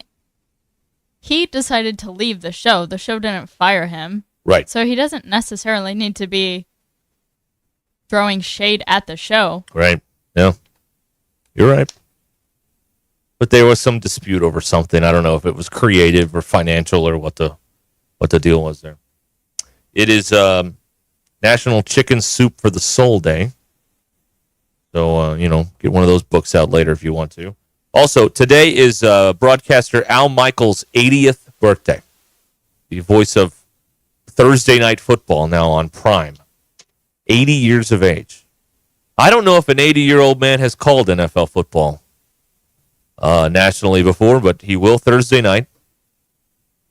he decided to leave the show. The show didn't fire him. Right. So he doesn't necessarily need to be throwing shade at the show. Right. Yeah. You're right. But there was some dispute over something. I don't know if it was creative or financial or what the deal was there. It is National Chicken Soup for the Soul Day. So, get one of those books out later if you want to. Also, today is broadcaster Al Michaels' 80th birthday. The voice of Thursday Night Football now on Prime. 80 years of age. I don't know if an 80-year-old man has called NFL football nationally before, but he will Thursday night.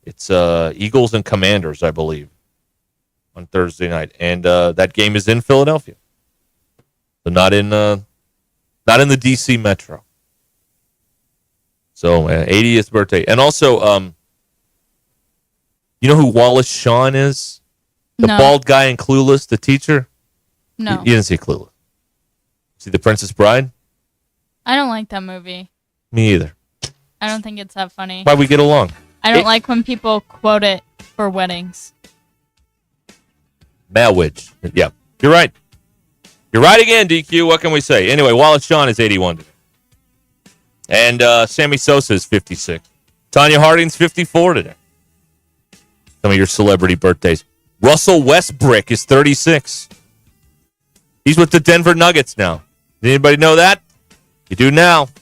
It's Eagles and Commanders, I believe, on Thursday night. And that game is in Philadelphia. So not in the D.C. Metro. So 80th birthday. And also, you know who Wallace Shawn is? The bald guy in Clueless, the teacher? No. You didn't see Clueless. See The Princess Bride? I don't like that movie. Me either. I don't think it's that funny. Why we get along? I don't like when people quote it for weddings. Malwidge. Yeah, you're right. You're right again, DQ. What can we say? Anyway, Wallace Shawn is 81 today. And Sammy Sosa is 56. Tanya Harding's 54 today. Some of your celebrity birthdays. Russell Westbrook is 36. He's with the Denver Nuggets now. Did anybody know that? You do now. It's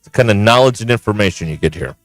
the kind of knowledge and information you get here.